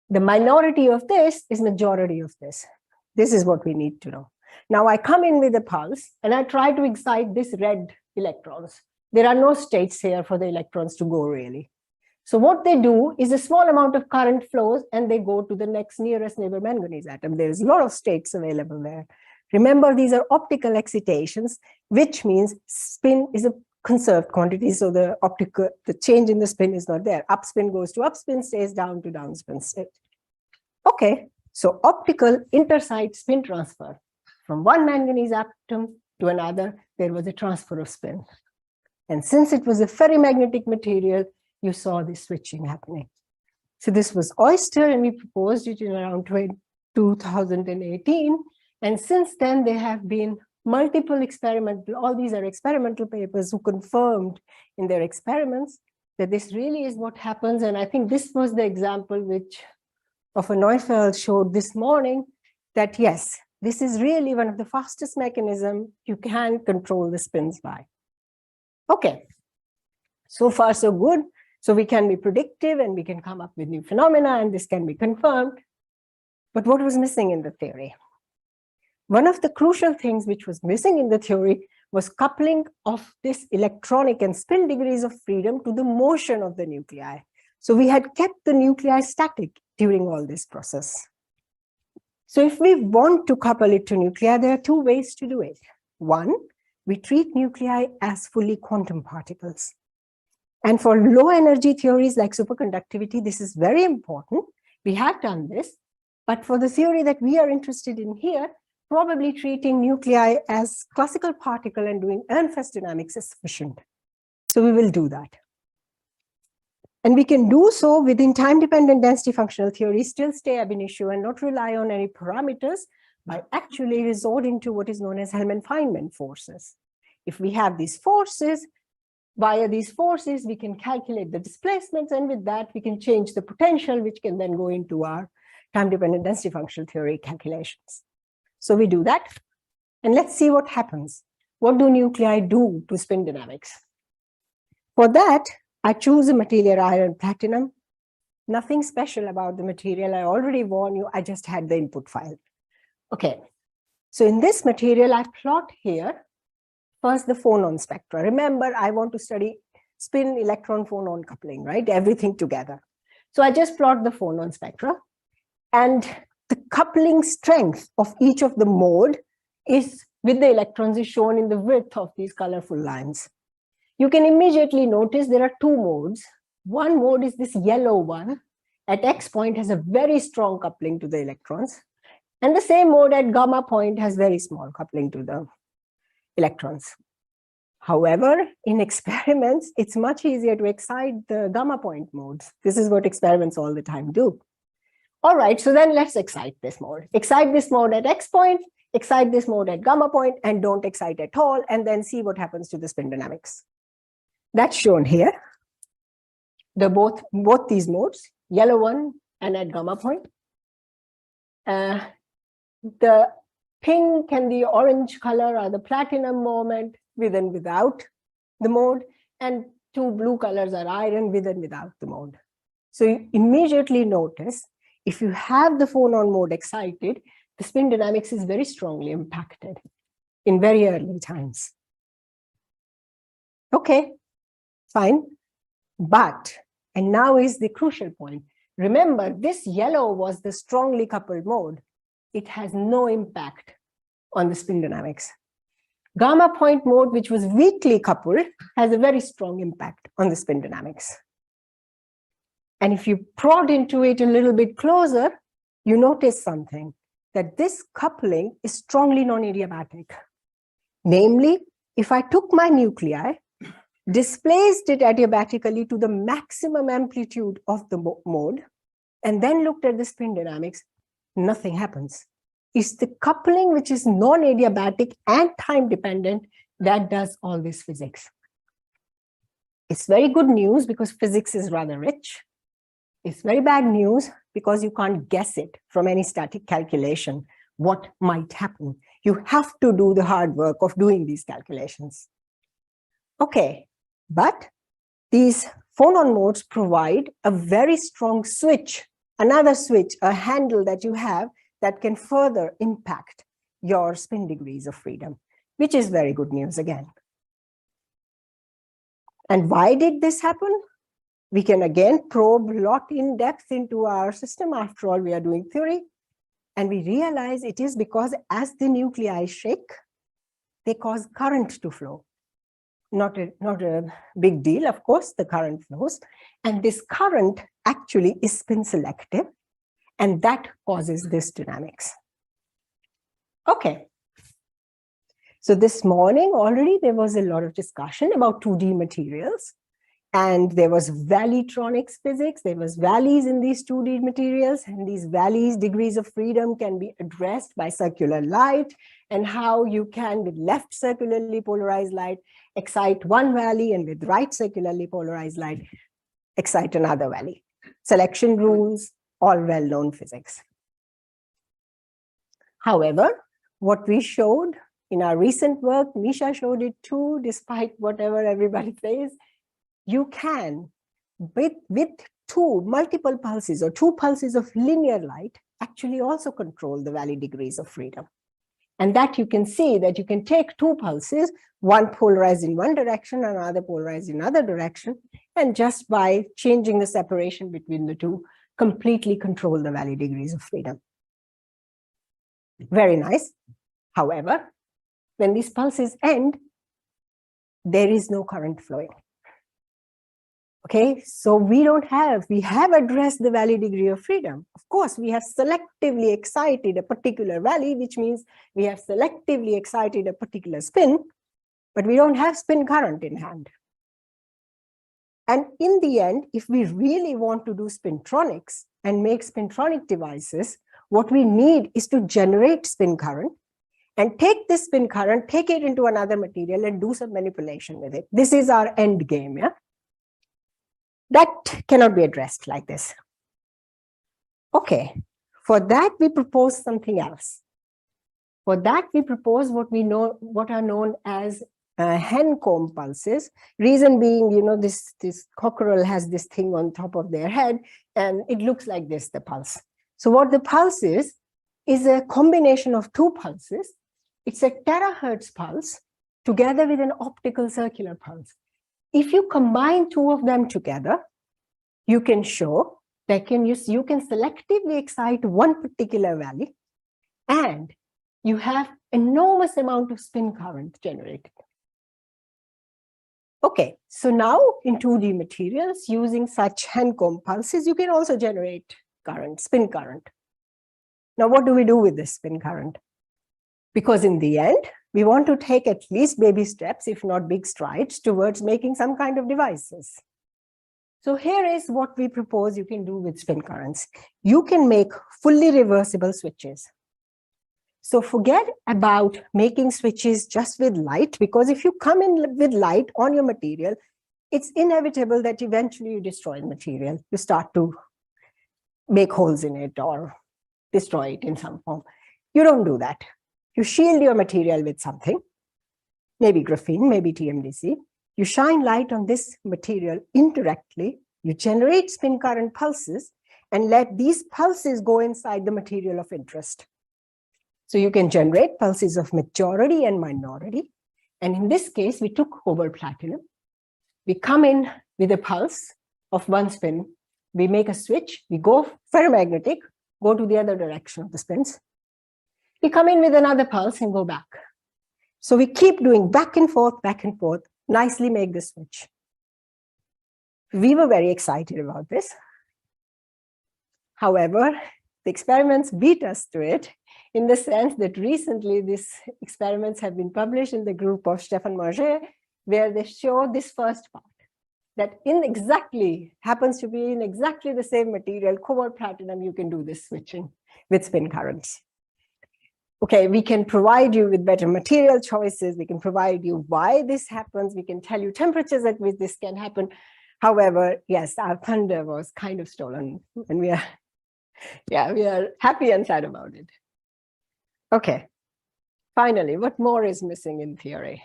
The minority of this is majority of this. This is what we need to know. Now I come in with a pulse and I try to excite this red electrons. There are no states here for the electrons to go really. So what they do is a small amount of current flows and they go to the next nearest neighbor manganese atom. There is a lot of states available there. Remember, these are optical excitations, which means spin is a conserved quantity. So the change in the spin is not there. Upspin goes to upspin, stays down to downspin state. Okay, so optical intersite spin transfer. From one manganese atom to another, there was a transfer of spin. And since it was a ferrimagnetic material, you saw this switching happening. So this was Oyster, and we proposed it in around 2018. And since then, there have been multiple experimental, all these are experimental papers who confirmed in their experiments that this really is what happens. And I think this was the example which Ofer Neufeld showed this morning, that yes, this is really one of the fastest mechanisms you can control the spins by. Okay, so far so good. So we can be predictive and we can come up with new phenomena, and this can be confirmed. But what was missing in the theory? One of the crucial things which was missing in the theory was coupling of this electronic and spin degrees of freedom to the motion of the nuclei. So we had kept the nuclei static during all this process. So if we want to couple it to nuclei, there are two ways to do it. One, we treat nuclei as fully quantum particles. And for low energy theories like superconductivity, this is very important. We have done this, but for the theory that we are interested in here, probably treating nuclei as classical particle and doing Ehrenfest dynamics is sufficient. So we will do that. And we can do so within time-dependent density functional theory, still stay ab initio and not rely on any parameters by actually resorting to what is known as Hellman-Feynman forces. If we have these forces, via these forces, we can calculate the displacements, and with that, we can change the potential, which can then go into our time-dependent density functional theory calculations. So we do that, and let's see what happens. What do nuclei do to spin dynamics? For that, I choose a material iron platinum. Nothing special about the material. I already warned you, I just had the input file. Okay, so in this material, I plot here first the phonon spectra. Remember, I want to study spin electron phonon coupling, right? Everything together. So I just plot the phonon spectra, and the coupling strength of each of the mode is with the electrons is shown in the width of these colorful lines. You can immediately notice there are two modes. One mode is this yellow one. At X point has a very strong coupling to the electrons. And the same mode at gamma point has very small coupling to the electrons. However, in experiments, it's much easier to excite the gamma point modes. This is what experiments all the time do. All right, so then let's excite this mode. Excite this mode at X point, excite this mode at gamma point, and don't excite at all, and then see what happens to the spin dynamics. That's shown here. Both these modes, yellow one and at gamma point. The pink and the orange color are the platinum moment with and without the mode, and two blue colors are iron with and without the mode. So you immediately notice if you have the phonon mode excited, the spin dynamics is very strongly impacted in very early times. Okay, fine. But, and now is the crucial point. Remember, this yellow was the strongly coupled mode. It has no impact on the spin dynamics. Gamma point mode, which was weakly coupled, has a very strong impact on the spin dynamics. And if you prod into it a little bit closer, you notice something, that this coupling is strongly non-adiabatic. Namely, if I took my nuclei, displaced it adiabatically to the maximum amplitude of the mode, and then looked at the spin dynamics, nothing happens. It's the coupling which is non-adiabatic and time-dependent that does all this physics. It's very good news because physics is rather rich. It's very bad news because you can't guess it from any static calculation, what might happen. You have to do the hard work of doing these calculations. Okay, but these phonon modes provide a very strong switch, another switch, a handle that you have that can further impact your spin degrees of freedom, which is very good news again. And why did this happen? We can again probe a lot in depth into our system. After all, we are doing theory. And we realize it is because as the nuclei shake, they cause current to flow. Not a big deal, of course, the current flows. And this current actually is spin selective. And that causes this dynamics. Okay. So this morning already there was a lot of discussion about 2D materials. And there was valleytronics physics. There was valleys in these 2D materials, and these valleys, degrees of freedom, can be addressed by circular light, and how you can, with left circularly polarized light, excite one valley, and with right circularly polarized light, excite another valley. Selection rules, all well-known physics. However, what we showed in our recent work, Misha showed it too, despite whatever everybody says, you can, with multiple pulses or two pulses of linear light, actually also control the valley degrees of freedom. And that you can see that you can take two pulses, one polarized in one direction, another polarized in another direction, and just by changing the separation between the two, completely control the valley degrees of freedom. Very nice. However, when these pulses end, there is no current flowing. Okay, so we have addressed the valley degree of freedom. Of course, we have selectively excited a particular valley, which means we have selectively excited a particular spin, but we don't have spin current in hand. And in the end, if we really want to do spintronics and make spintronic devices, what we need is to generate spin current and take this spin current, take it into another material and do some manipulation with it. This is our end game, yeah? That cannot be addressed like this. Okay, for that we propose something else. For that we propose what are known as Hennekomb pulses. Reason being, you know, this cockerel has this thing on top of their head, and it looks like this, the pulse. So what the pulse is a combination of two pulses. It's a terahertz pulse together with an optical circular pulse. If you combine two of them together, you can show that you can selectively excite one particular valley, and you have enormous amount of spin current generated. Okay, so now in 2D materials, using such Hennekomb pulses, you can also generate current, spin current. Now, what do we do with this spin current? Because in the end, we want to take at least baby steps, if not big strides, towards making some kind of devices. So here is what we propose you can do with spin currents. You can make fully reversible switches. So forget about making switches just with light, because if you come in with light on your material, it's inevitable that eventually you destroy the material. You start to make holes in it or destroy it in some form. You don't do that. You shield your material with something, maybe graphene, maybe TMDC. You shine light on this material indirectly. You generate spin current pulses and let these pulses go inside the material of interest. So you can generate pulses of majority and minority. And in this case, we took cobalt platinum. We come in with a pulse of one spin. We make a switch. We go ferromagnetic, go to the other direction of the spins. We come in with another pulse and go back. So we keep doing back and forth, nicely make the switch. We were very excited about this. However, the experiments beat us to it in the sense that recently these experiments have been published in the group of Stefan Marget, where they show this first part, that happens to be in exactly the same material, cobalt platinum, you can do this switching with spin currents. Okay, we can provide you with better material choices. We can provide you why this happens. We can tell you temperatures at which this can happen. However, yes, our thunder was kind of stolen, and we are happy and sad about it. Okay, finally, what more is missing in theory?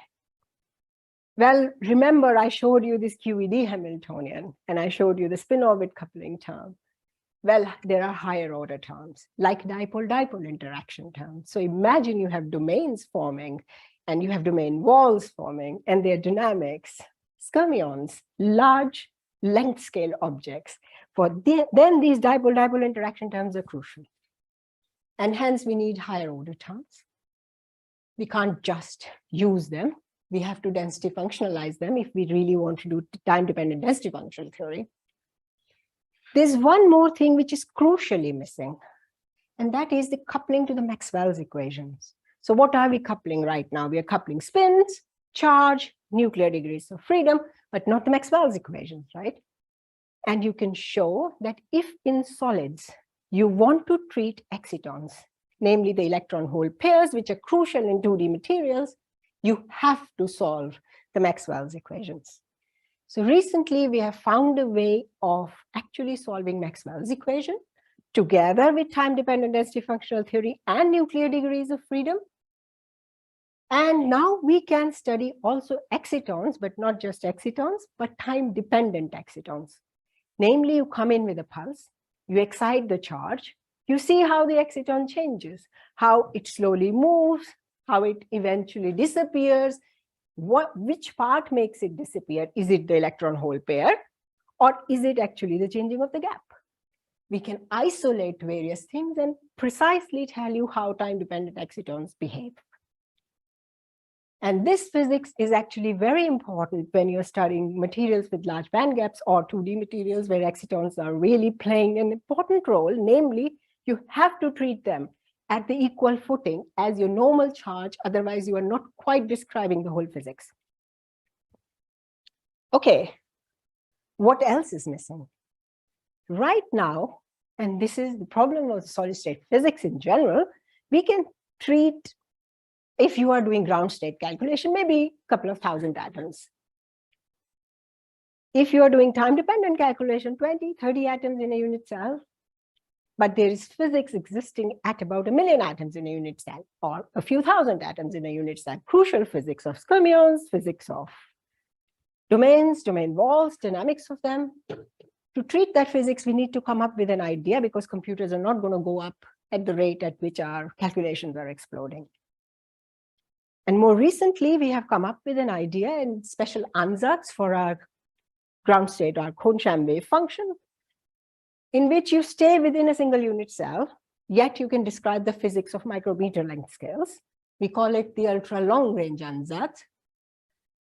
Well, remember I showed you this QED Hamiltonian, and I showed you the spin-orbit coupling term. Well, there are higher order terms, like dipole-dipole interaction terms. So imagine you have domains forming, and you have domain walls forming, and their dynamics, skyrmions, large length scale objects. Then these dipole-dipole interaction terms are crucial. And hence we need higher order terms. We can't just use them. We have to density functionalize them if we really want to do time-dependent density functional theory. There's one more thing which is crucially missing, and that is the coupling to the Maxwell's equations. So what are we coupling right now? We are coupling spins, charge, nuclear degrees of freedom, but not the Maxwell's equations, right? And you can show that if in solids you want to treat excitons, namely the electron-hole pairs, which are crucial in 2D materials, you have to solve the Maxwell's equations. So recently we have found a way of actually solving Maxwell's equation together with time-dependent density functional theory and nuclear degrees of freedom. And now we can study also excitons, but not just excitons, but time-dependent excitons. Namely, you come in with a pulse, you excite the charge, you see how the exciton changes, how it slowly moves, how it eventually disappears, which part makes it disappear? Is it the electron-hole pair, or is it actually the changing of the gap? We can isolate various things and precisely tell you how time-dependent excitons behave. And this physics is actually very important when you're studying materials with large band gaps or 2D materials where excitons are really playing an important role. Namely, you have to treat them at the equal footing as your normal charge, otherwise you are not quite describing the whole physics. Okay, what else is missing? Right now, and this is the problem of solid state physics in general, we can treat, if you are doing ground state calculation, maybe a couple of thousand atoms. If you are doing time-dependent calculation, 20, 30 atoms in a unit cell, but there is physics existing at about 1 million atoms in a unit cell, or a few thousand atoms in a unit cell. Crucial physics of fermions, physics of domains, domain walls, dynamics of them. To treat that physics, we need to come up with an idea because computers are not going to go up at the rate at which our calculations are exploding. And more recently, we have come up with an idea and special ansatz for our ground state, our Kohn-Sham wave function, in which you stay within a single unit cell, yet you can describe the physics of micrometer length scales. We call it the ultra long range ansatz.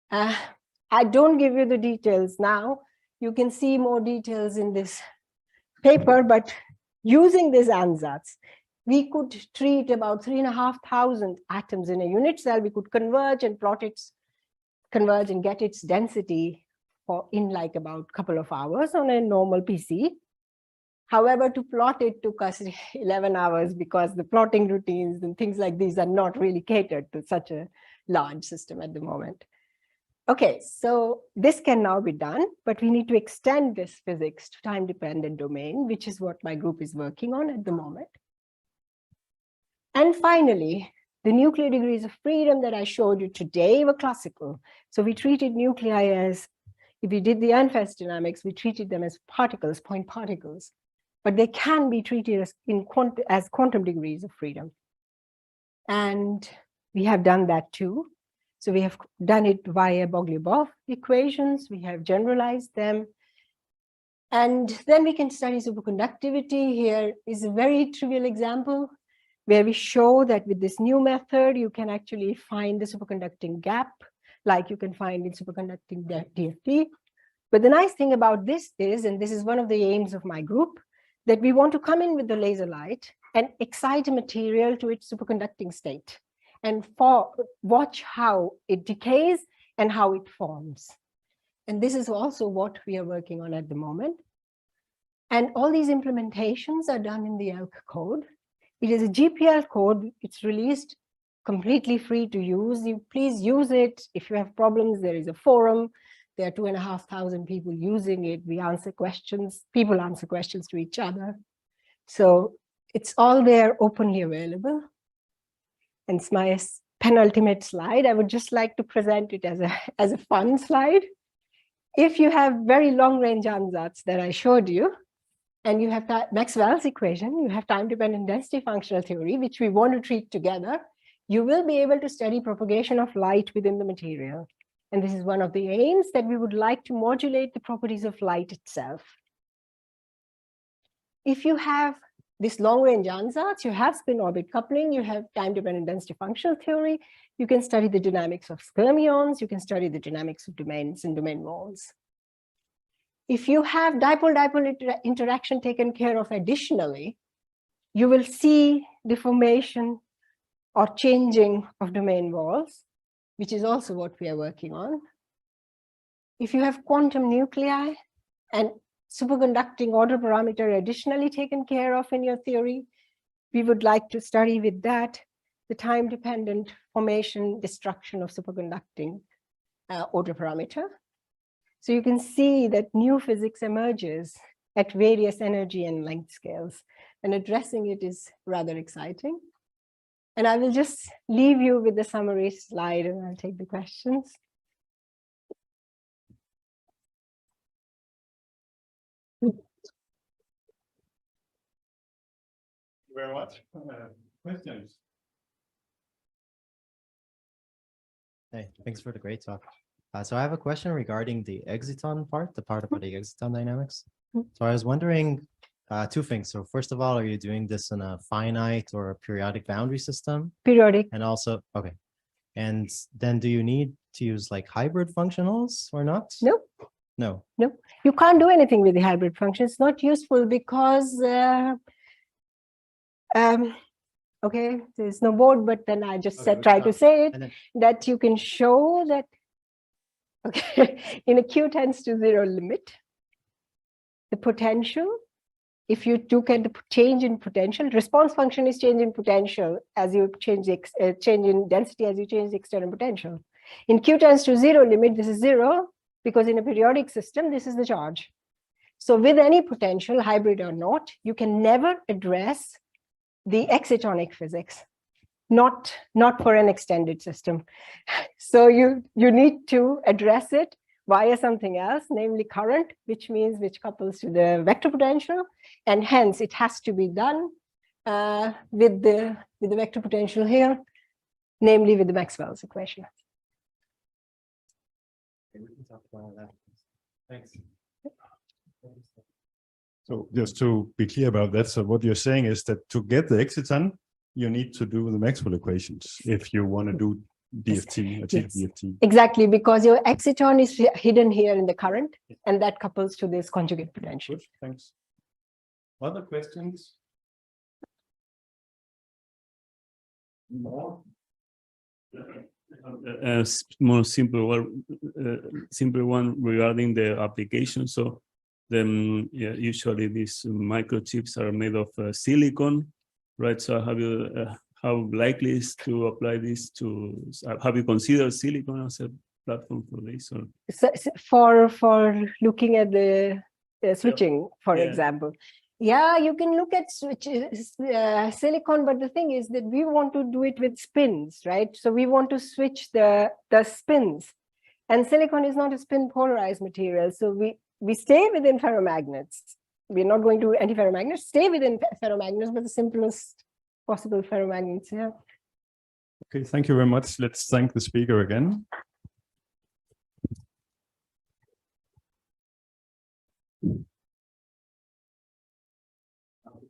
I don't give you the details now. You can see more details in this paper, but using this ansatz, we could treat about 3,500 atoms in a unit cell. We could converge and plot its, converge and get its density in like about a couple of hours on a normal PC. However, to plot it took us 11 hours because the plotting routines and things like these are not really catered to such a large system at the moment. Okay, so this can now be done, but we need to extend this physics to time-dependent domain, which is what my group is working on at the moment. And finally, the nuclear degrees of freedom that I showed you today were classical. So we treated nuclei as, if we did the unfast dynamics, we treated them as particles, point particles. But they can be treated as quantum degrees of freedom. And we have done that too. So we have done it via Bogoliubov equations. We have generalized them. And then we can study superconductivity. Here is a very trivial example where we show that with this new method, you can actually find the superconducting gap, like you can find in superconducting DFT. But the nice thing about this is, and this is one of the aims of my group, that we want to come in with the laser light and excite a material to its superconducting state and watch how it decays and how it forms. And this is also what we are working on at the moment. And all these implementations are done in the ELK code. It is a GPL code. It's released completely free to use. You please use it. If you have problems, there is a forum. There are 2,500 people using it. We answer questions. People answer questions to each other. So it's all there openly available. And it's my penultimate slide. I would just like to present it as a fun slide. If you have very long range ansatz that I showed you, and you have Maxwell's equation, you have time-dependent density functional theory, which we want to treat together, you will be able to study propagation of light within the material. And this is one of the aims, that we would like to modulate the properties of light itself. If you have this long-range ansatz, you have spin-orbit coupling, you have time-dependent density functional theory, you can study the dynamics of fermions, you can study the dynamics of domains and domain walls. If you have dipole-dipole interaction taken care of additionally, you will see the formation or changing of domain walls. which is also what we are working on. If you have quantum nuclei and superconducting order parameter additionally taken care of in your theory, we would like to study with that the time-dependent formation destruction of superconducting order parameter. So you can see that new physics emerges at various energy and length scales, and addressing it is rather exciting. And I will just leave you with the summary slide, and I'll take the questions. Thank you very much. Questions? Hey, thanks for the great talk. So I have a question regarding the exciton part, the part about the exciton dynamics. So I was wondering two things. So first of all, are you doing this in a finite or a periodic boundary system? Periodic. And also, okay. And then do you need to use like hybrid functionals or not? No. No. No, you can't do anything with the hybrid function. It's not useful because, okay, there's no board, but then I just Okay, try to say it, then, that you can show that, okay, in a Q tends to 0 limit, the potential, if you look at the change in potential, response function is change in potential as you change the change in density as you change the external potential. In Q tends to 0 limit, this is 0, because in a periodic system, this is the charge. So with any potential, hybrid or not, you can never address the excitonic physics, not for an extended system. So you need to address it via something else, namely current, which couples to the vector potential, and hence it has to be done with the vector potential here, namely with the Maxwell's equation. we can talk about that. Thanks. So just to be clear about that, so what you're saying is that to get the exciton, you need to do the Maxwell equations if you want to do DFT, achieve DFT. Exactly, because your exciton is hidden here in the current, and that couples to this conjugate potential. Good, thanks. Other questions? More? A more simple one regarding the application. So then usually these microchips are made of silicon, right? So have you how likely is to apply this to? Have you considered silicon as a platform for this? Or? So for looking at the switching, for example. Yeah, you can look at silicon, but the thing is that we want to do it with spins, right? So we want to switch the spins, and silicon is not a spin polarized material. So we stay within ferromagnets. We're not going to antiferromagnets, stay within ferromagnets, but the simplest possible ferromagnets, yeah. Okay, thank you very much. Let's thank the speaker again.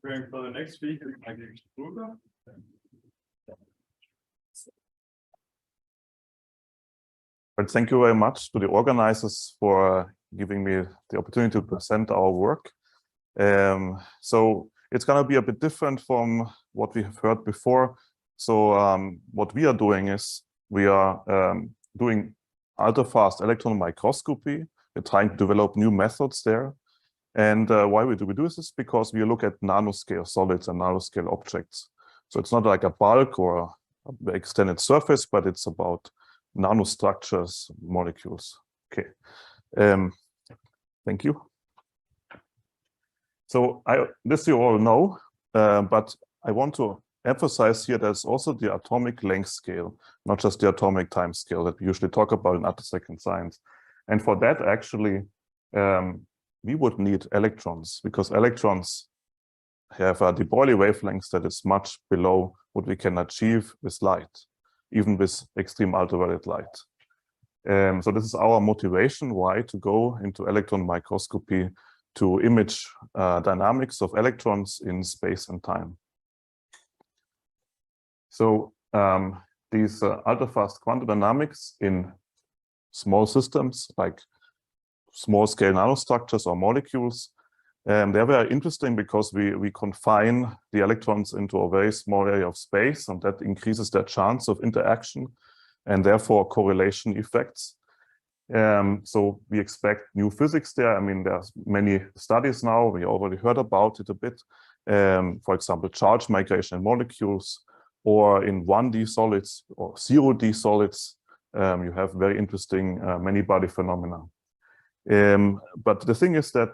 Preparing for the next speaker, Krüger. But thank you very much to the organizers for giving me the opportunity to present our work. So it's going to be a bit different from what we have heard before. So what we are doing is we are doing ultra-fast electron microscopy. We're trying to develop new methods there. And why we do this is because we look at nanoscale solids and nanoscale objects. So it's not like a bulk or an extended surface, but it's about nanostructures, molecules. Okay. Thank you. So this you all know, but I want to emphasize here there's also the atomic length scale, not just the atomic time scale that we usually talk about in attosecond science. And for that, actually, we would need electrons, because electrons have a de Broglie wavelength that is much below what we can achieve with light, even with extreme ultraviolet light. So this is our motivation why to go into electron microscopy, to image dynamics of electrons in space and time. So these ultra-fast quantum dynamics in small systems like small-scale nanostructures or molecules, they're very interesting because we confine the electrons into a very small area of space, and that increases their chance of interaction. and therefore correlation effects. So we expect new physics there. I mean, there's many studies now. We already heard about it a bit. For example, charge migration in molecules, or in 1D solids or 0D solids. You have very interesting many-body phenomena. But the thing is that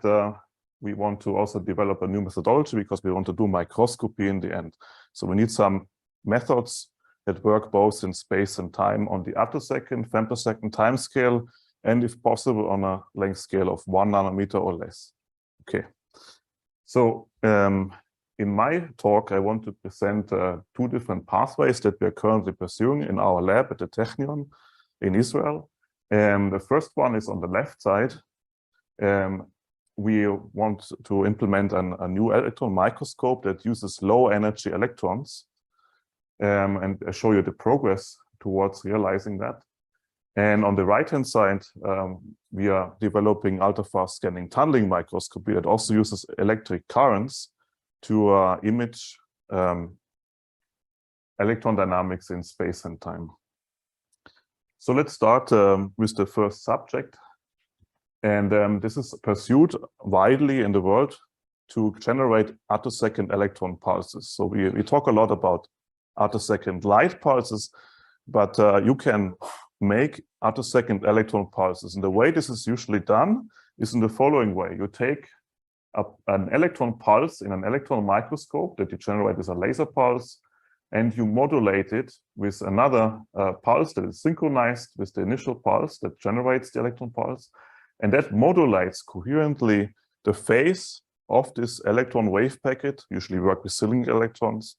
we want to also develop a new methodology because we want to do microscopy in the end. So we need some methods that work both in space and time on the attosecond, femtosecond time scale, and if possible on a length scale of 1 nanometer or less. Okay. So in my talk, I want to present 2 different pathways that we are currently pursuing in our lab at the Technion in Israel. The first one is on the left side. We want to implement a new electron microscope that uses low energy electrons, and I'll show you the progress towards realizing that. And on the right-hand side, we are developing ultrafast scanning tunneling microscopy that also uses electric currents to image electron dynamics in space and time. So let's start with the first subject. And this is pursued widely in the world to generate attosecond electron pulses. So we talk a lot about attosecond light pulses, but you can make attosecond electron pulses. And the way this is usually done is in the following way. You take an electron pulse in an electron microscope that you generate with a laser pulse, and you modulate it with another pulse that is synchronized with the initial pulse that generates the electron pulse. And that modulates coherently the phase of this electron wave packet, usually work with cylinder electrons.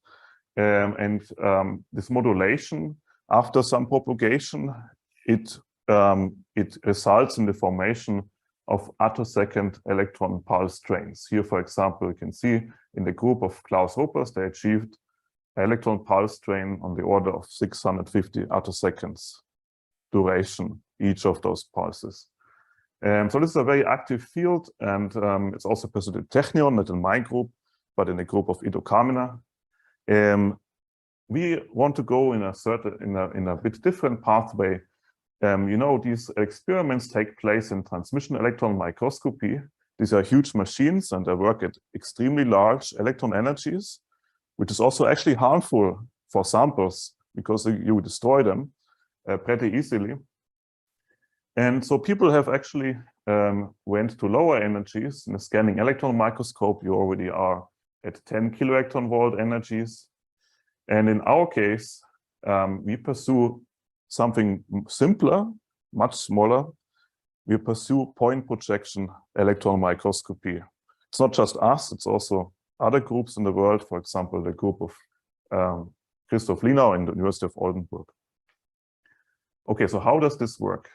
This modulation, after some propagation, it results in the formation of attosecond electron pulse trains. Here, for example, you can see in the group of Klaus Ruppers, they achieved an electron pulse train on the order of 650 attoseconds duration, each of those pulses. So this is a very active field, and it's also pursued at Technion, not in my group, but in the group of Ido Kaminer. We want to go in a bit different pathway. You know, these experiments take place in transmission electron microscopy. These are huge machines, and they work at extremely large electron energies, which is also actually harmful for samples because you destroy them pretty easily. And so people have actually went to lower energies. In the scanning electron microscope, you already are at 10 kiloelectron volt energies. And in our case, we pursue something simpler, much smaller. We pursue point projection electron microscopy. It's not just us, it's also other groups in the world, for example, the group of Christoph Linau in the University of Oldenburg. Okay, so how does this work?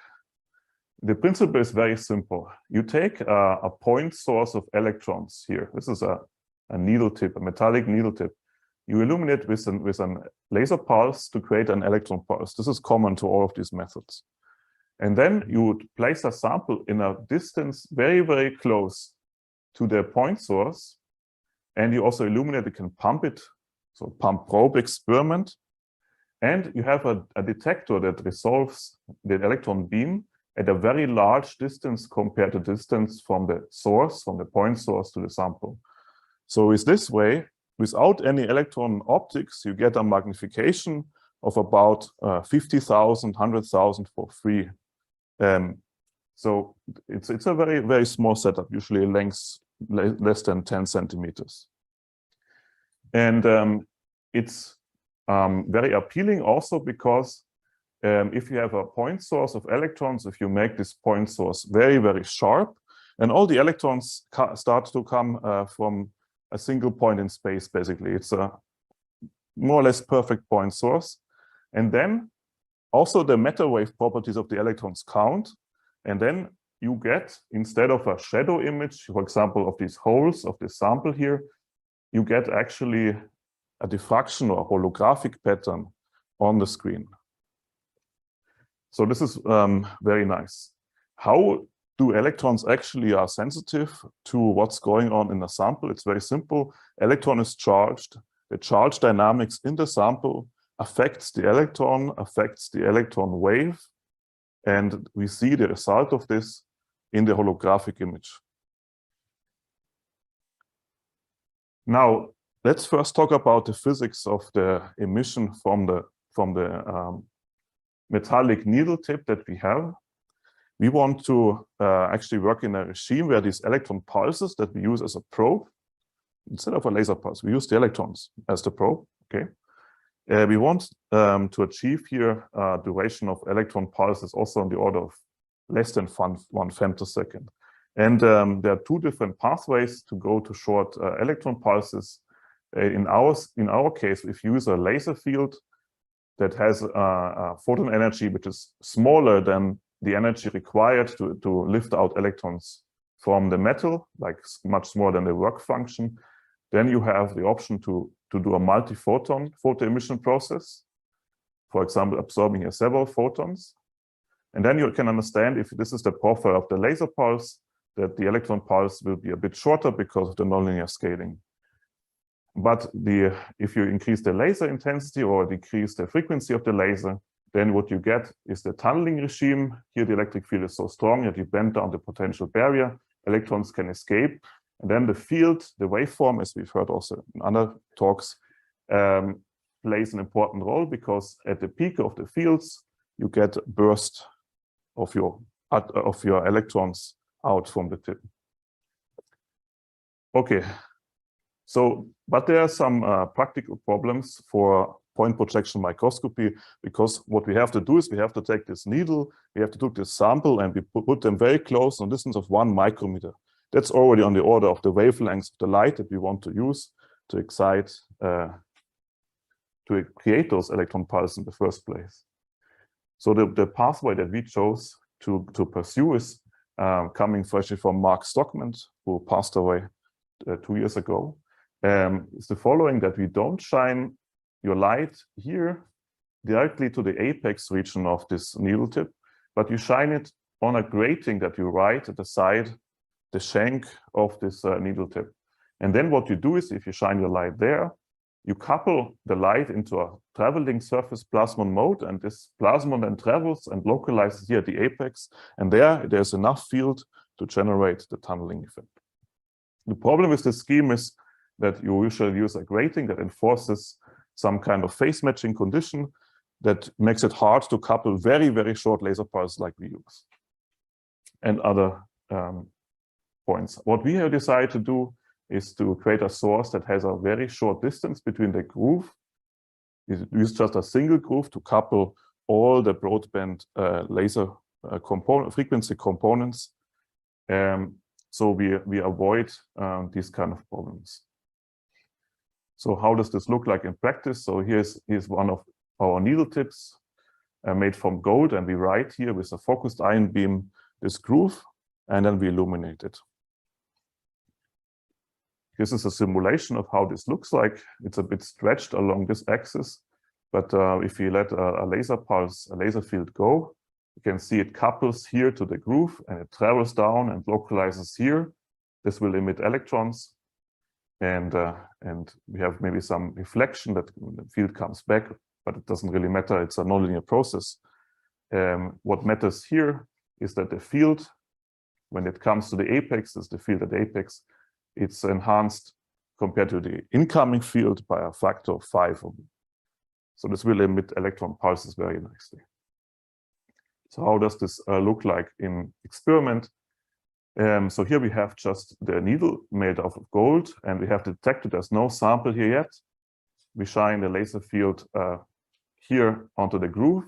The principle is very simple. You take a point source of electrons here. This is a needle tip, a metallic needle tip. You illuminate with an laser pulse to create an electron pulse. This is common to all of these methods. And then you would place a sample in a distance very, very close to the point source. And you also illuminate, you can pump it, so pump probe experiment. And you have a detector that resolves the electron beam at a very large distance compared to distance from the source, from the point source to the sample. So with this way, without any electron optics, you get a magnification of about 50,000, 100,000 for free. So it's a very, very small setup, usually length less than 10 centimeters. And it's very appealing also because if you have a point source of electrons, if you make this point source very, very sharp, and all the electrons start to come from a single point in space, basically. It's a more or less perfect point source. And then also the matter wave properties of the electrons count. And then you get, instead of a shadow image, for example, of these holes of this sample here, you get actually a diffraction or holographic pattern on the screen. So this is very nice. How do electrons actually are sensitive to what's going on in the sample? It's very simple. Electron is charged. The charge dynamics in the sample affects the electron wave, and we see the result of this in the holographic image. Now, let's first talk about the physics of the emission from the metallic needle tip that we have. We want to actually work in a regime where these electron pulses that we use as a probe, instead of a laser pulse, we use the electrons as the probe. Okay. We want to achieve here a duration of electron pulses also on the order of less than 1 femtosecond. And there are two different pathways to go to short electron pulses. In our case, if you use a laser field that has a photon energy which is smaller than the energy required to lift out electrons from the metal, like much smaller than the work function, then you have the option to do a multi-photon photoemission process, for example, absorbing here several photons. And then you can understand, if this is the profile of the laser pulse, that the electron pulse will be a bit shorter because of the nonlinear scaling. But if you increase the laser intensity or decrease the frequency of the laser, then what you get is the tunneling regime. Here the electric field is so strong that you bend down the potential barrier, electrons can escape, and then the field, the waveform, as we've heard also in other talks, plays an important role, because at the peak of the fields, you get a burst of your electrons out from the tip. Okay, so, but there are some practical problems for point projection microscopy, because what we have to do is we have to take this needle, we have to take this sample, and we put them very close on a distance of 1 micrometer. That's already on the order of the wavelengths of the light that we want to use to excite, to create those electron pulses in the first place. So the pathway that we chose to pursue is coming freshly from Mark Stockman, who passed away 2 years ago. Is the following: that we don't shine your light here directly to the apex region of this needle tip, but you shine it on a grating that you write at the side, the shank of this needle tip. And then what you do is, if you shine your light there, you couple the light into a traveling surface plasmon mode, and this plasmon then travels and localizes here at the apex, and there's enough field to generate the tunneling effect. The problem with this scheme is that you usually use a grating that enforces some kind of phase matching condition that makes it hard to couple very, very short laser pulses like we use, and other points. What we have decided to do is to create a source that has a very short distance between the groove. We use just a single groove to couple all the broadband laser frequency components. So we avoid these kind of problems. So how does this look like in practice? So here's one of our needle tips made from gold, and we write here with a focused ion beam this groove, and then we illuminate it. This is a simulation of how this looks like. It's a bit stretched along this axis, but if you let a laser pulse, a laser field go, you can see it couples here to the groove, and it travels down and localizes here. This will emit electrons, and we have maybe some reflection that the field comes back, but it doesn't really matter. It's a nonlinear process. What matters here is that the field, when it comes to the apex, is the field at the apex, it's enhanced compared to the incoming field by a factor of 5. So this will emit electron pulses very nicely. So how does this look like in experiment? So here we have just the needle made of gold, and we have detected there's no sample here yet. We shine the laser field here onto the groove,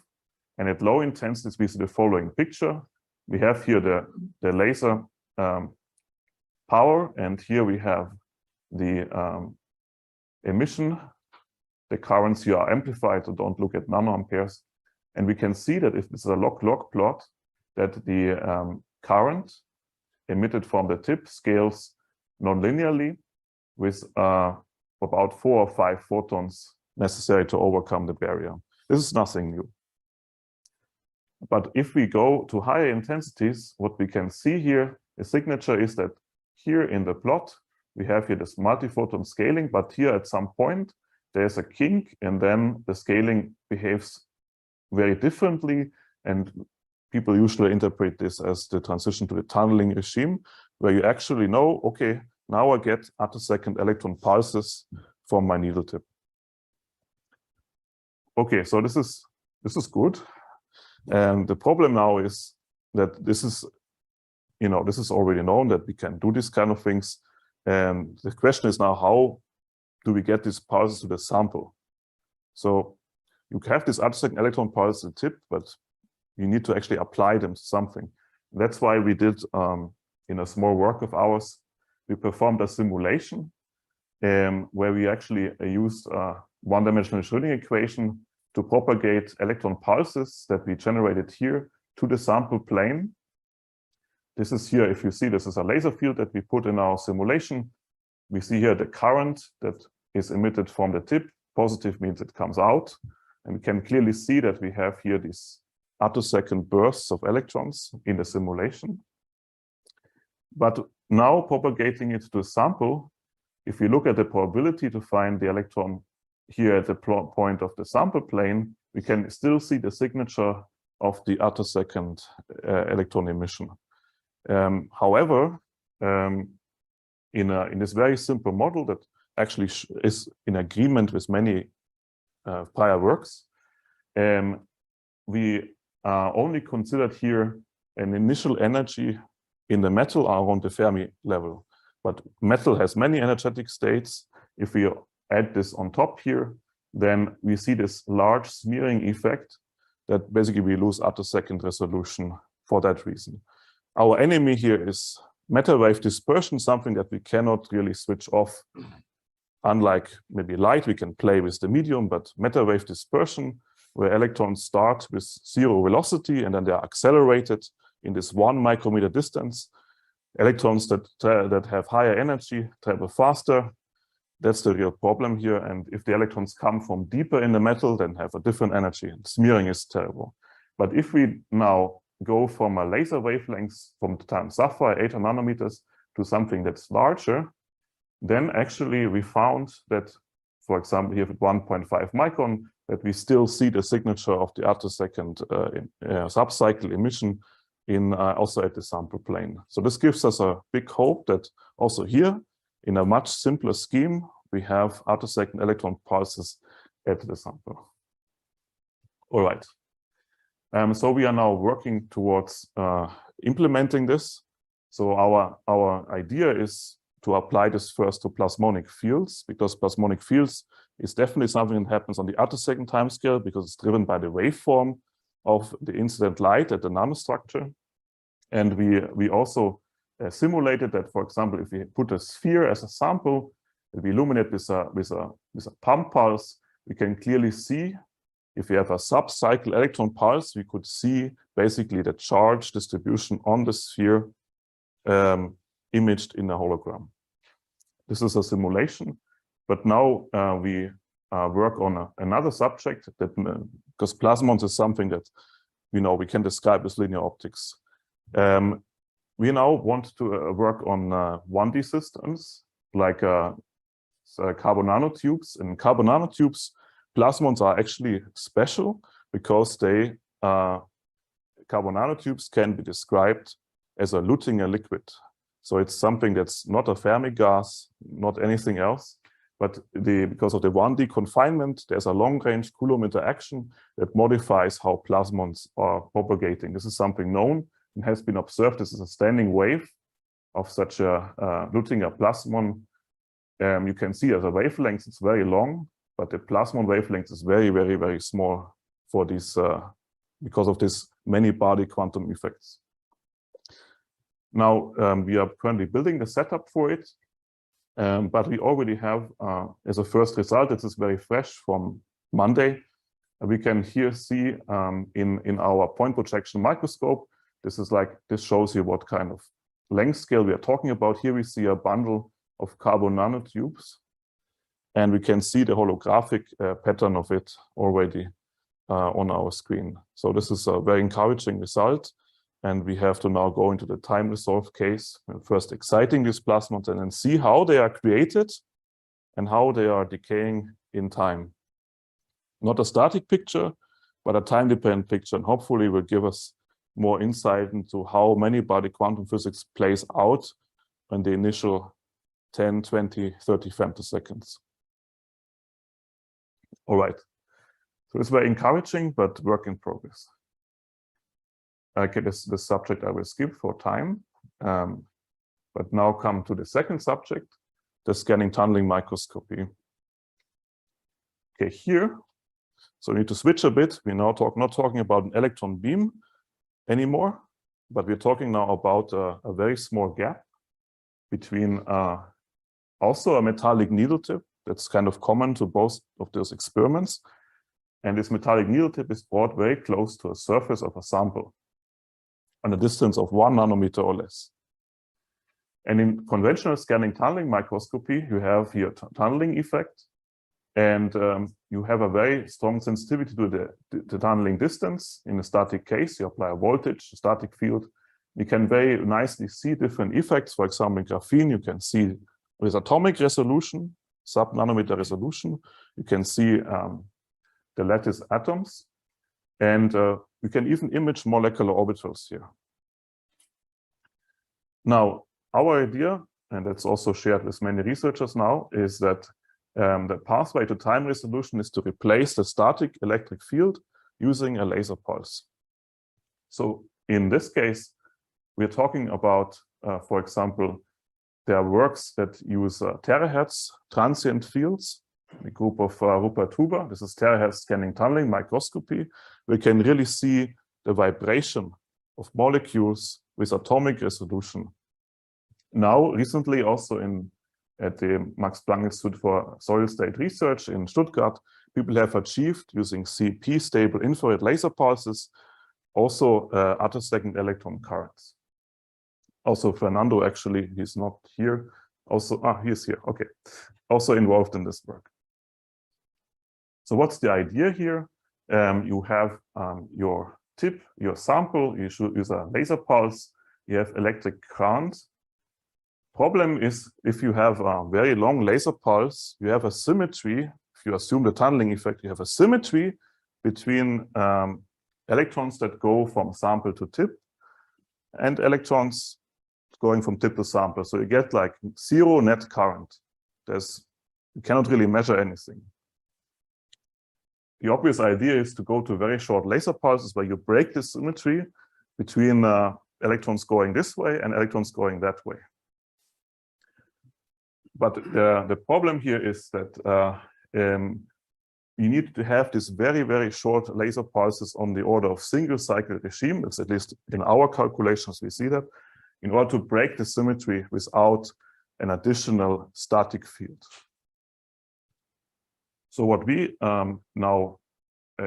and at low intensities we see the following picture. We have here the laser power, and here we have the emission. The currents here are amplified, so don't look at nanoamperes. And we can see that if this is a log-log plot, that the current emitted from the tip scales nonlinearly with about 4 or 5 photons necessary to overcome the barrier. This is nothing new. But if we go to higher intensities, what we can see here, the signature is that here in the plot, we have here this multi-photon scaling, but here at some point, there's a kink, and then the scaling behaves very differently. And people usually interpret this as the transition to the tunneling regime, where you actually know, okay, now I get attosecond electron pulses from my needle tip. Okay, so this is good. And the problem now is that this is already known that we can do this kind of things. And the question is now, how do we get these pulses to the sample? So you have this attosecond electron pulse at the tip, but you need to actually apply them to something. That's why we did, in a small work of ours, we performed a simulation where we actually used a one-dimensional Schrödinger equation to propagate electron pulses that we generated here to the sample plane. This is here, if you see, this is a laser field that we put in our simulation. We see here the current that is emitted from the tip. Positive means it comes out. And we can clearly see that we have here these attosecond bursts of electrons in the simulation. But now propagating it to a sample, if you look at the probability to find the electron here at the point of the sample plane, we can still see the signature of the attosecond electron emission. However, in this very simple model that actually is in agreement with many prior works, we only considered here an initial energy in the metal around the Fermi level. But metal has many energetic states. If we add this on top here, then we see this large smearing effect that basically we lose attosecond resolution for that reason. Our enemy here is matter wave dispersion, something that we cannot really switch off. Unlike maybe light, we can play with the medium, but matter wave dispersion, where electrons start with 0 velocity and then they are accelerated in this 1 micrometer distance. Electrons that have higher energy travel faster. That's the real problem here. And if the electrons come from deeper in the metal, then have a different energy. And smearing is terrible. But if we now go from a laser wavelength from the time sapphire, 8 nanometers, to something that's larger, then actually we found that, for example, here at 1.5 micron, that we still see the signature of the attosecond subcycle emission in also at the sample plane. So this gives us a big hope that also here, in a much simpler scheme, we have attosecond electron pulses at the sample. All right. So we are now working towards implementing this. So our idea is to apply this first to plasmonic fields, because plasmonic fields is definitely something that happens on the attosecond timescale because it's driven by the waveform of the incident light at the nanostructure. And we also simulated that, for example, if we put a sphere as a sample, and we illuminate with a pump pulse, we can clearly see, if we have a subcycle electron pulse, we could see basically the charge distribution on the sphere imaged in a hologram. This is a simulation, but now we work on another subject that, because plasmons is something that we can describe as linear optics. We now want to work on 1D systems like carbon nanotubes. In carbon nanotubes, plasmons are actually special because they carbon nanotubes can be described as a Luttinger liquid. So it's something that's not a Fermi gas, not anything else. But because of the 1D confinement, there's a long-range Coulomb interaction that modifies how plasmons are propagating. This is something known and has been observed. This is a standing wave of such a Luttinger plasmon. You can see as a wavelength, it's very long, but the plasmon wavelength is very, very, very small for these, because of this many-body quantum effects. Now, we are currently building the setup for it, but we already have, as a first result, this is very fresh from Monday. We can here see in our point projection microscope, this shows you what kind of length scale we are talking about. Here we see a bundle of carbon nanotubes, and we can see the holographic pattern of it already on our screen. So this is a very encouraging result. And we have to now go into the time resolved case, first exciting these plasmons and then see how they are created and how they are decaying in time. Not a static picture, but a time-dependent picture, and hopefully will give us more insight into how many-body quantum physics plays out in the initial 10, 20, 30 femtoseconds. All right. So it's very encouraging, but work in progress. Okay, this subject I will skip for time, but now come to the second subject, the scanning tunneling microscopy. Okay, here, so we need to switch a bit. We're now not talking about an electron beam anymore, but we're talking now about a very small gap between also a metallic needle tip that's kind of common to both of those experiments. And this metallic needle tip is brought very close to a surface of a sample on a distance of 1 nanometer or less. And in conventional scanning tunneling microscopy, you have here a tunneling effect, and you have a very strong sensitivity to the tunneling distance. In a static case, you apply a voltage, a static field. You can very nicely see different effects. For example, in graphene, you can see with atomic resolution, sub-nanometer resolution, you can see the lattice atoms, and you can even image molecular orbitals here. Now, our idea, and that's also shared with many researchers now, is that the pathway to time resolution is to replace the static electric field using a laser pulse. So in this case, we're talking about, for example, there are works that use terahertz transient fields. The group of Rupert Huber, this is terahertz scanning tunneling microscopy. We can really see the vibration of molecules with atomic resolution. Now, recently, also at the Max Planck Institute for Solid State Research in Stuttgart, people have achieved using CP stable infrared laser pulses, also attosecond electron currents. Also, Fernando, actually, he's not here. Also, he's here. Okay, also involved in this work. So what's the idea here? You have your tip, your sample, you should use a laser pulse, you have electric current. Problem is, if you have a very long laser pulse, you have a symmetry. If you assume the tunneling effect, you have a symmetry between electrons that go from sample to tip and electrons going from tip to sample. So you get like zero net current. You cannot really measure anything. The obvious idea is to go to very short laser pulses where you break the symmetry between electrons going this way and electrons going that way. But the problem here is that you need to have this very, very short laser pulses on the order of single cycle regime. It's at least in our calculations, we see that, in order to break the symmetry without an additional static field. So what we now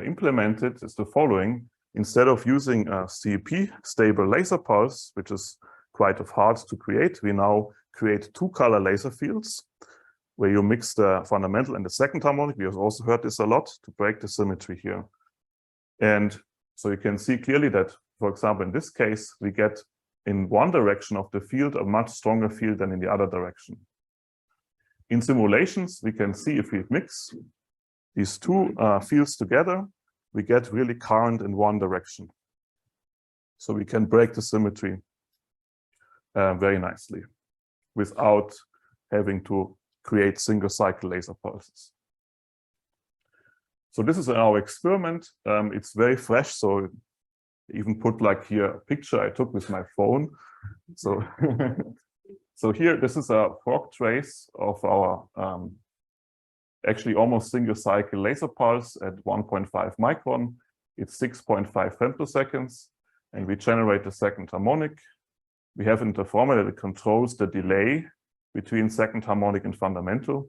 implemented is the following. Instead of using a CP stable laser pulse, which is quite hard to create, we now create two-color laser fields where you mix the fundamental and the second harmonic. We have also heard this a lot to break the symmetry here. And so you can see clearly that, for example, in this case, we get in one direction of the field a much stronger field than in the other direction. In simulations, we can see if we mix these two fields together, we get really current in one direction. So we can break the symmetry very nicely without having to create single cycle laser pulses. So this is our experiment. It's very fresh, so even put like here a picture I took with my phone. So, so here, this is a fog trace of our actually almost single cycle laser pulse at 1.5 micron. It's 6.5 femtoseconds, and we generate the second harmonic. We have in the formula that controls the delay between second harmonic and fundamental.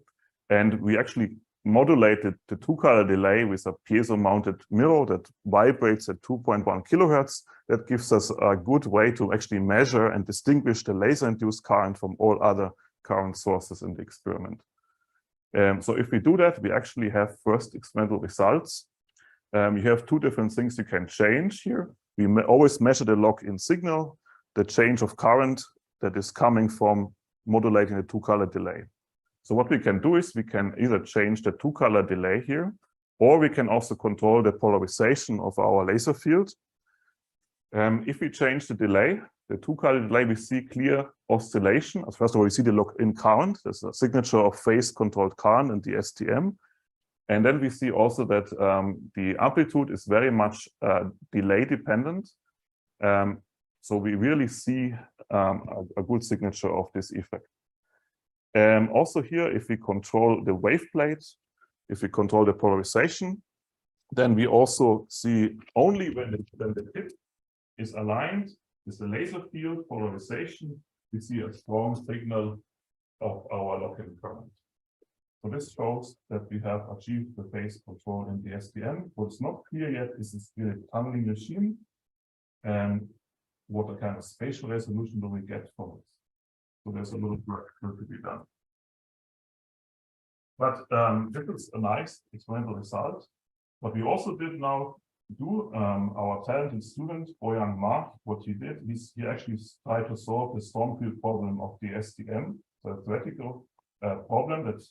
And we actually modulated the two-color delay with a piezo-mounted mirror that vibrates at 2.1 kilohertz. That gives us a good way to actually measure and distinguish the laser-induced current from all other current sources in the experiment. So if we do that, we actually have first experimental results. You have two different things you can change here. We always measure the lock-in signal, the change of current that is coming from modulating the two-color delay. So what we can do is we can either change the two-color delay here, or we can also control the polarization of our laser field. If we change the delay, the two-color delay, we see clear oscillation. First of all, we see the lock-in current. There's a signature of phase-controlled current in the STM. And then we see also that the amplitude is very much delay dependent. So we really see a good signature of this effect. Also here, if we control the wave plate, if we control the polarization, then we also see only when the tip is aligned with the laser field polarization, we see a strong signal of our lock-in current. So this shows that we have achieved the phase control in the STM. What's not clear yet is the tunneling regime and what kind of spatial resolution do we get from it. So there's a little work to be done. But this is a nice experimental result. What we also did now do, our talented student, Boyan Ma, what he did is he actually tried to solve the storm field problem of the STM, the theoretical problem that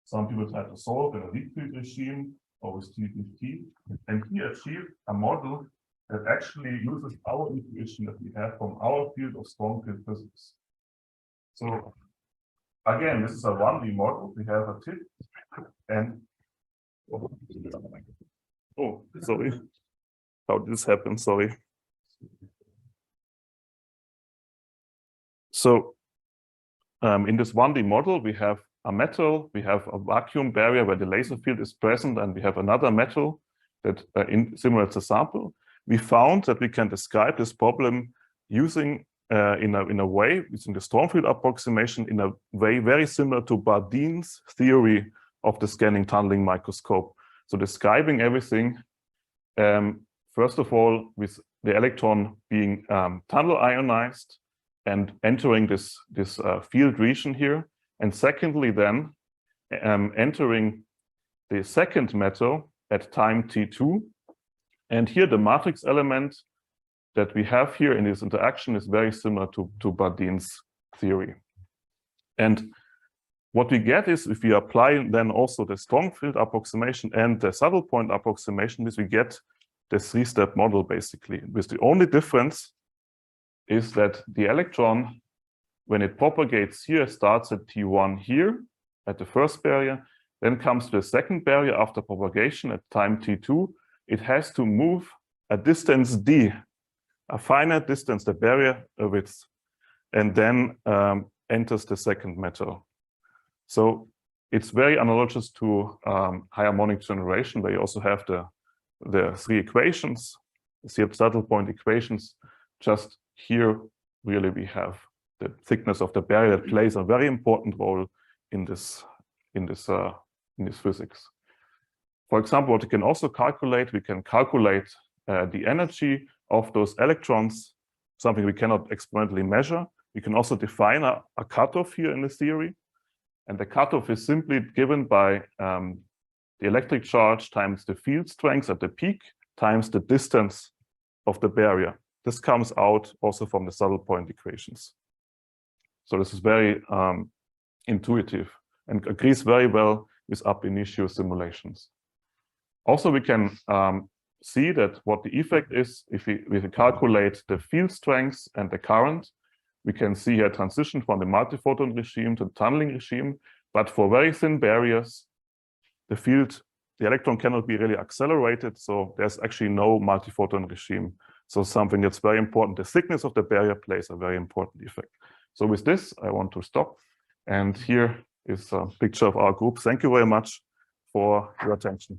some people try to solve in a weak field regime or with TDFT. And he achieved a model that actually uses our intuition that we have from our field of strong field physics. So again, this is a 1D model. We have a tip and oh, sorry. How did this happen? Sorry. So in this 1D model, we have a metal, we have a vacuum barrier where the laser field is present, and we have another metal that simulates a sample. We found that we can describe this problem using in a way, using the storm field approximation in a way very similar to Bardeen's theory of the scanning tunneling microscope. So describing everything, first of all, with the electron being tunnel ionized and entering this field region here. And secondly, then entering the second metal at time t2. And here the matrix element that we have here in this interaction is very similar to Bardeen's theory. And what we get is, if we apply then also the strong field approximation and the saddle point approximation, is we get the three-step model basically. With the only difference is that the electron, when it propagates here, starts at T1 here at the first barrier, then comes to the second barrier after propagation at time T2. It has to move a distance d, a finite distance, the barrier width, and then enters the second metal. So it's very analogous to high-harmonic generation, where you also have the three equations, the saddle point equations. Just here, really, we have the thickness of the barrier that plays a very important role in this physics. For example, what we can also calculate, we can calculate the energy of those electrons, something we cannot experimentally measure. We can also define a cutoff here in the theory. And the cutoff is simply given by the electric charge times the field strength at the peak times the distance of the barrier. This comes out also from the saddle point equations. So this is very intuitive and agrees very well with ab initio simulations. Also, we can see that what the effect is if we calculate the field strength and the current. We can see a transition from the multiphoton regime to the tunneling regime, but for very thin barriers, the electron cannot be really accelerated, so there's actually no multiphoton regime. So something that's very important, the thickness of the barrier plays a very important effect. So with this, I want to stop. And here is a picture of our group. Thank you very much for your attention.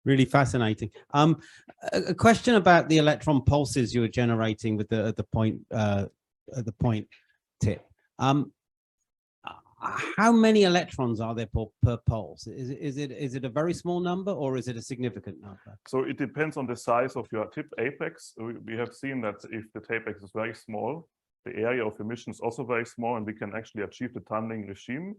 Really fascinating. A question about the electron pulses you were generating with the point tip. How many electrons are there per pulse? Is it a very small number or is it a significant number? So it depends on the size of your tip apex. We have seen that if the tip apex is very small, the area of emission is also very small, and we can actually achieve the tunneling regime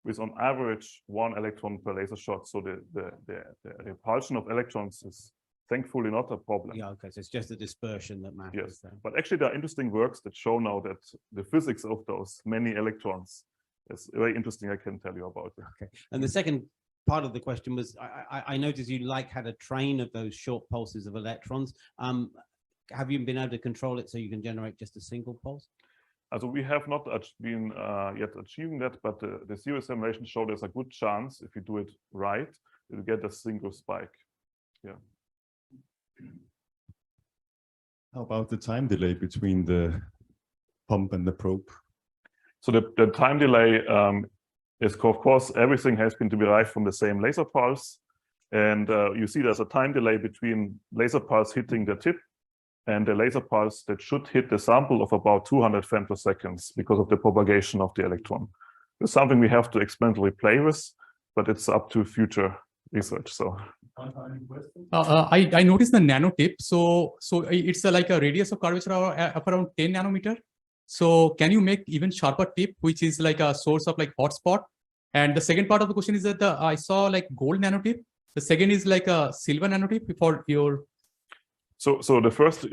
with on average 1 electron per laser shot. So the repulsion of electrons is thankfully not a problem. Yeah, okay, so it's just the dispersion that matters. Yes, then. but actually there are interesting works that show now that the physics of those many electrons is very interesting. I can tell you about it. Okay, and the second part of the question was, I noticed you had a train of those short pulses of electrons. Have you been able to control it so you can generate just a single pulse? Also we have not been yet achieving that, but the series simulation showed there's a good chance if you do it right, you'll get a single spike. Yeah. How about the time delay between the pump and the probe? So the time delay is, of course, everything has been derived from the same laser pulse. And you see there's a time delay between laser pulse hitting the tip and the laser pulse that should hit the sample of about 200 femtoseconds because of the propagation of the electron. It's something we have to experimentally play with, but it's up to future research. So I noticed the nano tip. So it's like a radius of curvature of around 10 nanometer. So can you make even sharper tip, which is like a source of like hotspot? And the second part of the question is that I saw like gold nanotip. The second is like a silver nanotip for your. So the first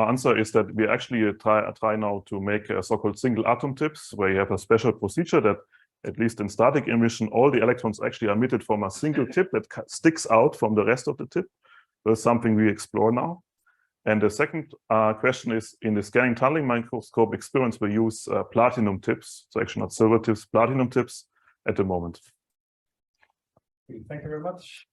answer is that we actually try now to make so-called single atom tips, where you have a special procedure that, at least in static emission, all the electrons actually are emitted from a single tip that sticks out from the rest of the tip. That's something we explore now. And the second question is, in the scanning tunneling microscope experiments, we use platinum tips, so actually not silver tips, platinum tips at the moment. Thank you very much.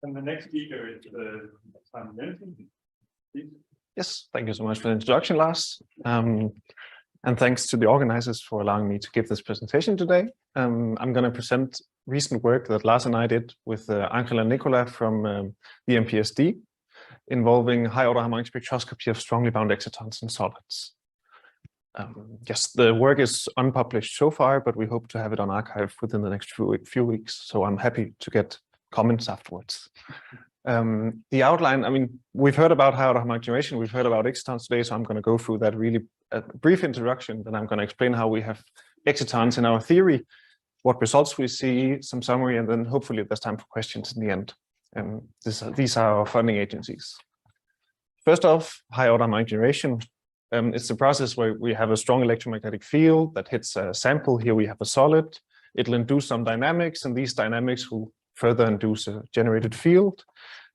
And the next speaker is Simon Jensen. Yes, thank you so much for the introduction, Lars. And thanks to the organizers for allowing me to give this presentation today. I'm going to present recent work that Lars and I did with Angela and Nicola from the MPSD, involving high-order harmonic spectroscopy of strongly bound excitons in solids. Yes, the work is unpublished so far, but we hope to have it on archive within the next few weeks. So I'm happy to get comments afterwards. The outline, I mean, we've heard about high-order harmonic generation, we've heard about excitons today, so I'm going to go through that really brief introduction, then I'm going to explain how we have excitons in our theory, what results we see, some summary, and then hopefully there's time for questions in the end. These are our funding agencies. First off, high-order harmonic generation. It's the process where we have a strong electromagnetic field that hits a sample. Here we have a solid. It'll induce some dynamics, and these dynamics will further induce a generated field.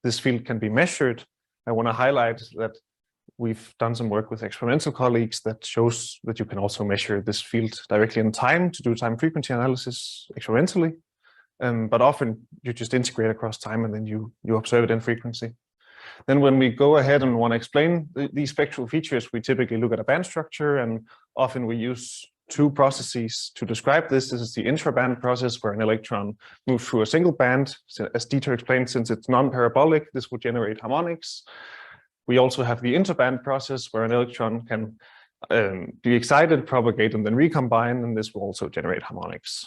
This field can be measured. I want to highlight that we've done some work with experimental colleagues that shows that you can also measure this field directly in time to do time frequency analysis experimentally. But often you just integrate across time and then you observe it in frequency. Then when we go ahead and want to explain these spectral features, we typically look at a band structure, and often we use two processes to describe this. This is the intraband process, where an electron moves through a single band. So as Dieter explained, since it's non-parabolic, this would generate harmonics. We also have the interband process, where an electron can be excited, propagate, and then recombine, and this will also generate harmonics.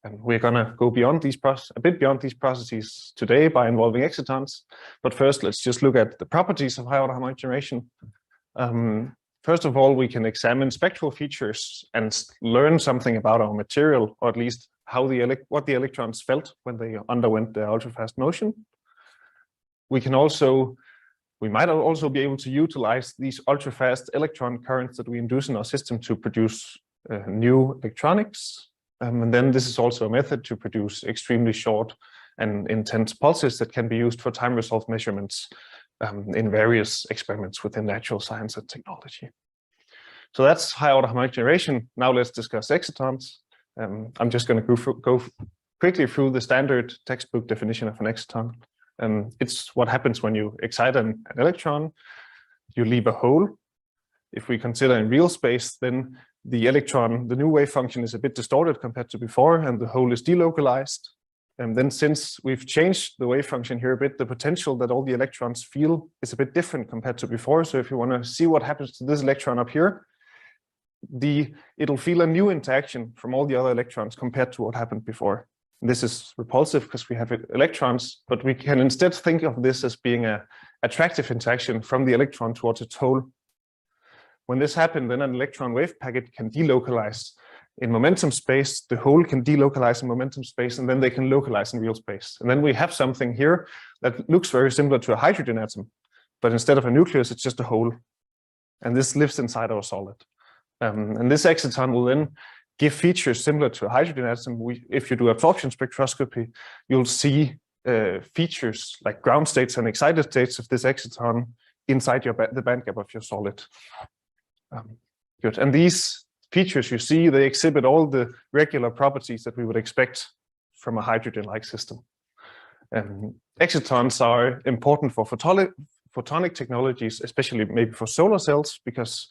And we're going to go beyond these a bit beyond these processes today by involving excitons. But first, let's just look at the properties of high-order harmonic generation. First of all, we can examine spectral features and learn something about our material, or at least how what the electrons felt when they underwent the ultrafast motion. We might also be able to utilize these ultrafast electron currents that we induce in our system to produce new electronics. And then this is also a method to produce extremely short and intense pulses that can be used for time-resolved measurements in various experiments within natural science and technology. So that's high-order harmonic generation. Now let's discuss excitons. I'm just going to go quickly through the standard textbook definition of an exciton. It's what happens when you excite an electron. You leave a hole. If we consider in real space, then the electron, the new wave function is a bit distorted compared to before, and the hole is delocalized. And then since we've changed the wave function here a bit, the potential that all the electrons feel is a bit different compared to before. So if you want to see what happens to this electron up here, it'll feel a new interaction from all the other electrons compared to what happened before. And this is repulsive because we have electrons, but we can instead think of this as being an attractive interaction from the electron towards its hole. When this happens, then an electron wave packet can delocalize in momentum space, the hole can delocalize in momentum space, and then they can localize in real space. And then we have something here that looks very similar to a hydrogen atom, but instead of a nucleus, it's just a hole. And this lives inside our solid. And this exciton will then give features similar to a hydrogen atom. If you do absorption spectroscopy, you'll see features like ground states and excited states of this exciton inside the bandgap of your solid. Good. And these features you see, they exhibit all the regular properties that we would expect from a hydrogen-like system. Excitons are important for photonic technologies, especially maybe for solar cells, because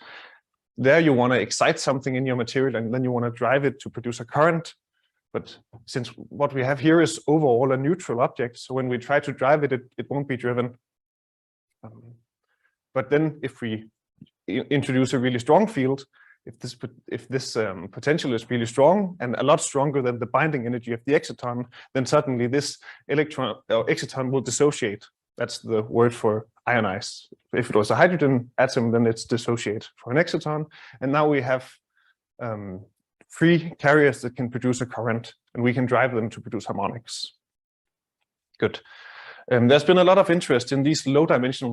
there you want to excite something in your material and then you want to drive it to produce a current. But since what we have here is overall a neutral object, so when we try to drive it, it won't be driven. But then if we introduce a really strong field, if this potential is really strong and a lot stronger than the binding energy of the exciton, then suddenly this electron or exciton will dissociate. That's the word for ionize. If it was a hydrogen atom, then it's dissociate for an exciton. And now we have free carriers that can produce a current, and we can drive them to produce harmonics. Good. There's been a lot of interest in these low-dimensional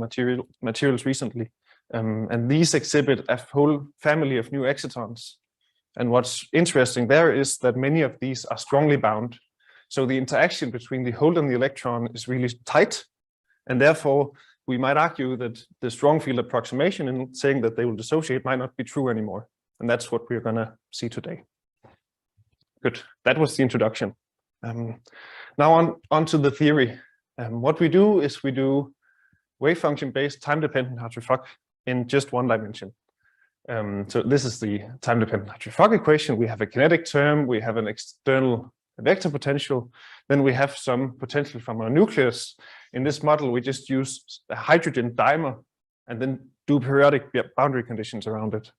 materials recently. And these exhibit a whole family of new excitons. And what's interesting there is that many of these are strongly bound. So the interaction between the hole and the electron is really tight. And therefore, we might argue that the strong field approximation in saying that they will dissociate might not be true anymore. And that's what we're going to see today. Good. That was the introduction. Now on to the theory. What we do is we do wave function-based time-dependent Hartree-Fock in just one dimension. So this is the time-dependent Hartree-Fock equation. We have a kinetic term, we have an external vector potential, then we have some potential from our nucleus. In this model, we just use a hydrogen dimer and then do periodic boundary conditions around it.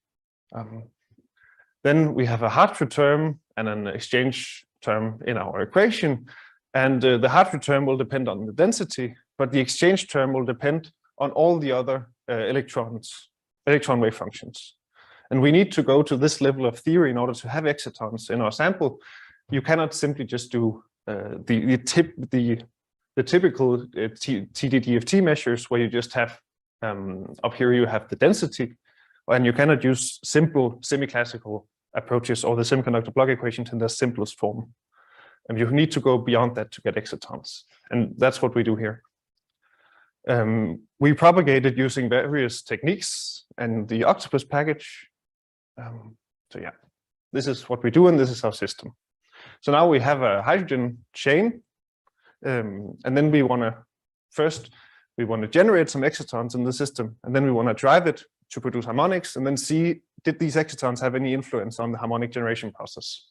Then we have a Hartree term and an exchange term in our equation. And the Hartree term will depend on the density, but the exchange term will depend on all the other electron wave functions. And we need to go to this level of theory in order to have excitons in our sample. You cannot simply just do the typical TDDFT measures where you just have, up here you have the density, and you cannot use simple semi-classical approaches or the semiconductor block equations in their simplest form. And you need to go beyond that to get excitons. And that's what we do here. We propagate it using various techniques and the octopus package. So yeah, this is what we do, and this is our system. So now we have a hydrogen chain, and then we want to generate some excitons in the system, and then we want to drive it to produce harmonics, and then see, did these excitons have any influence on the harmonic generation process?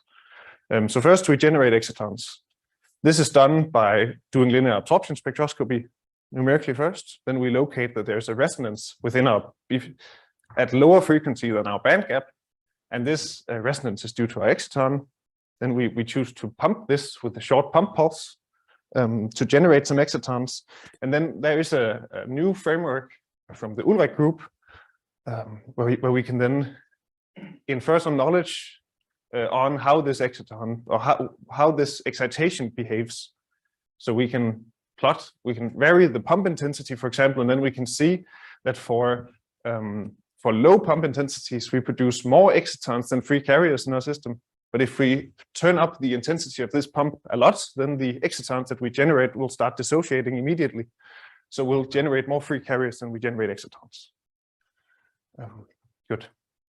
So first we generate excitons. This is done by doing linear absorption spectroscopy numerically first. Then we locate that there's a resonance within our at lower frequency than our band gap, and this resonance is due to our exciton. Then we choose to pump this with a short pump pulse to generate some excitons. And then there is a new framework from the Ulrich group where we can then infer some knowledge on how this exciton or how this excitation behaves. So we can vary the pump intensity, for example, and then we can see that for low pump intensities, we produce more excitons than free carriers in our system. But if we turn up the intensity of this pump a lot, then the excitons that we generate will start dissociating immediately. So we'll generate more free carriers than we generate excitons. Good.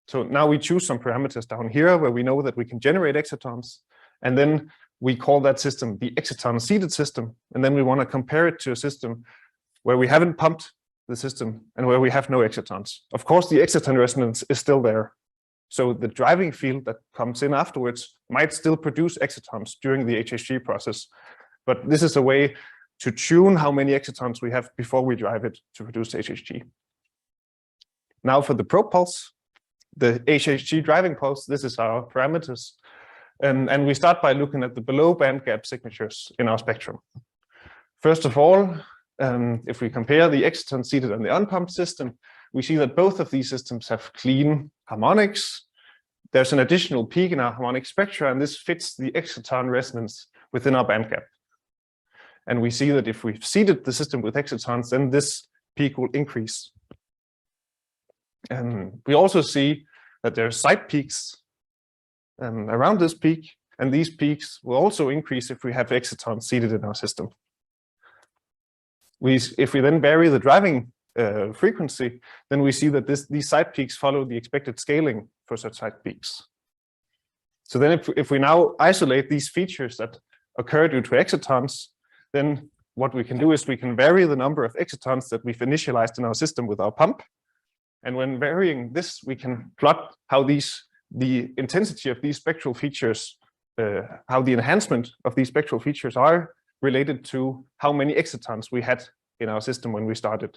So now we choose some parameters down here where we know that we can generate excitons. And then we call that system the exciton-seeded system. And then we want to compare it to a system where we haven't pumped the system and where we have no excitons. Of course, the exciton resonance is still there. So the driving field that comes in afterwards might still produce excitons during the HHG process. But this is a way to tune how many excitons we have before we drive it to produce HHG. Now for the probe pulse. the HHG driving pulse. This is our parameters. And we start by looking at the below band gap signatures in our spectrum. First of all, if we compare the exciton seated and the unpumped system, we see that both of these systems have clean harmonics. There's an additional peak in our harmonic spectra, and this fits the exciton resonance within our band gap. And we see that if we've seeded the system with excitons, then this peak will increase. And we also see that there are side peaks around this peak, and these peaks will also increase if we have excitons seeded in our system. If we then vary the driving frequency, then we see that these side peaks follow the expected scaling for such side peaks. So then if we now isolate these features that occur due to excitons, then what we can do is we can vary the number of excitons that we've initialized in our system with our pump. And when varying this, we can plot how the intensity of these spectral features, how the enhancement of these spectral features are related to how many excitons we had in our system when we started.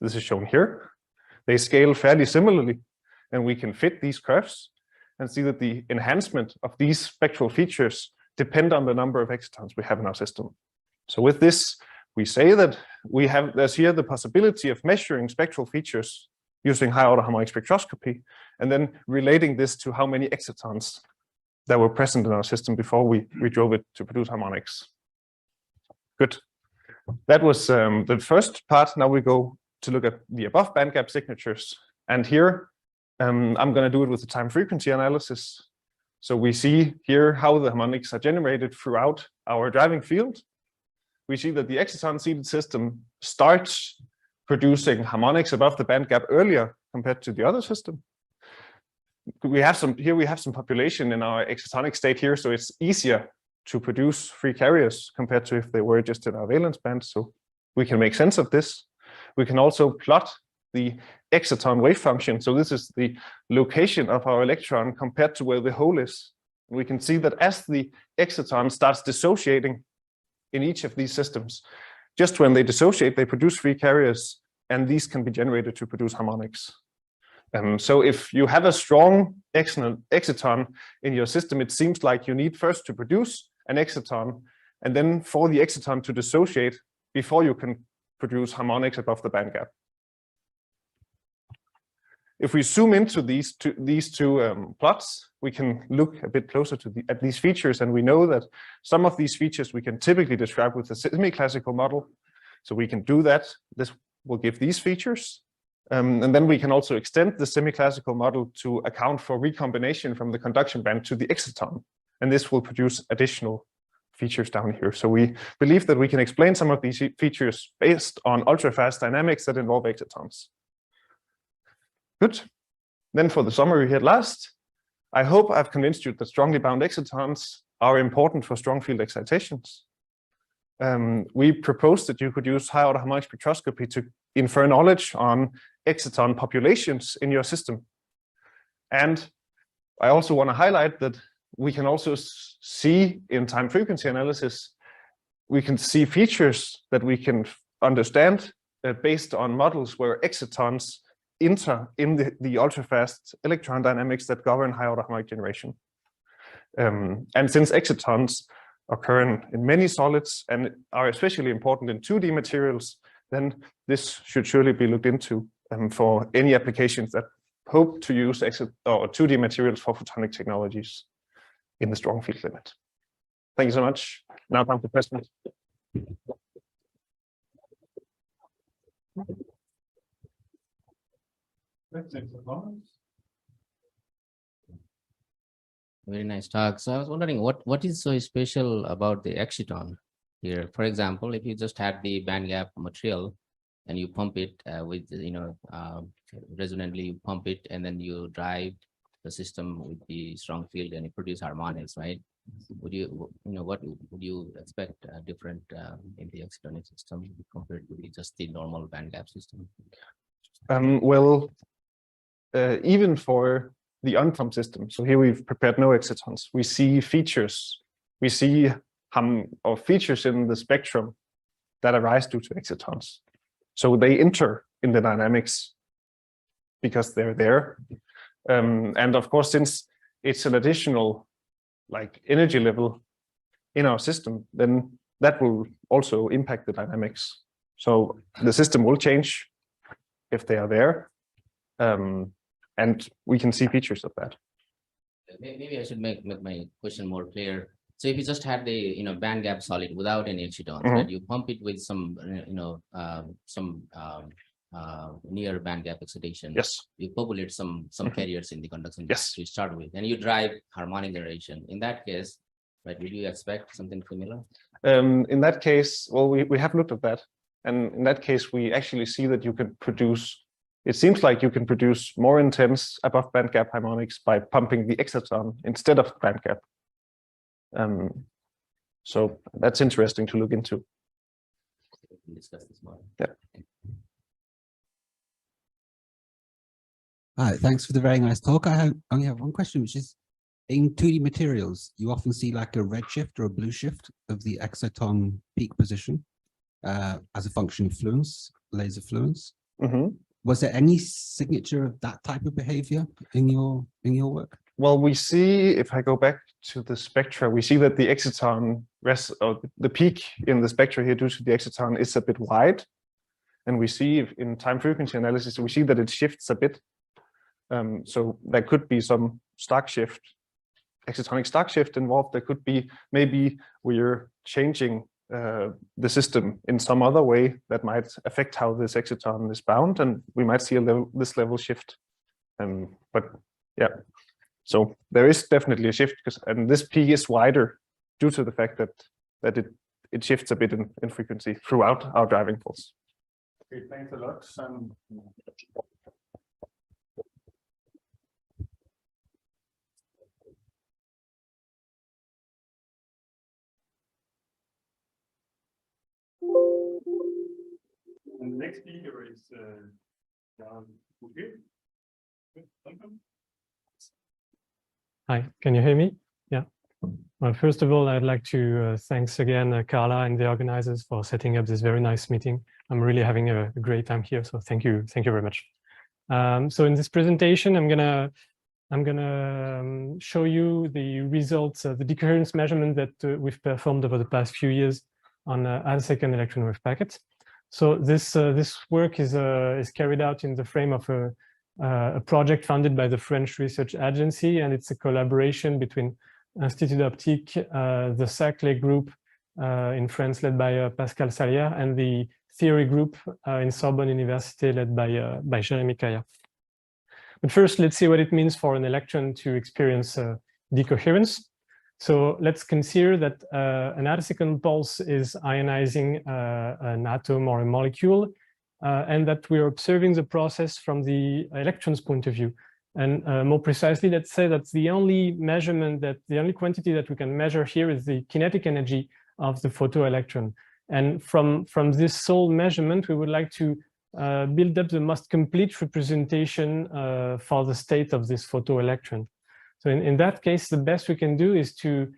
This is shown here. They scale fairly similarly, and we can fit these curves and see that the enhancement of these spectral features depend on the number of excitons we have in our system. So with this, we say that there's here the possibility of measuring spectral features using high-order harmonic spectroscopy, and then relating this to how many excitons that were present in our system before we drove it to produce harmonics. Good. That was the first part. Now we go to look at the above bandgap signatures. And here, I'm going to do it with the time frequency analysis. So we see here how the harmonics are generated throughout our driving field. We see that the exciton seeded system starts producing harmonics above the band gap earlier compared to the other system. We have some population in our excitonic state here, so it's easier to produce free carriers compared to if they were just in our valence band. So we can make sense of this. We can also plot the exciton wave function. So this is the location of our electron compared to where the hole is. We can see that as the exciton starts dissociating in each of these systems, just when they dissociate, they produce free carriers, and these can be generated to produce harmonics. So if you have a strong exciton in your system, it seems like you need first to produce an exciton, and then for the exciton to dissociate before you can produce harmonics above the band gap. If we zoom into these two plots, we can look a bit closer at these features, and we know that some of these features we can typically describe with a semi-classical model. So we can do that. This will give these features. And then we can also extend the semi-classical model to account for recombination from the conduction band to the exciton. And this will produce additional features down here. So we believe that we can explain some of these features based on ultrafast dynamics that involve excitons. Good. Then for the summary here at last, I hope I've convinced you that strongly bound excitons are important for strong field excitations. We proposed that you could use high-order harmonic spectroscopy to infer knowledge on exciton populations in your system. And I also want to highlight that we can also see in time frequency analysis, we can see features that we can understand based on models where excitons enter in the ultrafast electron dynamics that govern high-order harmonic generation. And since excitons occur in many solids and are especially important in 2D materials, then this should surely be looked into for any applications that hope to use 2D materials for photonic technologies in the strong field limit. Thank you so much. Now time for questions. Very nice talk. So I was wondering what is so special about the exciton here? For example, if you just had the band gap material and you pump it with, resonantly you pump it and then you drive the system with the strong field and you produce harmonics, right? Would you, what would you expect different in the excitonic system compared to just the normal band gap system? Even for the unpumped system, so here we've prepared no excitons, we see features, features in the spectrum that arise due to excitons. So they enter in the dynamics because they're there. And of course, since it's an additional like energy level in our system, then that will also impact the dynamics. So the system will change if they are there, and we can see features of that. Maybe I should make my question more clear. So if you just had the band gap solid without any excitons, right? You pump it with some near band gap excitation. Yes. You populate some carriers in the conduction yes. to start with, and you drive harmonic generation. In that case, right, would you expect something similar? In that case, well, we have looked at that, and in that case, we actually see that you can produce. It seems like you can produce more intense above band gap harmonics by pumping the exciton instead of band gap. So that's interesting to look into. We can discuss this more. Yeah. All right, thanks for the very nice talk. I only have one question, which is, in 2D materials, you often see like a red shift or a blue shift of the exciton peak position as a function of fluence, laser fluence. Was there any signature of that type of behavior in your work? Well, we see, if I go back to the spectra, we see that the exciton the peak in the spectra here due to the exciton is a bit wide. And we see in time frequency analysis, we see that it shifts a bit. So there could be some Stark shift, excitonic Stark shift involved. There could be maybe we're changing the system in some other way that might affect how this exciton is bound, and we might see this level shift. But yeah, so there is definitely a shift, and this peak is wider due to the fact that it shifts a bit in frequency throughout our driving pulse. Okay, thanks a lot. And the next speaker is Bouchet. Hi, can you hear me? Yeah. Well, first of all, I'd like to thanks again Carla and the organizers for setting up this very nice meeting. I'm really having a great time here, so thank you very much. So in this presentation, I'm gonna show you the results, the decoherence measurement that we've performed over the past few years on Attosecond electron wave packets. So this work is carried out in the frame of a project funded by the French Research Agency, and it's a collaboration between Institut d'Optique, the Saclay group in France led by Pascal Salière, and the theory group in Sorbonne University led by Jérémy Kaya. But first, let's see what it means for an electron to experience decoherence. So let's consider that an attosecond pulse is ionizing an atom or a molecule, and that we're observing the process from the electron's point of view. And more precisely, let's say that the only quantity that we can measure here is the kinetic energy of the photoelectron. And from this sole measurement, we would like to build up the most complete representation for the state of this photoelectron. So in that case, the best we can do is to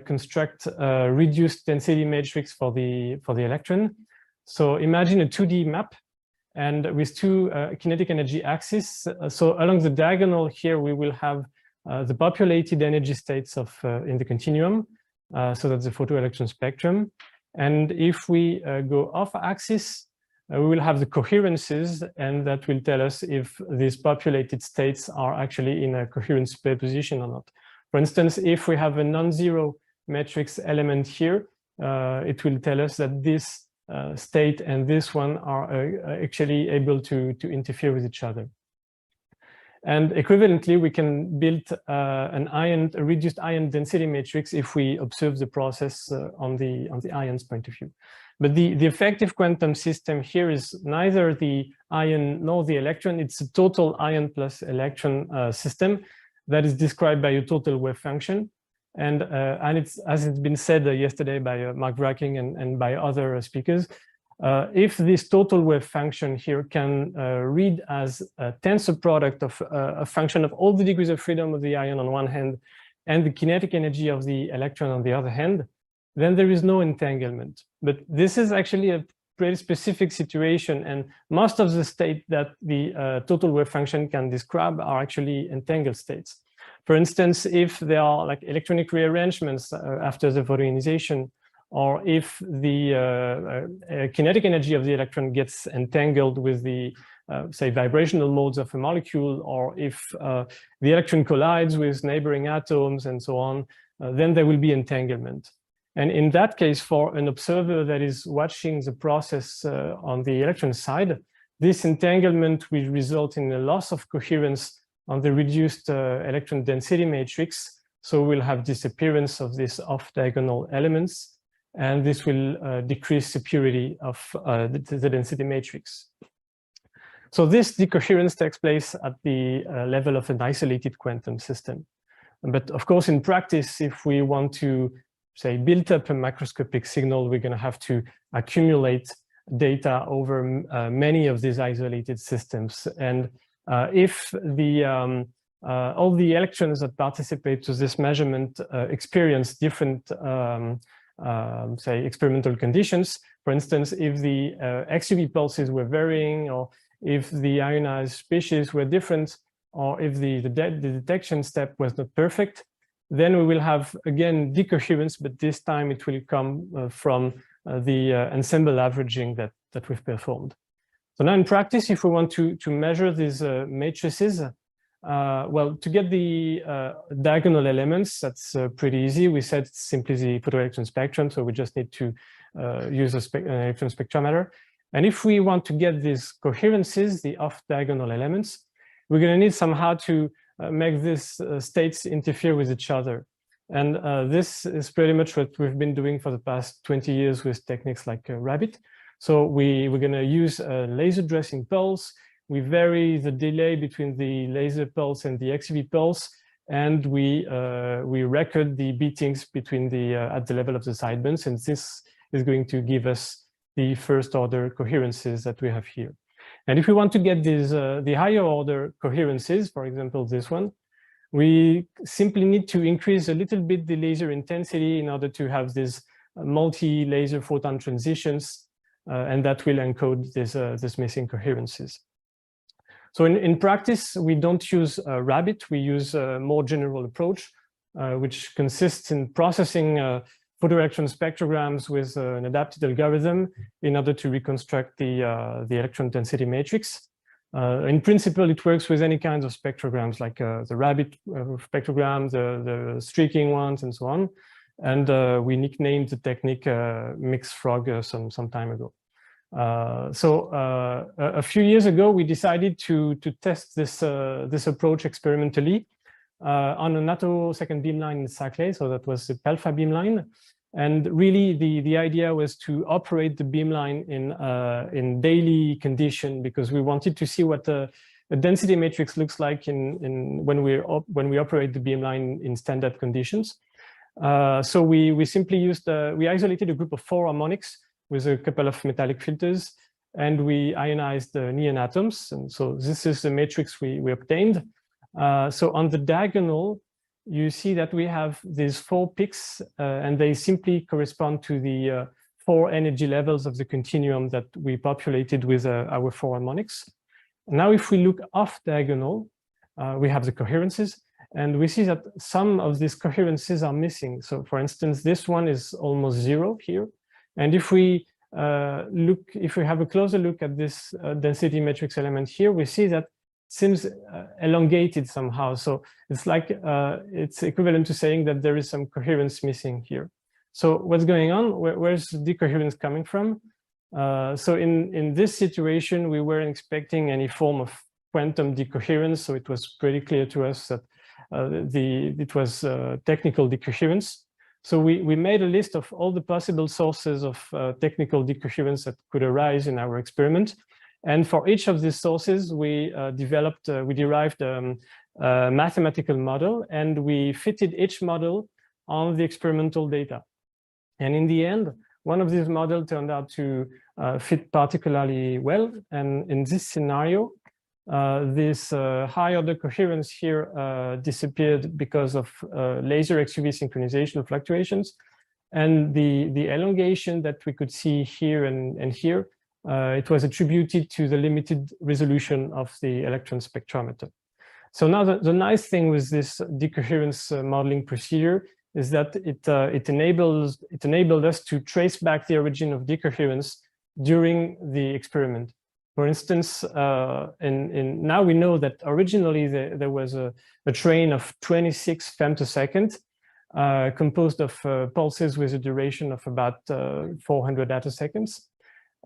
construct a reduced density matrix for the electron. So imagine a 2D map, and with two kinetic energy axes. So along the diagonal here, we will have the populated energy states of in the continuum. So that's the photoelectron spectrum. And if we go off axis, we will have the coherences, and that will tell us if these populated states are actually in a coherent spare position or not. For instance, if we have a non-zero matrix element here, it will tell us that this state and this one are actually able to interfere with each other. And equivalently, we can build a reduced ion density matrix if we observe the process on the ion's point of view. But the effective quantum system here is neither the ion nor the electron. It's a total ion plus electron system that is described by a total wave function. And it's, as it's been said yesterday by Mark Bracking and by other speakers, if this total wave function here can read as a tensor product of a function of all the degrees of freedom of the ion on one hand and the kinetic energy of the electron on the other hand, then there is no entanglement. But this is actually a pretty specific situation, and most of the state that the total wave function can describe are actually entangled states. For instance, if there are like electronic rearrangements after the photoionization, or if the kinetic energy of the electron gets entangled with the say vibrational modes of a molecule, or if the electron collides with neighboring atoms and so on, then there will be entanglement. And in that case, for an observer that is watching the process on the electron side, this entanglement will result in a loss of coherence on the reduced electron density matrix. So we'll have disappearance of these off-diagonal elements, and this will decrease the purity of the density matrix. So this decoherence takes place at the level of an isolated quantum system. But of course, in practice, if we want to, say, build up a macroscopic signal, we're going to have to accumulate data over many of these isolated systems. And if the all the electrons that participate to this measurement experience different, say, experimental conditions, for instance, if the XUV pulses were varying, or if the ionized species were different, or if the detection step was not perfect, then we will have, again, decoherence, but this time it will come from the ensemble averaging that we've performed. So now in practice, if we want to measure these matrices, well, to get the diagonal elements, that's pretty easy. We said it's simply the photoelectron spectrum, so we just need to use an electron spectrometer. And if we want to get these coherences, the off-diagonal elements, we're going to need somehow to make these states interfere with each other. And this is pretty much what we've been doing for the past 20 years with techniques like Rabbit. So we're going to use a laser dressing pulse. We vary the delay between the laser pulse and the XUV pulse, and we record the beatings between the at the level of the sidebands, and this is going to give us the first order coherences that we have here. And if we want to get these the higher order coherences, for example this one, we simply need to increase a little bit the laser intensity in order to have these multi-laser photon transitions, and that will encode this missing coherences. So in practice, we don't use Rabbit, we use a more general approach, which consists in processing photoelectron spectrograms with an adapted algorithm in order to reconstruct the electron density matrix. In principle, it works with any kinds of spectrograms, like the Rabbit spectrogram, the streaking ones, and so on. And we nicknamed the technique Mixed Frog some time ago. A few years ago, we decided to test this approach experimentally on an Attosecond beamline in Saclay, so that was the Pelfa beamline. And really, the idea was to operate the beamline in daily condition, because we wanted to see what the density matrix looks like when we operate the beamline in standard conditions. So we simply used we isolated a group of 4 harmonics with a couple of metallic filters, and we ionized the neon atoms. And so this is the matrix we obtained. So on the diagonal, you see that we have these 4 peaks, and they simply correspond to the 4 energy levels of the continuum that we populated with our 4 harmonics. Now, if we look off diagonal, we have the coherences, and we see that some of these coherences are missing. So for instance, this one is almost 0 here. And if we have a closer look at this density matrix element here, we see that seems elongated somehow. So it's like it's equivalent to saying that there is some coherence missing here. So what's going on? Where's the decoherence coming from? So in this situation, we weren't expecting any form of quantum decoherence. So it was pretty clear to us that it was technical decoherence. So we made a list of all the possible sources of technical decoherence that could arise in our experiment. And for each of these sources, we derived a mathematical model, and we fitted each model on the experimental data. And in the end, one of these models turned out to fit particularly well. And in this scenario, this high order coherence here disappeared because of laser XUV synchronization fluctuations. And the elongation that we could see here and here, it was attributed to the limited resolution of the electron spectrometer. So now the nice thing with this decoherence modeling procedure is that it enabled us to trace back the origin of decoherence during the experiment. For instance, now we know that originally there was a train of 26 femtoseconds composed of pulses with a duration of about 400 attoseconds.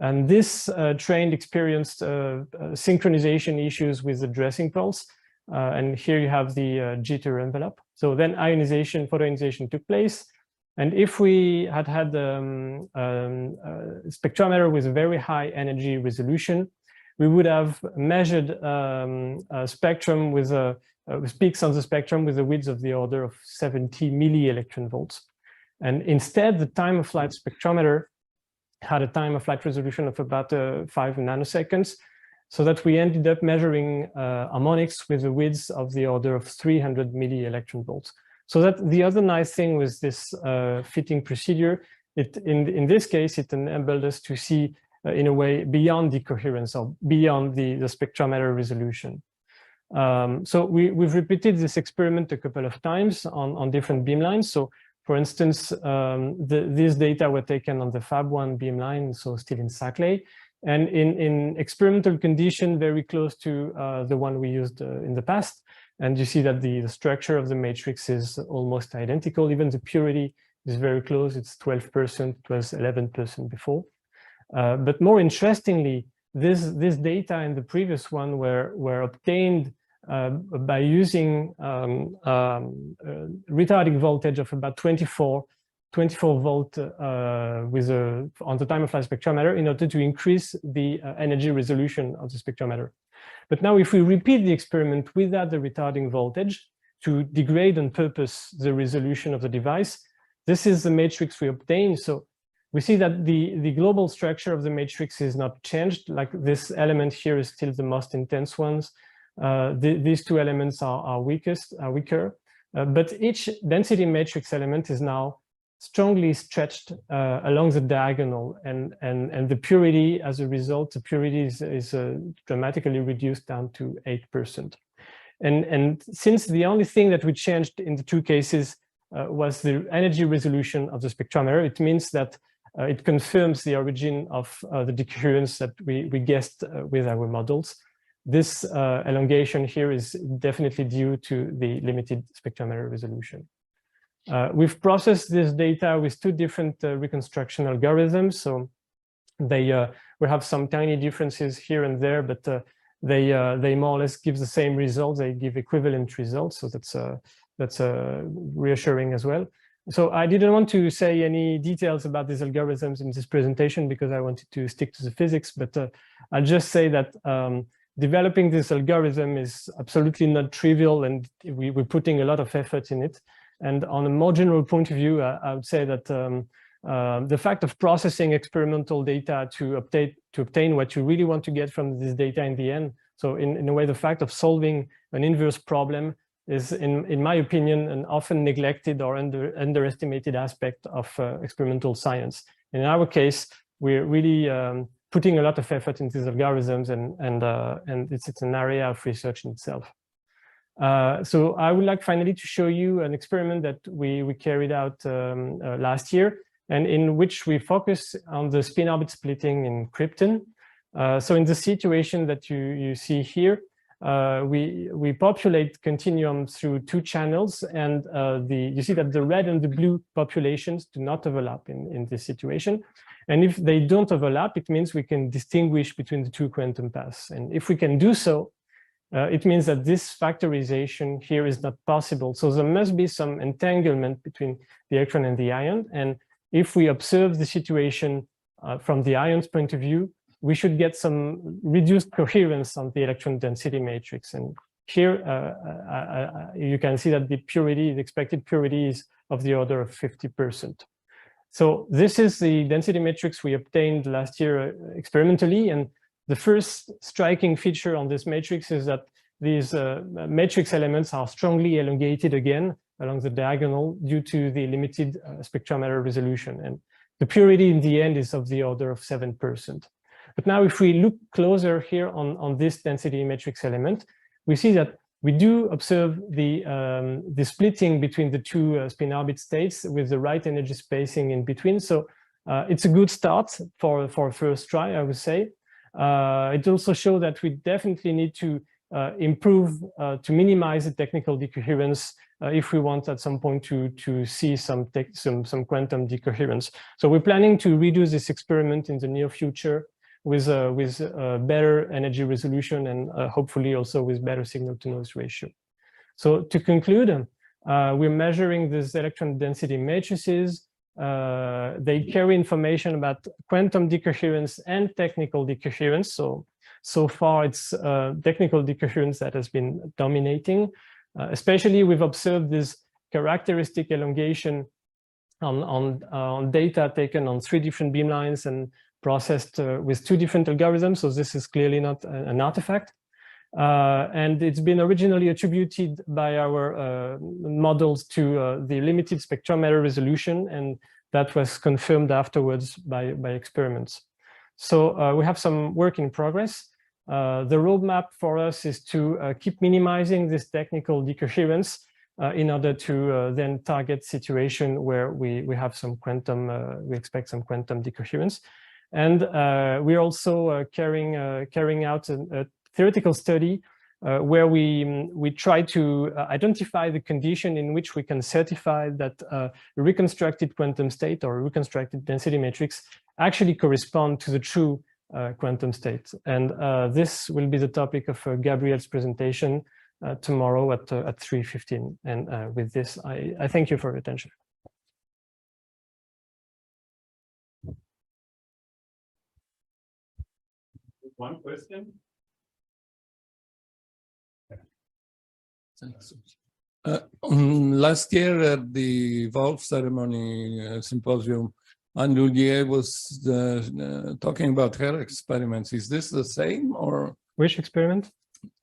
And this train experienced synchronization issues with the dressing pulse. And here you have the jitter envelope. So then photoionization took place. And if we had had a spectrometer with a very high energy resolution, we would have measured a spectrum with peaks on the spectrum with a width of the order of 70 milli-electron volts. And instead, the time of flight spectrometer had a time of flight resolution of about 5 nanoseconds, so that we ended up measuring harmonics with a width of the order of 300 milli-electron volts. So that the other nice thing with this fitting procedure, in this case, it enabled us to see in a way beyond decoherence or beyond the spectrometer resolution. So we've repeated this experiment a couple of times on different beamlines. So for instance, these data were taken on the Fab1 beamline, so still in Saclay, and in experimental condition very close to the one we used in the past. And you see that the structure of the matrix is almost identical. Even the purity is very close. It's 12%, it was 11% before. But more interestingly, this data in the previous one were obtained by using retarding voltage of about 24 volt on the time of flight spectrometer in order to increase the energy resolution of the spectrometer. But now if we repeat the experiment without the retarding voltage to degrade on purpose the resolution of the device, this is the matrix we obtain. So we see that the global structure of the matrix is not changed. Like this element here is still the most intense ones. These two elements are weaker, but each density matrix element is now strongly stretched along the diagonal, and the purity, as a result, the purity is dramatically reduced down to 8%. And since the only thing that we changed in the two cases was the energy resolution of the spectrometer, it means that it confirms the origin of the decoherence that we guessed with our models. This elongation here is definitely due to the limited spectrometer resolution. We've processed this data with two different reconstruction algorithms. So we have some tiny differences here and there, but they more or less give the same results. They give equivalent results. So that's reassuring as well. So I didn't want to say any details about these algorithms in this presentation because I wanted to stick to the physics, but I'll just say that developing this algorithm is absolutely not trivial, and we're putting a lot of effort in it. And on a more general point of view, I would say that the fact of processing experimental data to obtain what you really want to get from this data in the end. So in a way, the fact of solving an inverse problem is, in my opinion, an often neglected or underestimated aspect of experimental science. In our case, we're really putting a lot of effort into these algorithms, and it's an area of research in itself. So I would like finally to show you an experiment that we carried out last year, and in which we focus on the spin-orbit splitting in krypton. So in the situation that you see here, we populate continuum through two channels, and you see that the red and the blue populations do not overlap in this situation. And if they don't overlap, it means we can distinguish between the two quantum paths. And if we can do so, it means that this factorization here is not possible. So there must be some entanglement between the electron and the ion. And if we observe the situation from the ion's point of view, we should get some reduced coherence on the electron density matrix. And here you can see that the purity, the expected purity, is of the order of 50%. So this is the density matrix we obtained last year experimentally. And the first striking feature on this matrix is that these matrix elements are strongly elongated again, along the diagonal due to the limited spectrometer resolution. And the purity in the end is of the order of 7%. But now if we look closer here on this density matrix element, we see that we do observe the splitting between the two spin orbit states with the right energy spacing in between. So it's a good start for a first try, I would say. It also shows that we definitely need to improve to minimize the technical decoherence if we want at some point to see some quantum decoherence. So we're planning to redo this experiment in the near future with better energy resolution and hopefully also with better signal-to-noise ratio. So to conclude, we're measuring these electron density matrices. They carry information about quantum decoherence and technical decoherence. So far, it's technical decoherence that has been dominating. Especially, we've observed this characteristic elongation on data taken on 3 different beamlines and processed with 2 different algorithms. So this is clearly not an artifact. And it's been originally attributed by our models to the limited spectrometer resolution, and that was confirmed afterwards by experiments. So we have some work in progress. The roadmap for us is to keep minimizing this technical decoherence in order to then target situation where we have some quantum, we expect some quantum decoherence. And we're also carrying out a theoretical study where we try to identify the condition in which we can certify that a reconstructed quantum state or a reconstructed density matrix actually correspond to the true quantum state. And this will be the topic of Gabriel's presentation tomorrow at 3:15. And with this, I thank you for your attention. One question. Thanks. Last year at the Wolf ceremony symposium, Anne-Loulier was talking about her experiments. Is this the same, or which experiment?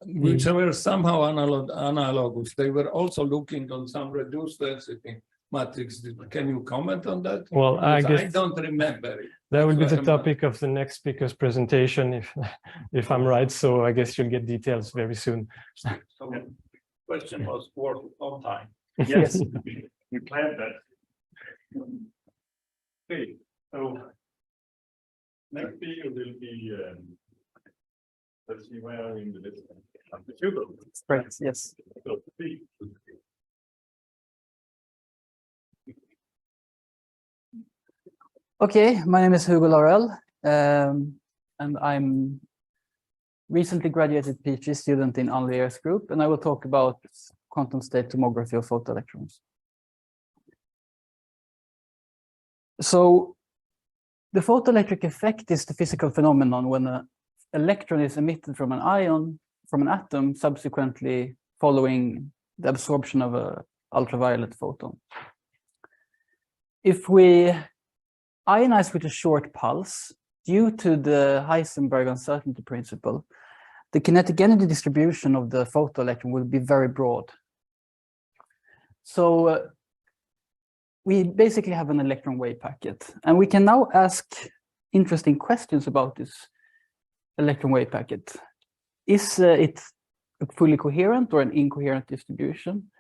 Which were somehow analogous. They were also looking on some reduced density matrix. Can you comment on that? Well, I guess I don't remember it. That will be the topic of the next speaker's presentation, if I'm right. So I guess you'll get details very soon. So the question was worth on time. Yes. We planned that. Okay, so next speaker will be, let's see, where are we in the list? Hugo. Right, yes. So, please. Okay, my name is Hugo Laurell, and I'm recently graduated PhD student in Anne-Louier's group, and I will talk about quantum state tomography of photoelectrons. So the photoelectric effect is the physical phenomenon when an electron is emitted from an ion, from an atom, subsequently following the absorption of an ultraviolet photon. If we ionize with a short pulse, due to the Heisenberg uncertainty principle, the kinetic energy distribution of the photoelectron will be very broad. So we basically have an electron wave packet, and we can now ask interesting questions about this electron wave packet. Is it fully coherent or an incoherent distribution?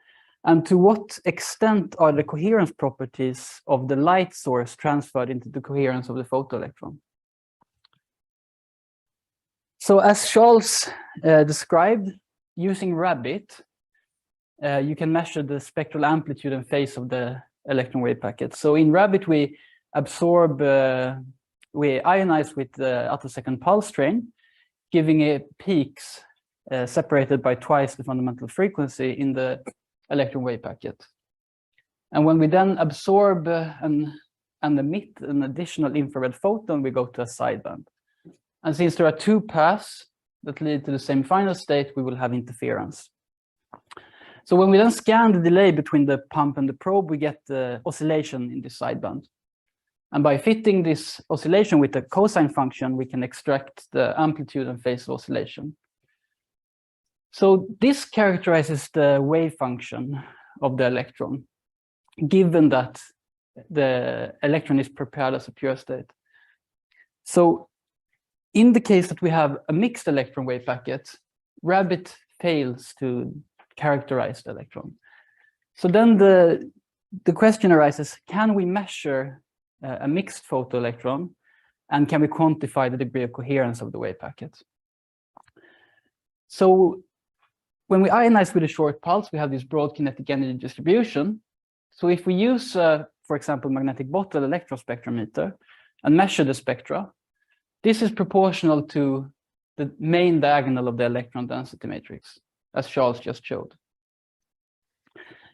And to what extent are the coherence properties of the light source transferred into the coherence of the photoelectron? So as Charles described, using Rabbit, you can measure the spectral amplitude and phase of the electron wave packet. So in Rabbit, we absorb, we ionize with the attosecond pulse train, giving it peaks separated by twice the fundamental frequency in the electron wave packet. And when we then absorb and emit an additional infrared photon, we go to a sideband. And since there are 2 paths that lead to the same final state, we will have interference. So when we then scan the delay between the pump and the probe, we get the oscillation in the sideband. And by fitting this oscillation with the cosine function, we can extract the amplitude and phase of oscillation. So this characterizes the wave function of the electron, given that the electron is prepared as a pure state. So in the case that we have a mixed electron wave packet, Rabbit fails to characterize the electron. So then the question arises, can we measure a mixed photoelectron, and can we quantify the degree of coherence of the wave packet? So when we ionize with a short pulse, we have this broad kinetic energy distribution. So if we use, for example, magnetic bottle electrospectrometer and measure the spectra, this is proportional to the main diagonal of the electron density matrix, as Charles just showed.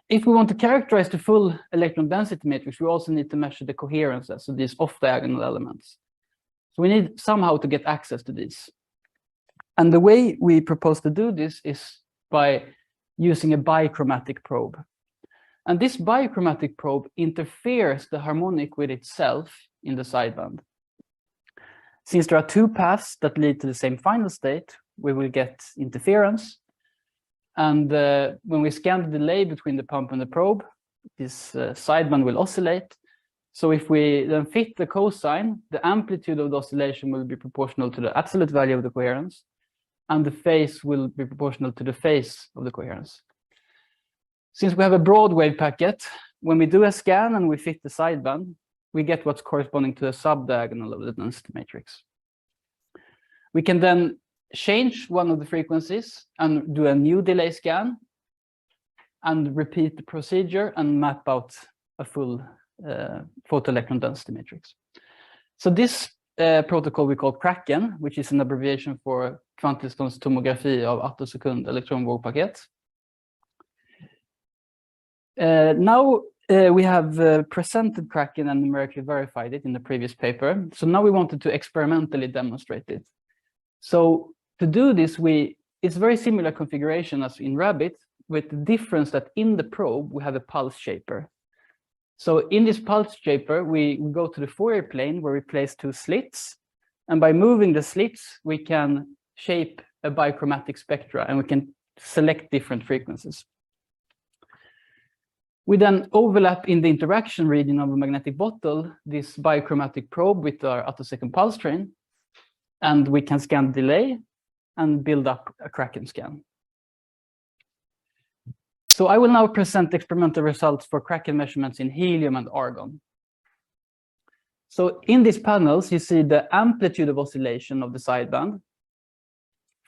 If we want to characterize the full electron density matrix, we also need to measure the coherences, so these off-diagonal elements. So we need somehow to get access to these. And the way we propose to do this is by using a bichromatic probe. And this bichromatic probe interferes the harmonic with itself in the sideband. Since there are two paths that lead to the same final state, we will get interference. And when we scan the delay between the pump and the probe, this sideband will oscillate. So if we then fit the cosine, the amplitude of the oscillation will be proportional to the absolute value of the coherence, and the phase will be proportional to the phase of the coherence. Since we have a broad wave packet, when we do a scan and we fit the sideband, we get what's corresponding to a subdiagonal of the density matrix. We can then change one of the frequencies and do a new delay scan and repeat the procedure and map out a full photoelectron density matrix. So this protocol we call Kraken, which is an abbreviation for kvantdistans tomography of Attosecond elektronvågpaket. Now we have presented Kraken and numerically verified it in the previous paper. So now we wanted to experimentally demonstrate it. So to do this, it's very similar configuration as in Rabbit, with the difference that in the probe we have a pulse shaper. So in this pulse shaper, we go to the Fourier plane where we place two slits. And by moving the slits, we can shape a bichromatic spectra and we can select different frequencies. We then overlap in the interaction region of a magnetic bottle, this bichromatic probe with our Attosecond pulse train, and we can scan delay and build up a Kraken scan. So I will now present experimental results for Kraken measurements in helium and argon. So in these panels, you see the amplitude of oscillation of the sideband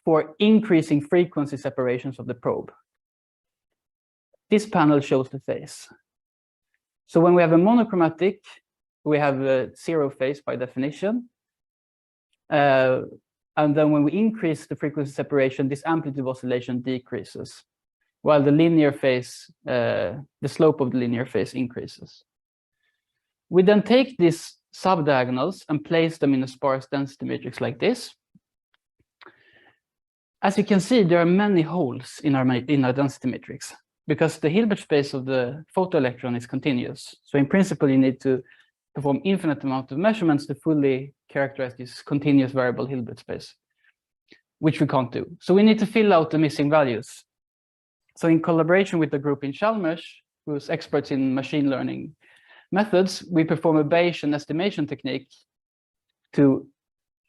for increasing frequency separations of the probe. This panel shows the phase. So when we have a monochromatic, we have a zero phase by definition. And then when we increase the frequency separation, this amplitude of oscillation decreases, while the linear phase, the slope of the linear phase increases. We then take these subdiagonals and place them in a sparse density matrix like this. As you can see, there are many holes in our density matrix because the Hilbert space of the photoelectron is continuous. So in principle, you need to perform infinite amount of measurements to fully characterize this continuous variable Hilbert space, which we can't do. So we need to fill out the missing values. So in collaboration with the group in Chalmers, who's experts in machine learning methods, we perform a Bayesian estimation technique to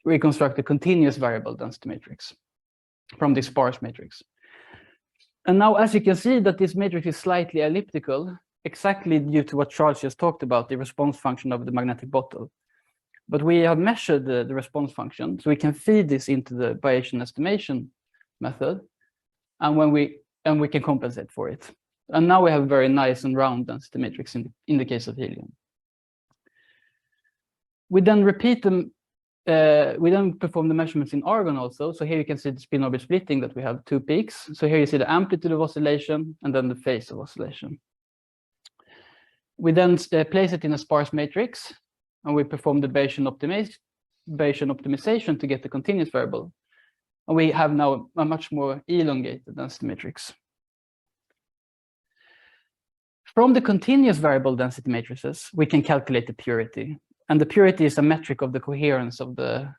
reconstruct a continuous variable density matrix from this sparse matrix. And now, as you can see, that this matrix is slightly elliptical, exactly due to what Charles just talked about, the response function of the magnetic bottle. But we have measured the response function, so we can feed this into the Bayesian estimation method, and we can compensate for it. And now we have a very nice and round density matrix in the case of helium. We then repeat them. We then perform the measurements in argon also. So here you can see the spin orbit splitting, that we have two peaks. So here you see the amplitude of oscillation and then the phase of oscillation. We then place it in a sparse matrix, and we perform the Bayesian optimization to get the continuous variable. And we have now a much more elongated density matrix. From the continuous variable density matrices, we can calculate the purity. And the purity is a metric of the coherence of a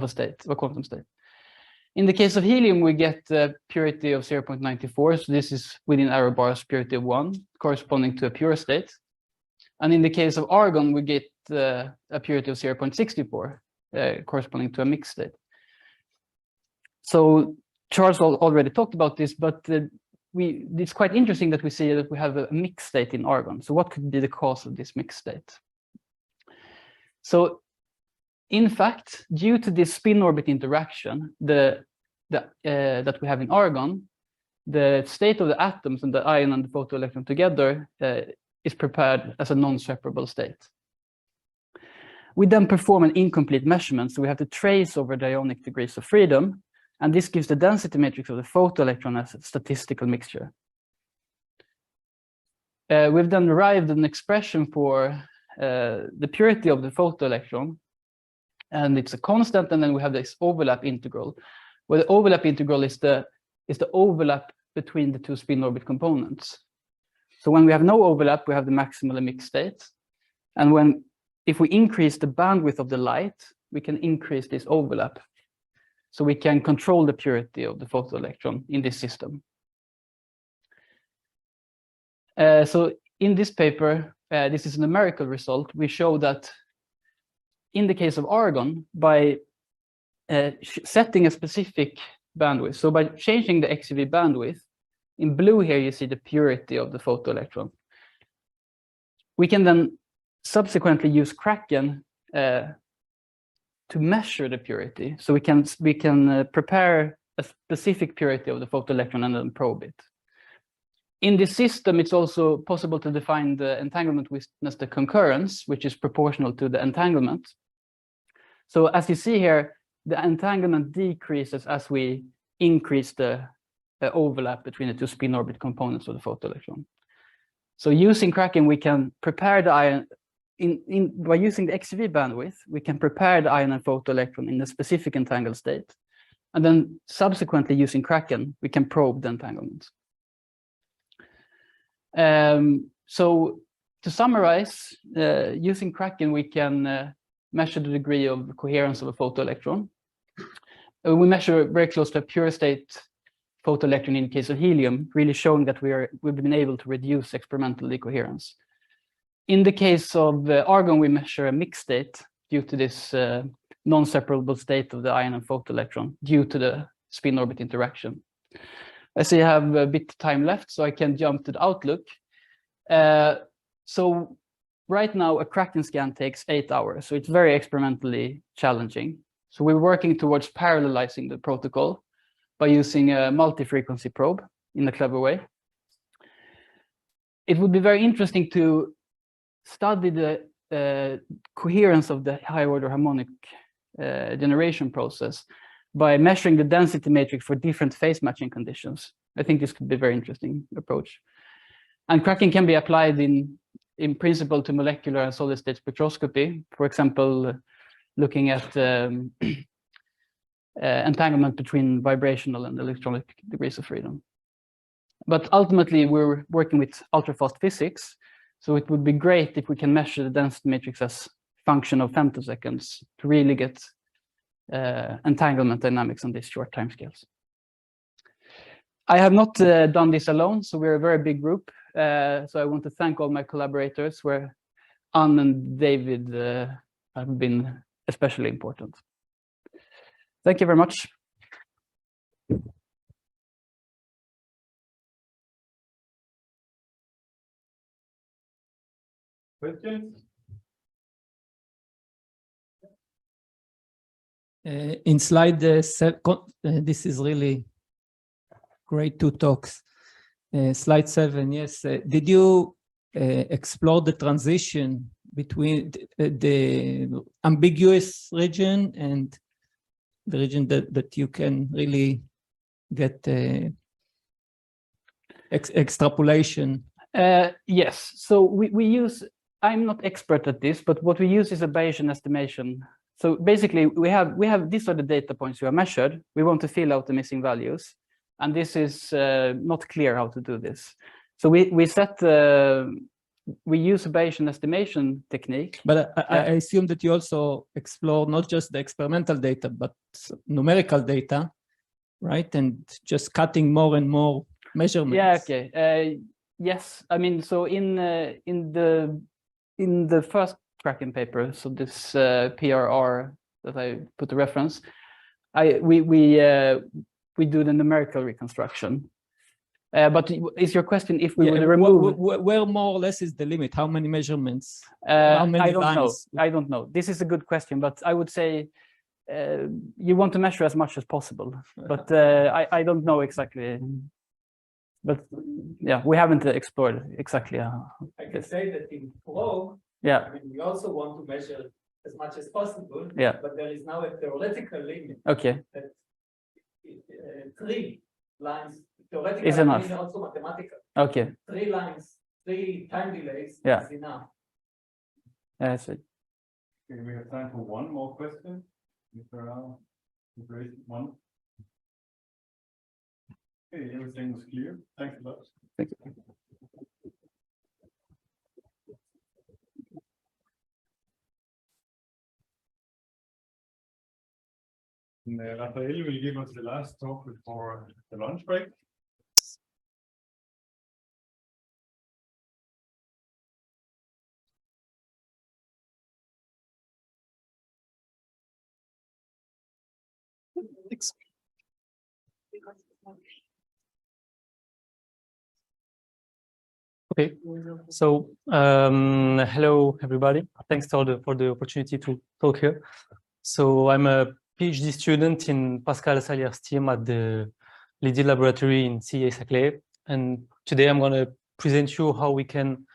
state, of a quantum state. In the case of helium, we get a purity of 0.94. So this is within error bars purity of 1, corresponding to a pure state. And in the case of argon, we get a purity of 0.64, corresponding to a mixed state. So Charles already talked about this, but it's quite interesting that we see that we have a mixed state in argon. So what could be the cause of this mixed state? So in fact, due to this spin-orbit interaction that we have in argon, the state of the atoms and the ion and the photoelectron together is prepared as a non-separable state. We then perform an incomplete measurement, so we have to trace over the ionic degrees of freedom, and this gives the density matrix of the photoelectron as a statistical mixture. We've then derived an expression for the purity of the photoelectron, and it's a constant, and then we have this overlap integral, where the overlap integral is the overlap between the two spin orbit components. So when we have no overlap, we have the maximally mixed state, and if we increase the bandwidth of the light, we can increase this overlap. So we can control the purity of the photoelectron in this system. So in this paper, this is a numerical result. We show that in the case of argon, by setting a specific bandwidth, so by changing the XUV bandwidth, in blue here you see the purity of the photoelectron. We can then subsequently use Kraken to measure the purity. So we can prepare a specific purity of the photoelectron and then probe it. In this system, it's also possible to define the entanglement witness, the concurrence, which is proportional to the entanglement. So as you see here, the entanglement decreases as we increase the overlap between the two spin orbit components of the photoelectron. So using Kraken, we can prepare the ion by using the XUV bandwidth, we can prepare the ion and photoelectron in a specific entangled state. And then subsequently using Kraken, we can probe the entanglement. So to summarize, using Kraken, we can measure the degree of coherence of a photoelectron. We measure very close to a pure state photoelectron in the case of helium, really showing that we've been able to reduce experimental decoherence. In the case of argon, we measure a mixed state due to this non-separable state of the ion and photoelectron due to the spin orbit interaction. I see I have a bit of time left, so I can jump to the outlook. So right now, a Kraken scan takes 8 hours, so it's very experimentally challenging. So we're working towards parallelizing the protocol by using a multi-frequency probe in a clever way. It would be very interesting to study the coherence of the high-order harmonic generation process by measuring the density matrix for different phase matching conditions. I think this could be a very interesting approach. And Kraken can be applied in principle to molecular and solid state spectroscopy, for example, looking at entanglement between vibrational and electronic degrees of freedom. But ultimately, we're working with ultrafast physics, so it would be great if we can measure the density matrix as function of femtoseconds to really get entanglement dynamics on these short timescales. I have not done this alone, so we're a very big group. So I want to thank all my collaborators, where Anne and David have been especially important. Thank you very much. Questions? In slide 7, this is really great, 2 talks. Slide 7, yes. Did you explore the transition between the ambiguous region and the region that you can really get extrapolation? Yes, so we use, I'm not expert at this, but what we use is a Bayesian estimation. So basically we have these are the data points we have measured. We want to fill out the missing values, and this is not clear how to do this. So we use a Bayesian estimation technique. But I assume that you also explore not just the experimental data, but numerical data right? And just cutting more and more measurements. Yeah, okay. Yes, I mean, so in the first tracking paper, so this PRR that I put the reference, we do the numerical reconstruction. But is your question if we would remove? Where more or less is the limit? How many measurements? How many I don't lines? know. I don't know. This is a good question, but I would say you want to measure as much as possible. But I don't know exactly. But yeah, we haven't explored exactly. I can say that in flow, yeah, I mean, we also want to measure as much as possible. Yeah. But there is now a theoretical limit. Okay. That 3 lines theoretical is enough. and also mathematical. Okay. 3 lines, 3 time delays Yeah. is enough. Yeah, I see. Okay, we have time for one more question. If there are, raise one. Okay, everything is clear. Thanks a lot. Thank you. And, Rafael will give us the last talk before the lunch break. Okay, so hello everybody. Thanks for the opportunity to talk here. So I'm a PhD student in Pascal Salier's team at the Lydie laboratory in CA-Saclay, and today I'm going to present you how we can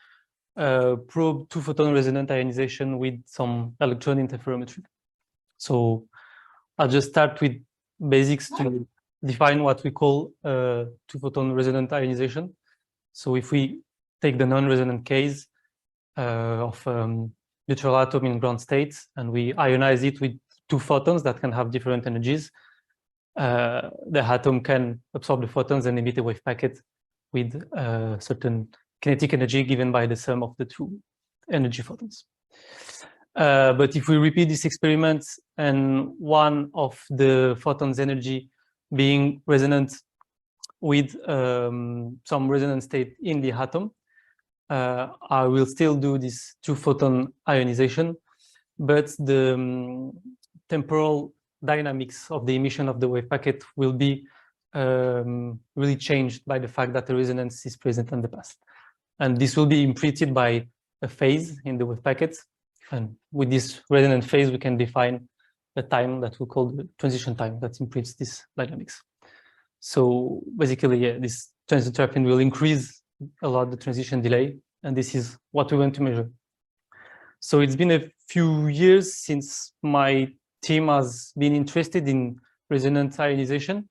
probe two-photon resonant ionization with some electron interferometry. So I'll just start with basics to define what we call two-photon resonant ionization. So if we take the non-resonant case of neutral atom in ground state, and we ionize it with 2 photons that can have different energies, the atom can absorb the photons and emit a wave packet with certain kinetic energy given by the sum of the 2 energy photons. But if we repeat this experiment and one of the photons energy being resonant with some resonant state in the atom, I will still do this 2-photon ionization, but the temporal dynamics of the emission of the wave packet will be really changed by the fact that the resonance is present in the past. And this will be imprinted by a phase in the wave packet. And with this resonant phase, we can define a time that we call the transition time that imprints this dynamics. So basically, yeah, this transition terpene will increase a lot the transition delay, and this is what we want to measure. So it's been a few years since my team has been interested in resonant ionization.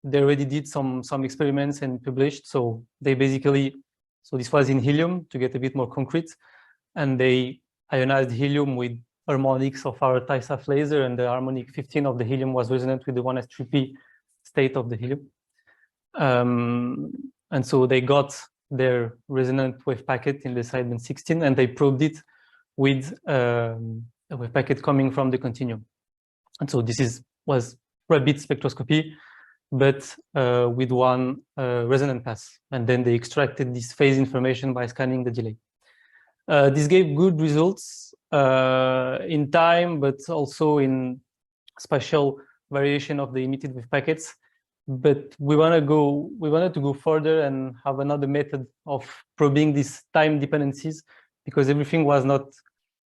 They already did some experiments and published. So they basically, so this was in helium to get a bit more concrete, and they ionized helium with harmonics of our TISAF laser, and the harmonic 15 of the helium was resonant with the 1s3p state of the helium. And so they got their resonant wave packet in the sideband 16, and they probed it with a wave packet coming from the continuum. And so this was Rabbit spectroscopy, but with one resonant pass. And then they extracted this phase information by scanning the delay. This gave good results in time, but also in spatial variation of the emitted wave packets. But we wanted to go further and have another method of probing these time dependencies, because everything was not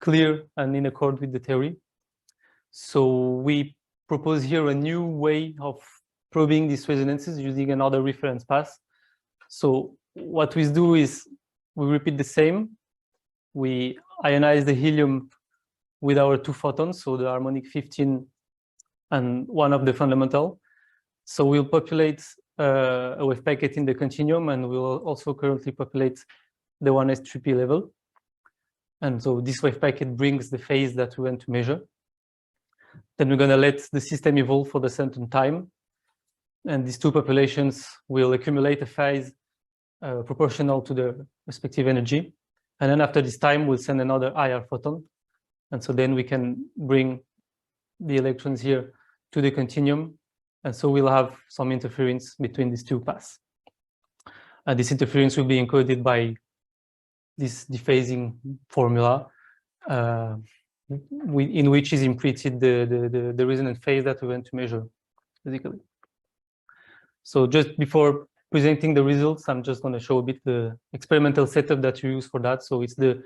clear and in accord with the theory. So we propose here a new way of probing these resonances using another reference path. So what we do is we repeat the same. We ionize the helium with our 2 photons, so the harmonic 15 and one of the fundamental. So we'll populate a wave packet in the continuum, and we'll also currently populate the 1s3p level. And so this wave packet brings the phase that we want to measure. Then we're going to let the system evolve for the certain time. And these 2 populations will accumulate a phase proportional to the respective energy. And then after this time, we'll send another IR photon. And so then we can bring the electrons here to the continuum And so we'll have some interference between these two paths. And this interference will be encoded by this dephasing formula, in which is imprinted the resonant phase that we want to measure physically. So just before presenting the results, I'm just going to show a bit the experimental setup that you use for that. So it's the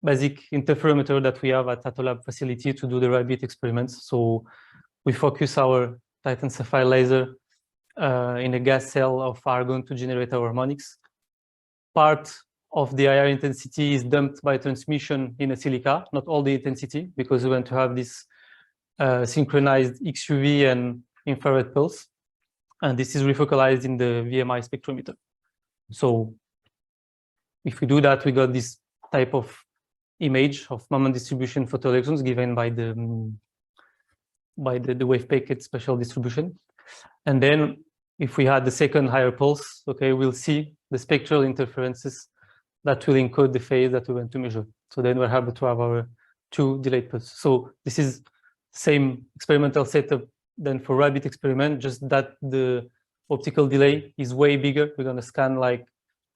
basic interferometer that we have at Attolab facility to do the rabbit experiments. So we focus our Titan sapphire laser in a gas cell of argon to generate our harmonics. Part of the IR intensity is dumped by transmission in a silica, not all the intensity, because we want to have this synchronized XUV and infrared pulse. And this is refocalized in the VMI spectrometer. So if we do that, we got this type of image of moment distribution photoelectrons given by the wave packet spatial distribution. And then if we had the second higher pulse, okay, we'll see the spectral interferences that will encode the phase that we want to measure. So then we're able to have our two delayed pulses. So this is same experimental setup than for rabbit experiment, just that the optical delay is way bigger. We're going to scan like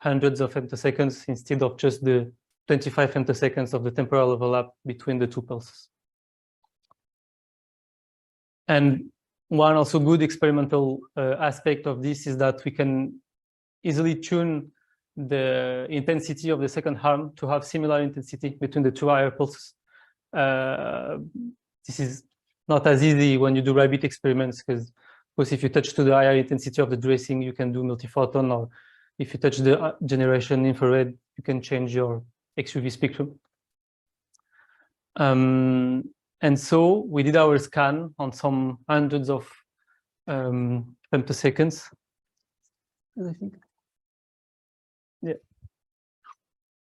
hundreds of femtoseconds instead of just the 25 femtoseconds of the temporal overlap between the two pulses. And one also good experimental aspect of this is that we can easily tune the intensity of the second harm to have similar intensity between the two higher pulses. This is not as easy when you do rabbit experiments, because if you touch to the higher intensity of the dressing, you can do multi-photon, or if you touch the generation infrared, you can change your XUV spectrum. And so we did our scan on some hundreds of femtoseconds, I think. Yeah.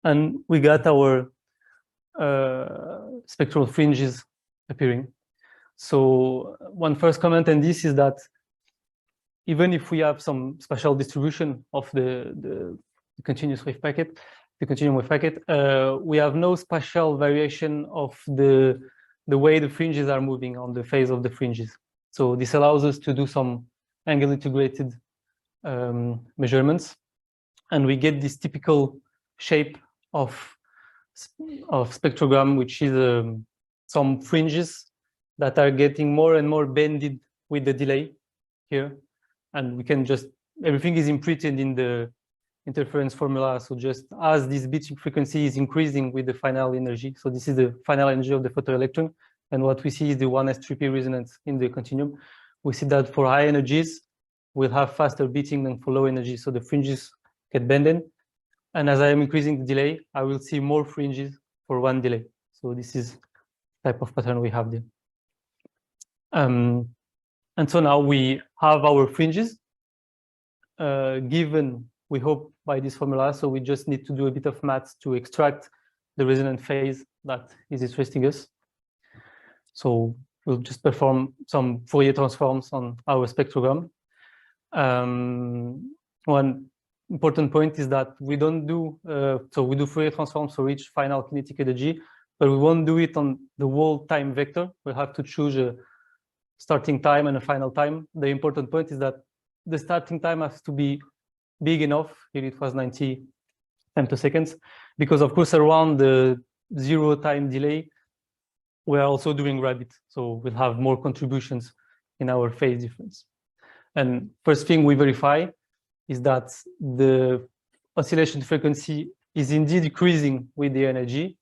And we got our spectral fringes appearing. So one first comment on this is that even if we have some spatial distribution of the continuous wave packet, the continuum wave packet, we have no spatial variation of the way the fringes are moving on the phase of the fringes. So this allows us to do some angle integrated measurements, and we get this typical shape of spectrogram, which is some fringes that are getting more and more bended with the delay here. And we can just, everything is imprinted in the interference formula. So just as this beating frequency is increasing with the final energy. So this is the final energy of the photoelectron. And what we see is the 1s3p resonance in the continuum. We see that for high energies, we'll have faster beating than for low energy. So the fringes get bended. And as I am increasing the delay, I will see more fringes for one delay. So this is the type of pattern we have there. And so now we have our fringes given, we hope, by this formula. So we just need to do a bit of math to extract the resonant phase that is interesting us. So we'll just perform some Fourier transforms on our spectrogram. One important point is that we don't do, so we do Fourier transforms for each final kinetic energy, but we won't do it on the whole time vector. We'll have to choose a starting time and a final time. The important point is that the starting time has to be big enough. Here it was 90 femtoseconds, because of course around the 0 time delay, we're also doing rabbit. So we'll have more contributions in our phase difference. And first thing we verify is that the oscillation frequency is indeed decreasing with the energy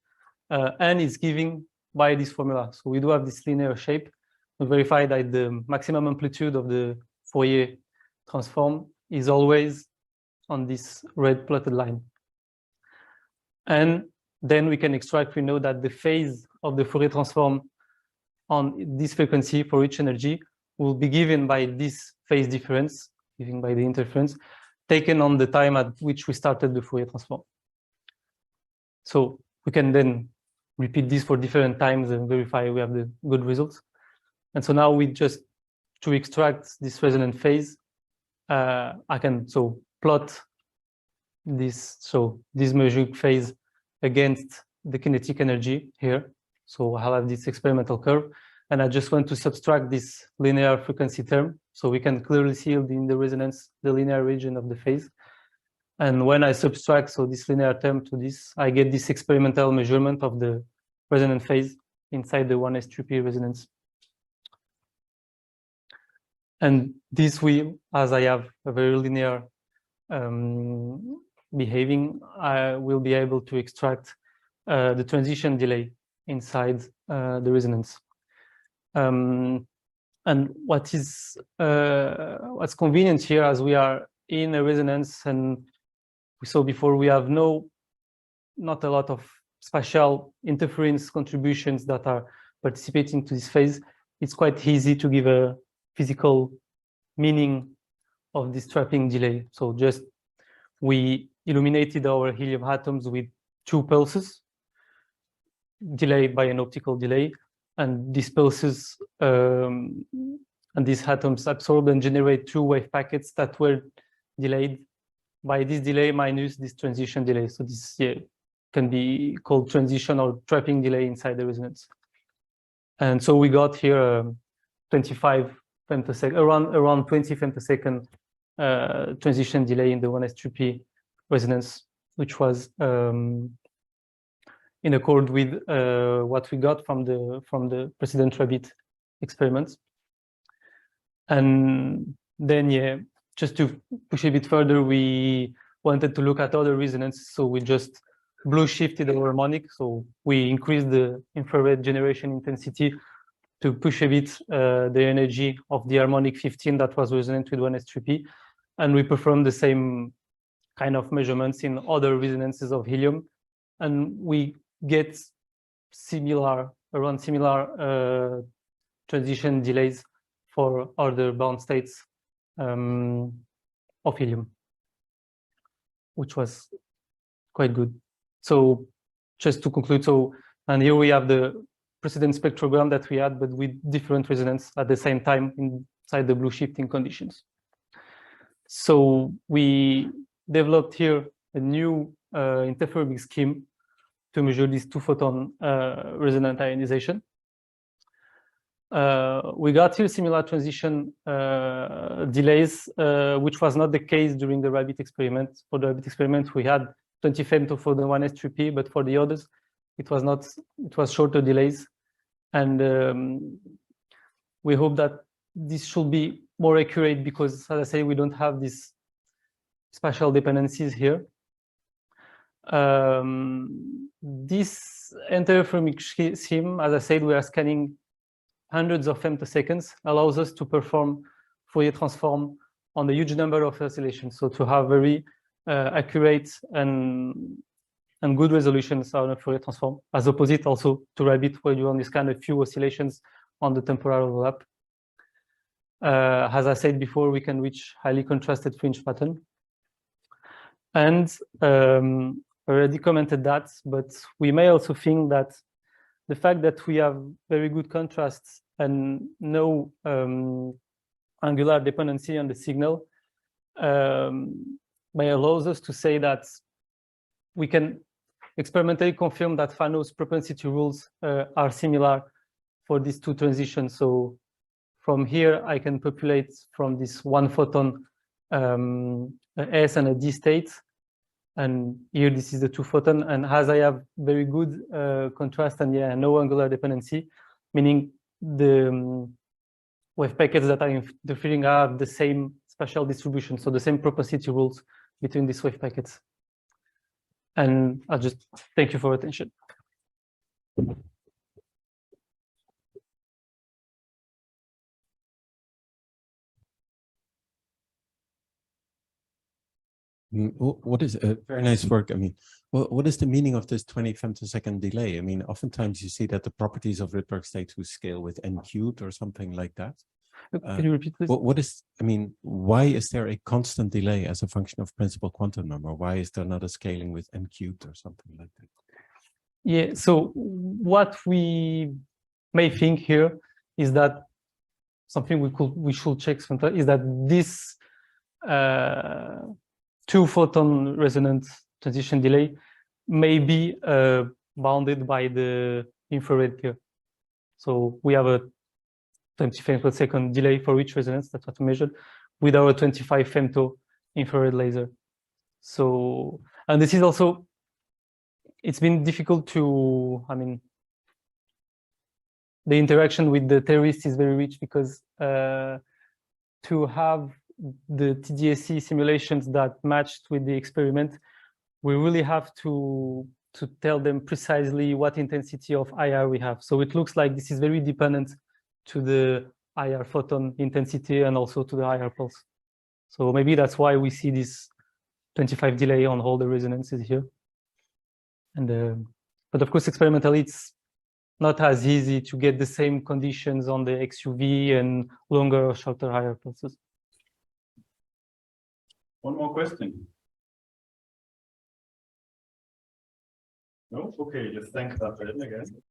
and is given by this formula. So we do have this linear shape. We verify that the maximum amplitude of the Fourier transform is always on this red plotted line. And then we can extract, we know that the phase of the Fourier transform on this frequency for each energy will be given by this phase difference, given by the interference, taken on the time at which we started the Fourier transform. So we can then repeat this for different times and verify we have the good results. And so now we just, to extract this resonant phase, I can plot this, so this measured phase against the kinetic energy here. So I'll have this experimental curve, and I just want to subtract this linear frequency term So we can clearly see in the resonance the linear region of the phase. And when I subtract so this linear term to this, I get this experimental measurement of the resonant phase inside the 1s2p resonance. And this will, as I have a very linear behaving, I will be able to extract the transition delay inside the resonance. And what's convenient here, as we are in a resonance, and we saw before, we have not a lot of spatial interference contributions that are participating to this phase. It's quite easy to give a physical meaning of this trapping delay. So just we illuminated our helium atoms with 2 pulses delayed by an optical delay, and these pulses and these atoms absorb and generate 2 wave packets that were delayed by this delay minus this transition delay. So this can be called transition or trapping delay inside the resonance. And so we got here 25 femtosecond, around 20 femtosecond transition delay in the 1s2p resonance, which was in accord with what we got from the precedent rabbit experiments. And then, just to push a bit further, we wanted to look at other resonances, so we just blue shifted our harmonic. So we increased the infrared generation intensity to push a bit the energy of the harmonic 15 that was resonant with 1s2p, and we performed the same kind of measurements in other resonances of helium, and we get around similar transition delays for other bound states of helium, which was quite good. So just to conclude, and here we have the precedent spectrogram that we had, but with different resonance at the same time inside the blue shifting conditions. So we developed here a new interferometric scheme to measure this 2-photon resonant ionization. We got here similar transition delays, which was not the case during the rabbit experiment. For the rabbit experiment, we had 20 femto for the 1s2p, but for the others, it was shorter delays. And we hope that this should be more accurate because, as I say, we don't have these spatial dependencies here. This interferometric scheme, as I said, we are scanning hundreds of femtoseconds, allows us to perform Fourier transform on a huge number of oscillations. So to have very accurate and good resolutions on a Fourier transform, as opposite also to rabbit, where you only scan a few oscillations on the temporal overlap. As I said before, we can reach highly contrasted fringe pattern. And already commented that, but we may also think that the fact that we have very good contrasts and no angular dependency on the signal may allow us to say that we can experimentally confirm that Fano's propensity rules are similar for these 2 transitions. So from here, I can populate from this 1-photon S and a D state. And here, this is the 2-photon. And as I have very good contrast and no angular dependency, meaning the wave packets that are interfering have the same spatial distribution, so the same propensity rules between these wave packets. And I'll just thank you for your attention. What is very nice work? I mean, what is the meaning of this 20 femtosecond delay? I mean, oftentimes you see that the properties of Rydberg states who scale with n cubed or something like that. Can you repeat, please? What is, I mean, why is there a constant delay as a function of principal quantum number? Why is there not a scaling with n cubed or something like that? Yeah, so what we may think here is that something we should check sometime is that this 2-photon resonant transition delay may be bounded by the infrared here. So we have a 20 frames per second delay for each resonance. That's what we measured with our 25 femto infrared laser. So, and this is also, it's been difficult to, I mean, the interaction with the terrorists is very rich because to have the TDSC simulations that matched with the experiment, we really have to tell them precisely what intensity of IR we have. So it looks like this is very dependent to the IR photon intensity and also to the IR pulse. So maybe that's why we see this 25 delay on all the resonances here. And but of course, experimentally, it's not as easy to get the same conditions on the XUV and longer or shorter IR pulses. One more question. No? Okay, let's thank Rafael again.